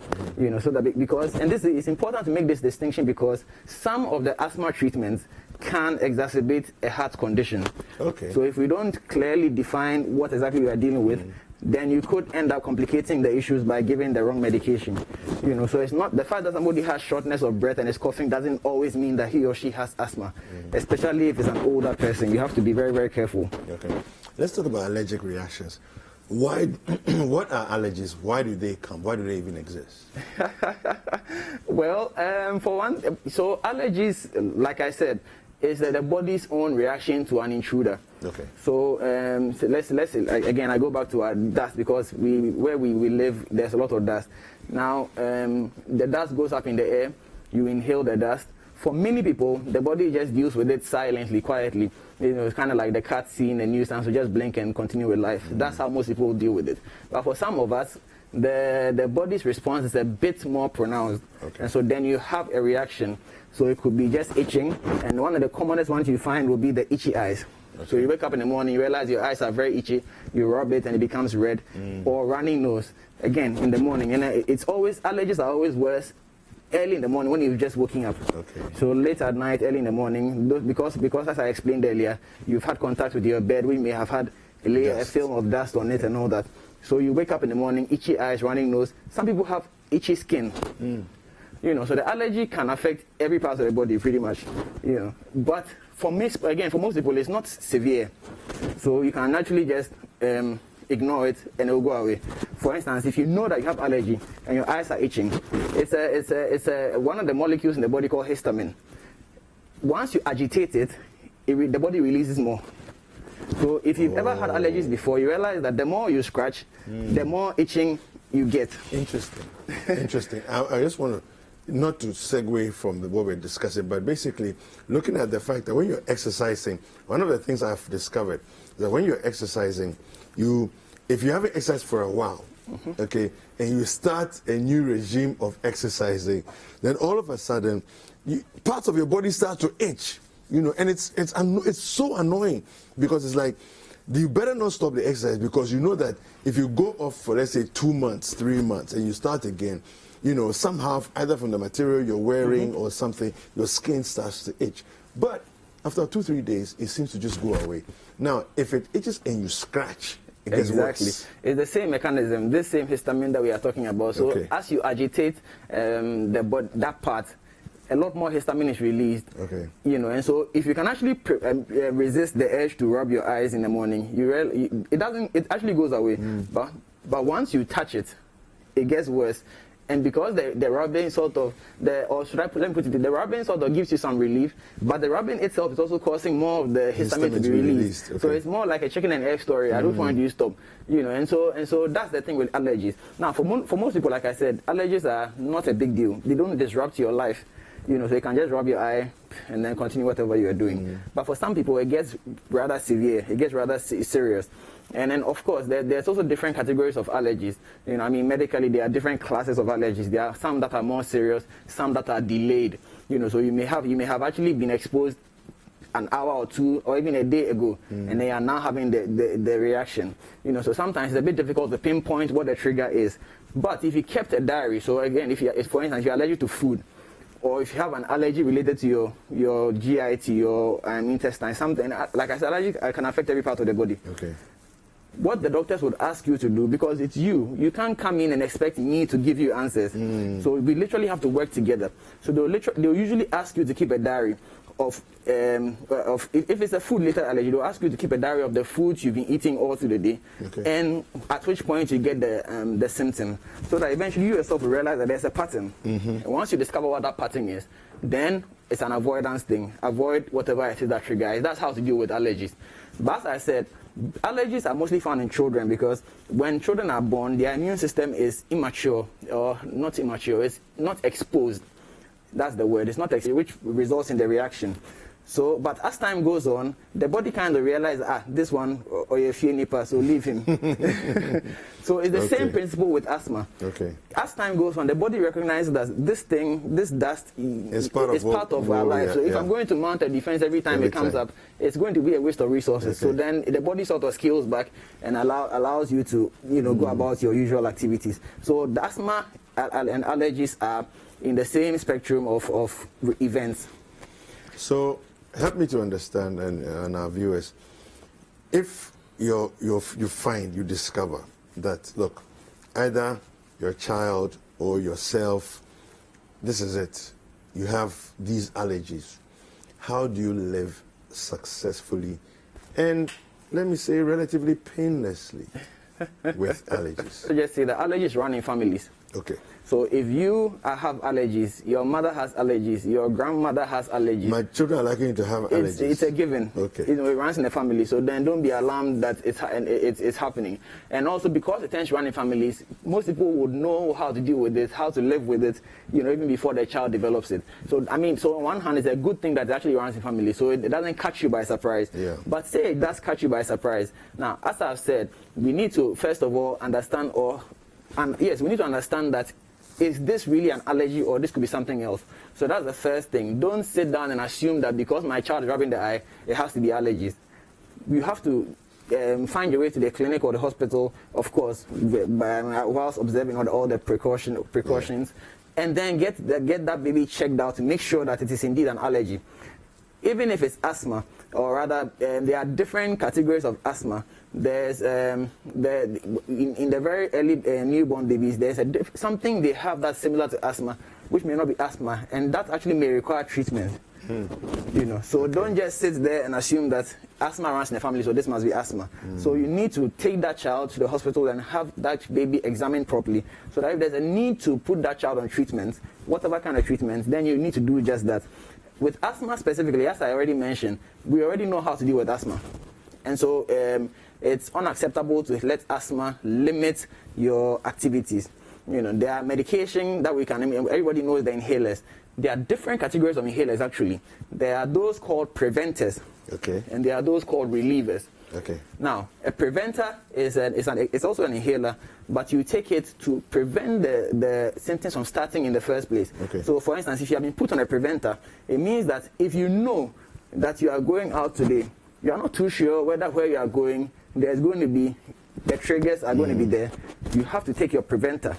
So that because, and this is important to make this distinction, because some of the asthma treatments can exacerbate a heart condition. So if we don't clearly define what exactly we are dealing with, then you could end up complicating the issues by giving the wrong medication. So it's not the fact that somebody has shortness of breath and is coughing doesn't always mean that he or she has asthma, especially if it's an older person. You have to be very, very careful. Let's talk about allergic reactions. Why? What are allergies? Why do they come? Why do they even exist? Well, for one, so allergies, like I said, is the body's own reaction to an intruder. So let's again, I go back to our dust, because where we live, there's a lot of dust. Now the dust goes up in the air, you inhale the dust. For many people, the body just deals with it silently, quietly. It's kind of like the cat seeing the nuisance, so just blink and continue with life. That's how most people deal with it. But for some of us, the body's response is a bit more pronounced, and so then you have a reaction. So it could be just itching, and one of the commonest ones you find will be the itchy eyes. So you wake up in the morning, you realize your eyes are very itchy, you rub it and it becomes red, or running nose, again in the morning. And allergies are always worse early in the morning when you've just waking up. So late at night, early in the morning, because as I explained earlier, you've had contact with your bed, we may have had a film of dust on it and all that. So you wake up in the morning, itchy eyes, running nose. Some people have itchy skin. So the allergy can affect every part of the body pretty much. But for most people, it's not severe. So you can naturally just ignore it and it will go away. For instance, if you know that you have allergy and your eyes are itching, it's one of the molecules in the body called histamine. Once you agitate it, the body releases more. So if you've ever had allergies before, you realize that the more you scratch, the more itching you get. Interesting. I just want to not to segue from what we're discussing, but basically looking at the fact that when you're exercising, one of the things I've discovered is that when you're exercising, if you haven't exercised for a while, okay, and you start a new regime of exercising, then all of a sudden, parts of your body start to itch, and it's so annoying, because it's like, you better not stop the exercise, because you know that if you go off for, let's say, 2 months, 3 months, and you start again, somehow, either from the material you're wearing or something, your skin starts to itch. But after 2-3 days, it seems to just go away. Now, if it itches and you scratch, it gets worse. It's the same mechanism, this same histamine that we are talking about. So as you agitate that part, a lot more histamine is released. And so if you can actually resist the urge to rub your eyes in the morning, it actually goes away. But once you touch it, it gets worse. And because the rubbing sort of, let me put it, the rubbing sort of gives you some relief, but the rubbing itself is also causing more of the histamine to be released. So it's more like a chicken and egg story. I don't want you to stop, and so that's the thing with allergies. Now, for most people, like I said, allergies are not a big deal. They don't disrupt your life, so you can just rub your eye and then continue whatever you are doing. But for some people, it gets rather severe. It gets rather serious. And then, of course, there's also different categories of allergies. Medically, there are different classes of allergies. There are some that are more serious, some that are delayed. So you may have actually been exposed an hour or two or even a day ago, and they are now having the reaction. So sometimes it's a bit difficult to pinpoint what the trigger is. But if you kept a diary, so again, if for instance, you're allergic to food, or if you have an allergy related to your GIT, your intestine, something, like I said, allergy can affect every part of the body. What the doctors would ask you to do, because it's you can't come in and expect me to give you answers. So we literally have to work together. So they'll usually ask you to keep a diary of if it's a food-related allergy, they'll ask you to keep a diary of the foods you've been eating all through the day, and at which point you get the symptom, so that eventually you yourself will realize that there's a pattern. And once you discover what that pattern is, then it's an avoidance thing. Avoid whatever it is that triggers. That's how to deal with allergies. But as I said, allergies are mostly found in children, because when children are born, their immune system is immature, or not immature, it's not exposed. That's the word. It's not exposed, which results in the reaction. So, but as time goes on, the body kind of realizes, this one, or you feel nipper, so leave him. So it's the same principle with asthma. As time goes on, the body recognizes that this dust is part of our life. So if I'm going to mount a defense every time it comes up, it's going to be a waste of resources. So then the body sort of scales back and allows you to, go about your usual activities. So the asthma and allergies are in the same spectrum of events. So help me to understand, and our viewers, if you discover that, look, either your child or yourself, this is it, you have these allergies, how do you live successfully and, let me say, relatively painlessly with allergies? So just say that allergies run in families. So if you have allergies, your mother has allergies, your grandmother has allergies. My children are likely to have allergies. It's a given. It runs in the family. So then don't be alarmed that it's happening. And also, because it tends to run in families, most people would know how to deal with it, how to live with it, even before the child develops it. So so on one hand, it's a good thing that it actually runs in families, so it doesn't catch you by surprise. But say it does catch you by surprise. Now, as I've said, we need to first of all understand, we need to understand that, is this really an allergy, or this could be something else? So that's the first thing. Don't sit down and assume that because my child is rubbing the eye, it has to be allergies. You have to find your way to the clinic or the hospital, of course, whilst observing all the precautions, and then get that baby checked out to make sure that it is indeed an allergy. Even if it's asthma, or rather, there are different categories of asthma. There's in the very early newborn babies, there's something they have that's similar to asthma, which may not be asthma, and that actually may require treatment. So don't just sit there and assume that asthma runs in the family, so this must be asthma. So you need to take that child to the hospital and have that baby examined properly, so that if there's a need to put that child on treatment, whatever kind of treatment, then you need to do just that. With asthma specifically, as I already mentioned, we already know how to deal with asthma. And so it's unacceptable to let asthma limit your activities. You know, there are medication that we can, everybody knows the inhalers. There are different categories of inhalers actually. There are those called preventers. Okay. And there are those called relievers. Okay. Now, a preventer it's also an inhaler, but you take it to prevent the symptoms from starting in the first place. Okay. So, for instance, if you have been put on a preventer, it means that if you know that you are going out today, you are not too sure whether where you are going, there's going to be, the triggers are going to be there, you have to take your preventer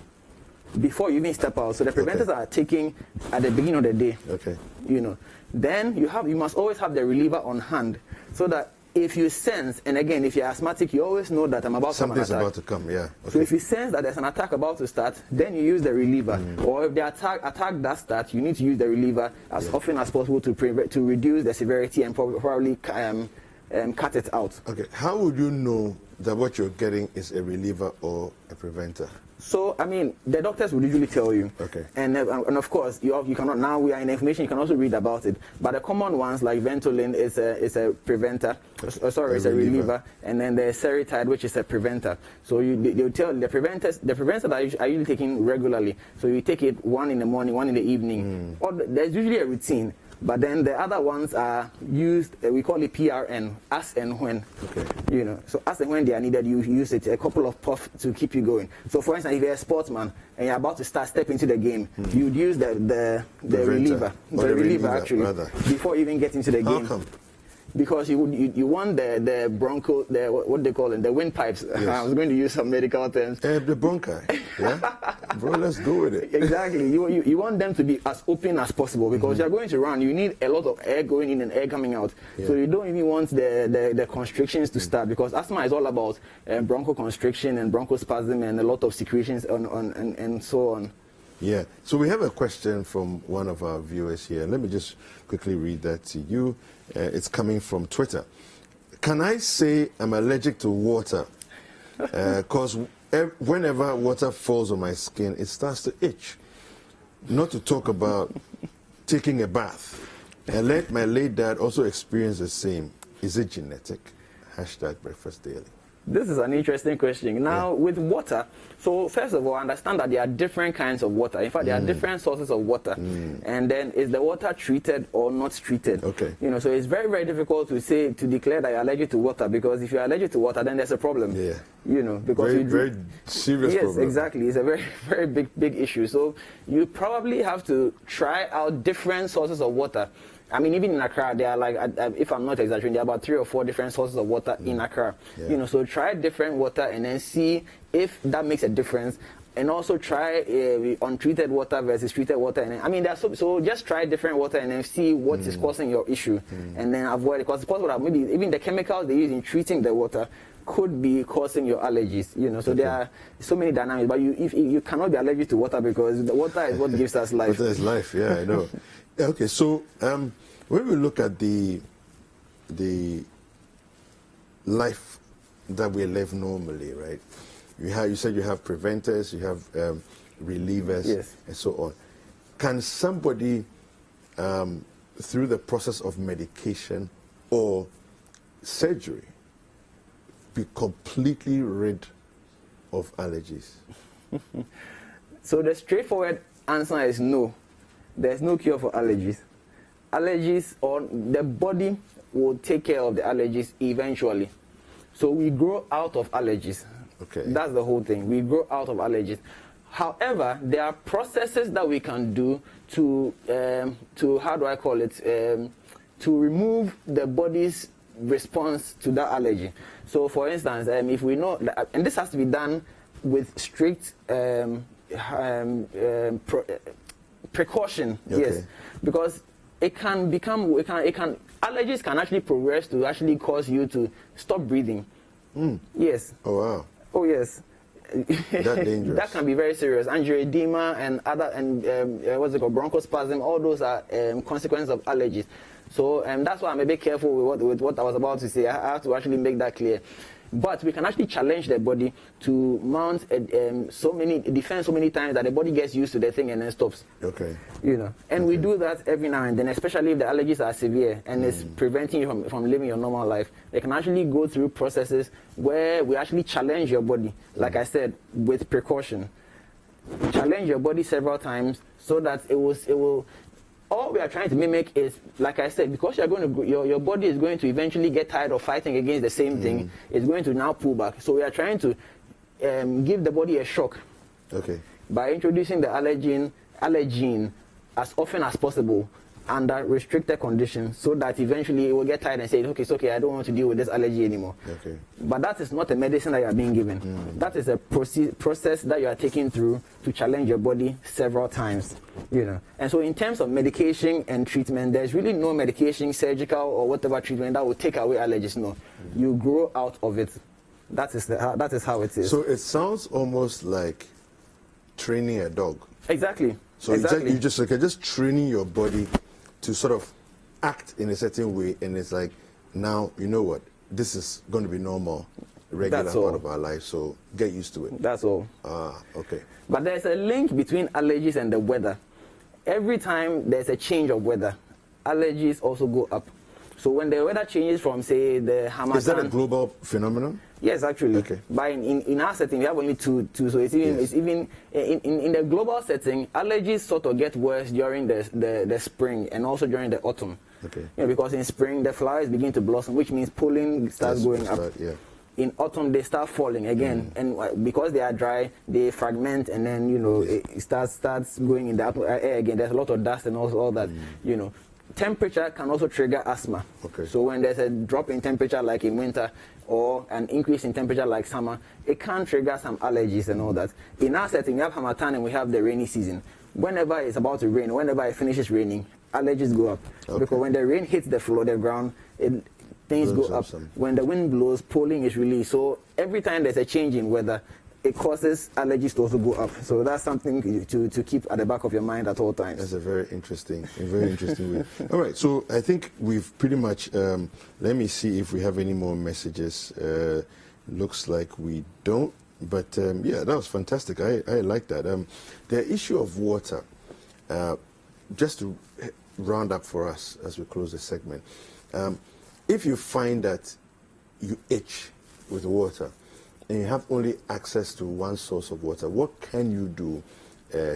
before you even step out. So the preventers are taken at the beginning of the day. Okay. You know. Then you must always have the reliever on hand, so that if you sense, and again, if you're asthmatic, you always know that I'm about to have an attack. Something's about to come, yeah. Okay. So if you sense that there's an attack about to start, then you use the reliever. Or if the attack does start, you need to use the reliever as often as possible to reduce the severity and probably cut it out. Okay. How would you know that what you're getting is a reliever or a preventer? So, I mean, the doctors will usually tell you. Okay. And of course, you cannot, now we are in information, you can also read about it. But the common ones, like Ventolin, is a preventer. It's a reliever. And then there's Seretide, which is a preventer. So they'll tell the preventers that are usually taken regularly. So you take it one in the morning, one in the evening. Or there's usually a routine. But then the other ones are used, we call it PRN, as and when. Okay. You know, so as and when they are needed, you use it, a couple of puffs to keep you going. So for instance, if you're a sportsman and you're about to step into the game, you'd use the reliever, actually, before you even get into the game. How come? Because you want the broncho, what they call it, the windpipes. Yes. I was going to use some medical terms. The bronchi, yeah? Bro, let's go with it. Exactly. You want them to be as open as possible, because you're going to run. You need a lot of air going in and air coming out. Yeah. So you don't even want the constrictions to start, because asthma is all about bronchoconstriction and bronchospasm and a lot of secretions and so on. Yeah. So we have a question from one of our viewers here. Let me just quickly read that to you. It's coming from Twitter. Can I say I'm allergic to water? Because whenever water falls on my skin, it starts to itch. Not to talk about taking a bath. And my late dad also experienced the same. Is it genetic? #Breakfast Daily. This is an interesting question. Now, with water, so first of all, understand that there are different kinds of water. In fact, there are different sources of water. And then, is the water treated or not treated? Okay. You know, so it's very, very difficult to declare that you're allergic to water, because if you're allergic to water, then there's a problem. Yeah. You know, because very serious problem. Yes, exactly. It's a very, very big issue. So you probably have to try out different sources of water. I mean, even in Accra, there are, like, if I'm not exaggerating, there are about 3 or 4 different sources of water in Accra. Yeah. You know, so try different water and then see if that makes a difference. And also try untreated water versus treated water. And I mean, so just try different water and then see what is causing your issue, and then avoid it. Because it's possible that maybe even the chemicals they use in treating the water could be causing your allergies. You know, so there are so many dynamics. But you cannot be allergic to water, because the water is what gives us life. Water is life. Yeah, I know. Okay, so when we look at the life that we live normally, right? You said you have preventers, you have relievers, yes, and so on. Can somebody, through the process of medication or surgery, be completely rid of allergies? So the straightforward answer is no. There's no cure for allergies. Allergies, or the body will take care of the allergies eventually. So we grow out of allergies. Okay. That's the whole thing. We grow out of allergies. However, there are processes that we can do to how do I call it, to remove the body's response to that allergy. So, for instance, if we know, and this has to be done with strict precaution, okay, yes, because allergies can actually progress to actually cause you to stop breathing. Yes. Oh wow. Oh yes. That dangerous. That can be very serious. Angioedema and other what's it called, bronchospasm. All those are consequences of allergies. So that's why I'm a bit careful with what I was about to say. I have to actually make that clear. But we can actually challenge the body to mount defense so many times that the body gets used to the thing and then stops. Okay. You know, and we do that every now and then, especially if the allergies are severe and it's preventing you from living your normal life. They can actually go through processes where we actually challenge your body, like I said, with precaution. challenge your body several times so that it will. All we are trying to mimic is, like I said, because you're going to your body is going to eventually get tired of fighting against the same thing. It's going to now pull back. So we are trying to give the body a shock. Okay. By introducing the allergen as often as possible under restricted conditions, so that eventually it will get tired and say, okay, it's okay, I don't want to deal with this allergy anymore. Okay. But that is not a medicine that you are being given. That is a process that you are taking through to challenge your body several times. And so in terms of medication and treatment, there's really no medication, surgical or whatever treatment that will take away allergies. No, you grow out of it. That is how it is. So it sounds almost like training a dog. Exactly. So exactly. you're just training your body to sort of act in a certain way, and it's like, now you know what, this is going to be normal, regular part of our life, so get used to it. That's all. Okay. But there's a link between allergies and the weather. Every time there's a change of weather, allergies also go up. So when the weather changes from, say, the Hamatan... Is that a global phenomenon? Yes, actually. Okay. But in our setting, we have only two. So it's even in the global setting, allergies sort of get worse during the spring and also during the autumn. Okay. Because in spring the flowers begin to blossom, which means pollen starts going up. In autumn they start falling again, and because they are dry, they fragment, and then it starts going in the air again. There's a lot of dust and all that. Temperature can also trigger asthma. Okay. So when there's a drop in temperature like in winter, or an increase in temperature like summer, it can trigger some allergies and all that. In our setting, we have Hamatan and we have the rainy season. Whenever it's about to rain, whenever it finishes raining, allergies go up. Okay. Because when the rain hits the floor, the ground, things go up. When the wind blows, pollen is released. So every time there's a change in weather, it causes allergies to also go up. So that's something to keep at the back of your mind at all times. That's a very interesting way. All right, so I think we've pretty much, let me see if we have any more messages. Looks like we don't, but yeah, that was fantastic. I like that. The issue of water, just to round up for us as we close the segment, if you find that you itch with water, and you have only access to one source of water, what can you do?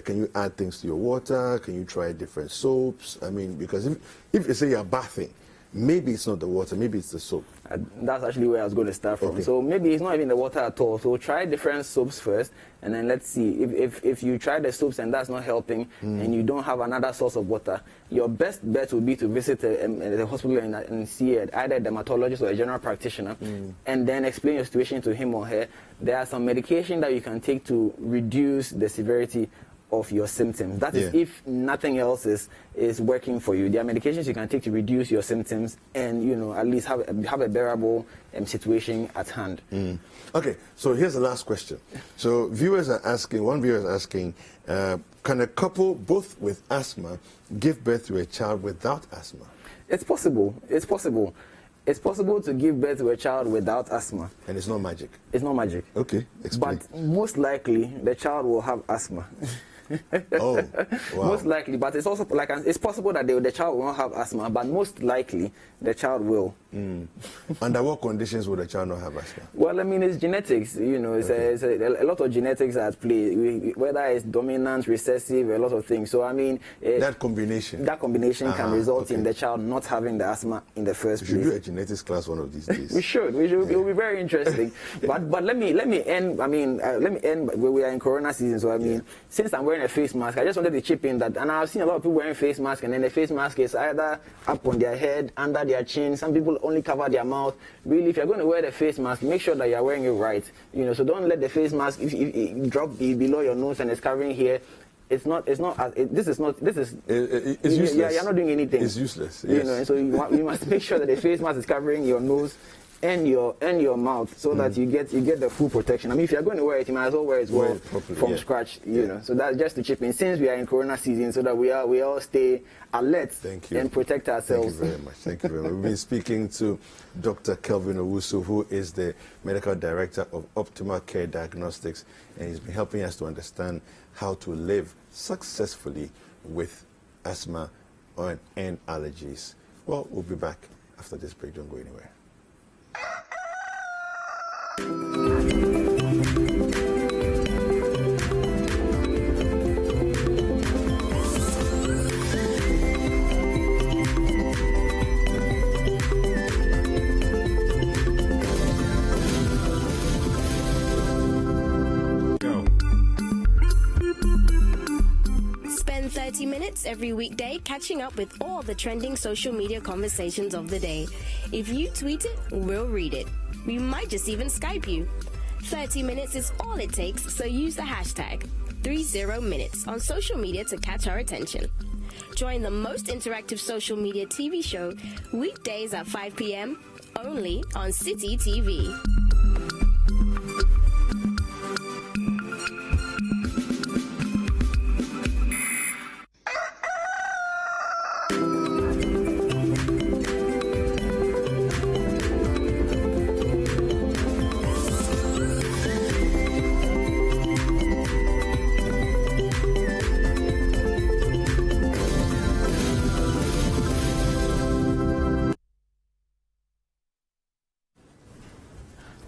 Can you add things to your water? Can you try different soaps? I mean, because if you say you're bathing, maybe it's not the water, maybe it's the soap. That's actually where I was going to start from. Okay. So maybe it's not even the water at all. So try different soaps first, and then let's see. If you try the soaps and that's not helping, and you don't have another source of water, your best bet would be to visit the hospital and see either a dermatologist or a general practitioner, and then explain your situation to him or her. There are some medication that you can take to reduce the severity of your symptoms. That is if nothing else is working for you. There are medications you can take to reduce your symptoms and at least have a bearable situation at hand. Okay, so here's the last question. So one viewer is asking, can a couple both with asthma give birth to a child without asthma? It's possible. It's possible. It's possible to give birth to a child without asthma. And it's not magic? It's not magic. Okay, explain. But most likely the child will have asthma. Oh, wow. Most likely, but it's also it's possible that the child will not have asthma, but most likely the child will. Under what conditions would a child not have asthma? Well, I mean, it's genetics. It's a lot of genetics at play. Whether it's dominant, recessive, a lot of things. So I mean, that combination can result in the child not having the asthma in the first place. We should do a genetics class one of these days. We should. It will be very interesting. But let me end. I mean, let me end. We are in Corona season, so I mean, since I'm wearing a face mask, I just wanted to chip in that, and I've seen a lot of people wearing face masks, and then the face mask is either up on their head, under their chin. Some people only cover their mouth. Really, if you're going to wear the face mask, make sure that you're wearing it right. So don't let the face mask if it drop below your nose and it's covering here. It's useless. Yeah, you're not doing anything. It's useless. Yes. So you must make sure that the face mask is covering your nose and your mouth, so that you get the full protection. I mean, if you're going to wear it, you might as well wear it from scratch. So that's just to chip in, since we are in Corona season, so that we all stay alert and protect ourselves. Thank you very much. We've been speaking to Dr. Kelvin Owusu, who is the Medical Director of Optimal Care Diagnostics, and he's been helping us to understand how to live successfully with asthma and allergies. Well, we'll be back after this break. Don't go anywhere. minutes every weekday, catching up with all the trending social media conversations of the day. If you tweet it, we'll read it. We might just even Skype you. 30 minutes is all it takes, so use the hashtag 30minutes on social media to catch our attention. Join the most interactive social media TV show weekdays at 5 p.m. only on City TV.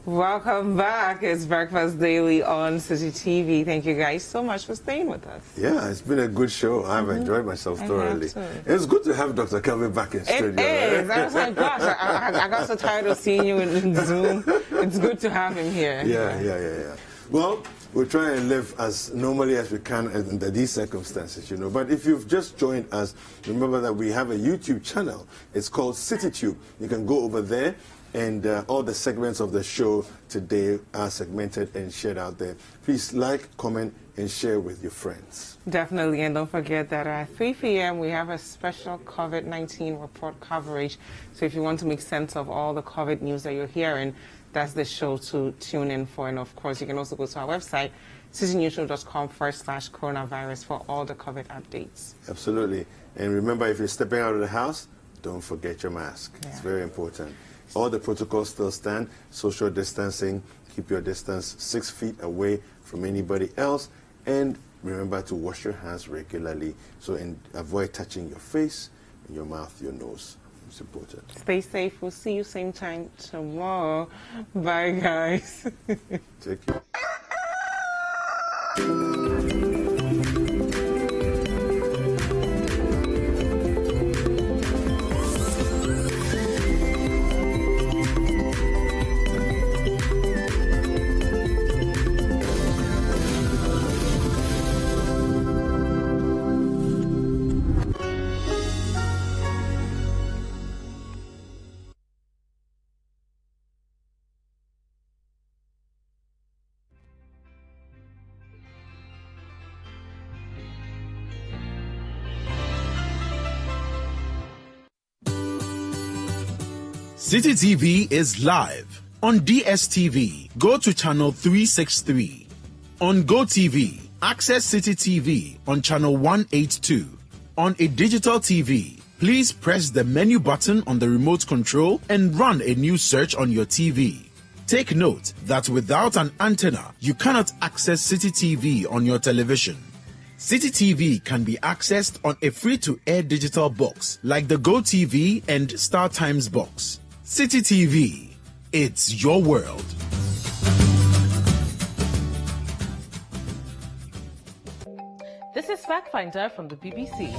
Welcome back. It's Breakfast Daily on City TV. Thank you guys so much for staying with us. Yeah, it's been a good show. I've enjoyed myself thoroughly. It's good to have Dr. Kelvin back in studio. It is. I was like, gosh, I got so tired of seeing you in Zoom. It's good to have him here. Yeah. Well, we're trying to live as normally as we can under these circumstances, you know. But if you've just joined us, remember that we have a YouTube channel. It's called CityTube. You can go over there. And all the segments of the show today are segmented and shared out there. Please like, comment, and share with your friends. Definitely, and don't forget that at 3 p.m. we have a special COVID-19 report coverage. So if you want to make sense of all the COVID news that you're hearing, that's the show to tune in for. And of course, you can also go to our website, cityneutral.com/coronavirus for all the COVID updates. Absolutely. And remember, if you're stepping out of the house, don't forget your mask. Yeah. It's very important. All the protocols still stand. Social distancing, keep your distance 6 feet away from anybody else. And remember to wash your hands regularly. And avoid touching your face, your mouth, your nose. It's important. Stay safe. We'll see you same time tomorrow. Bye, guys. Take care. City TV is live on DSTV. Go to channel 363. On GoTV, access City TV on channel 182. On a digital TV, please press the menu button on the remote control and run a new search on your TV. Take note that without an antenna, you cannot access City TV on your television. City TV can be accessed on a free-to-air digital box like the GoTV and StarTimes box. City TV, it's your world. This is Fact Finder from the BBC.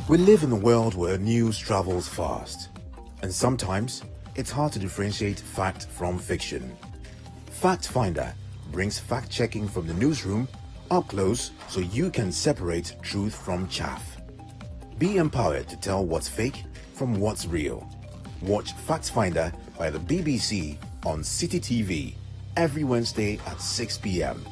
We live in a world where news travels fast, and sometimes it's hard to differentiate fact from fiction. Fact Finder brings fact-checking from the newsroom up close so you can separate truth from chaff. Be empowered to tell what's fake from what's real. Watch Fact Finder by the BBC on City TV every Wednesday at 6 p.m.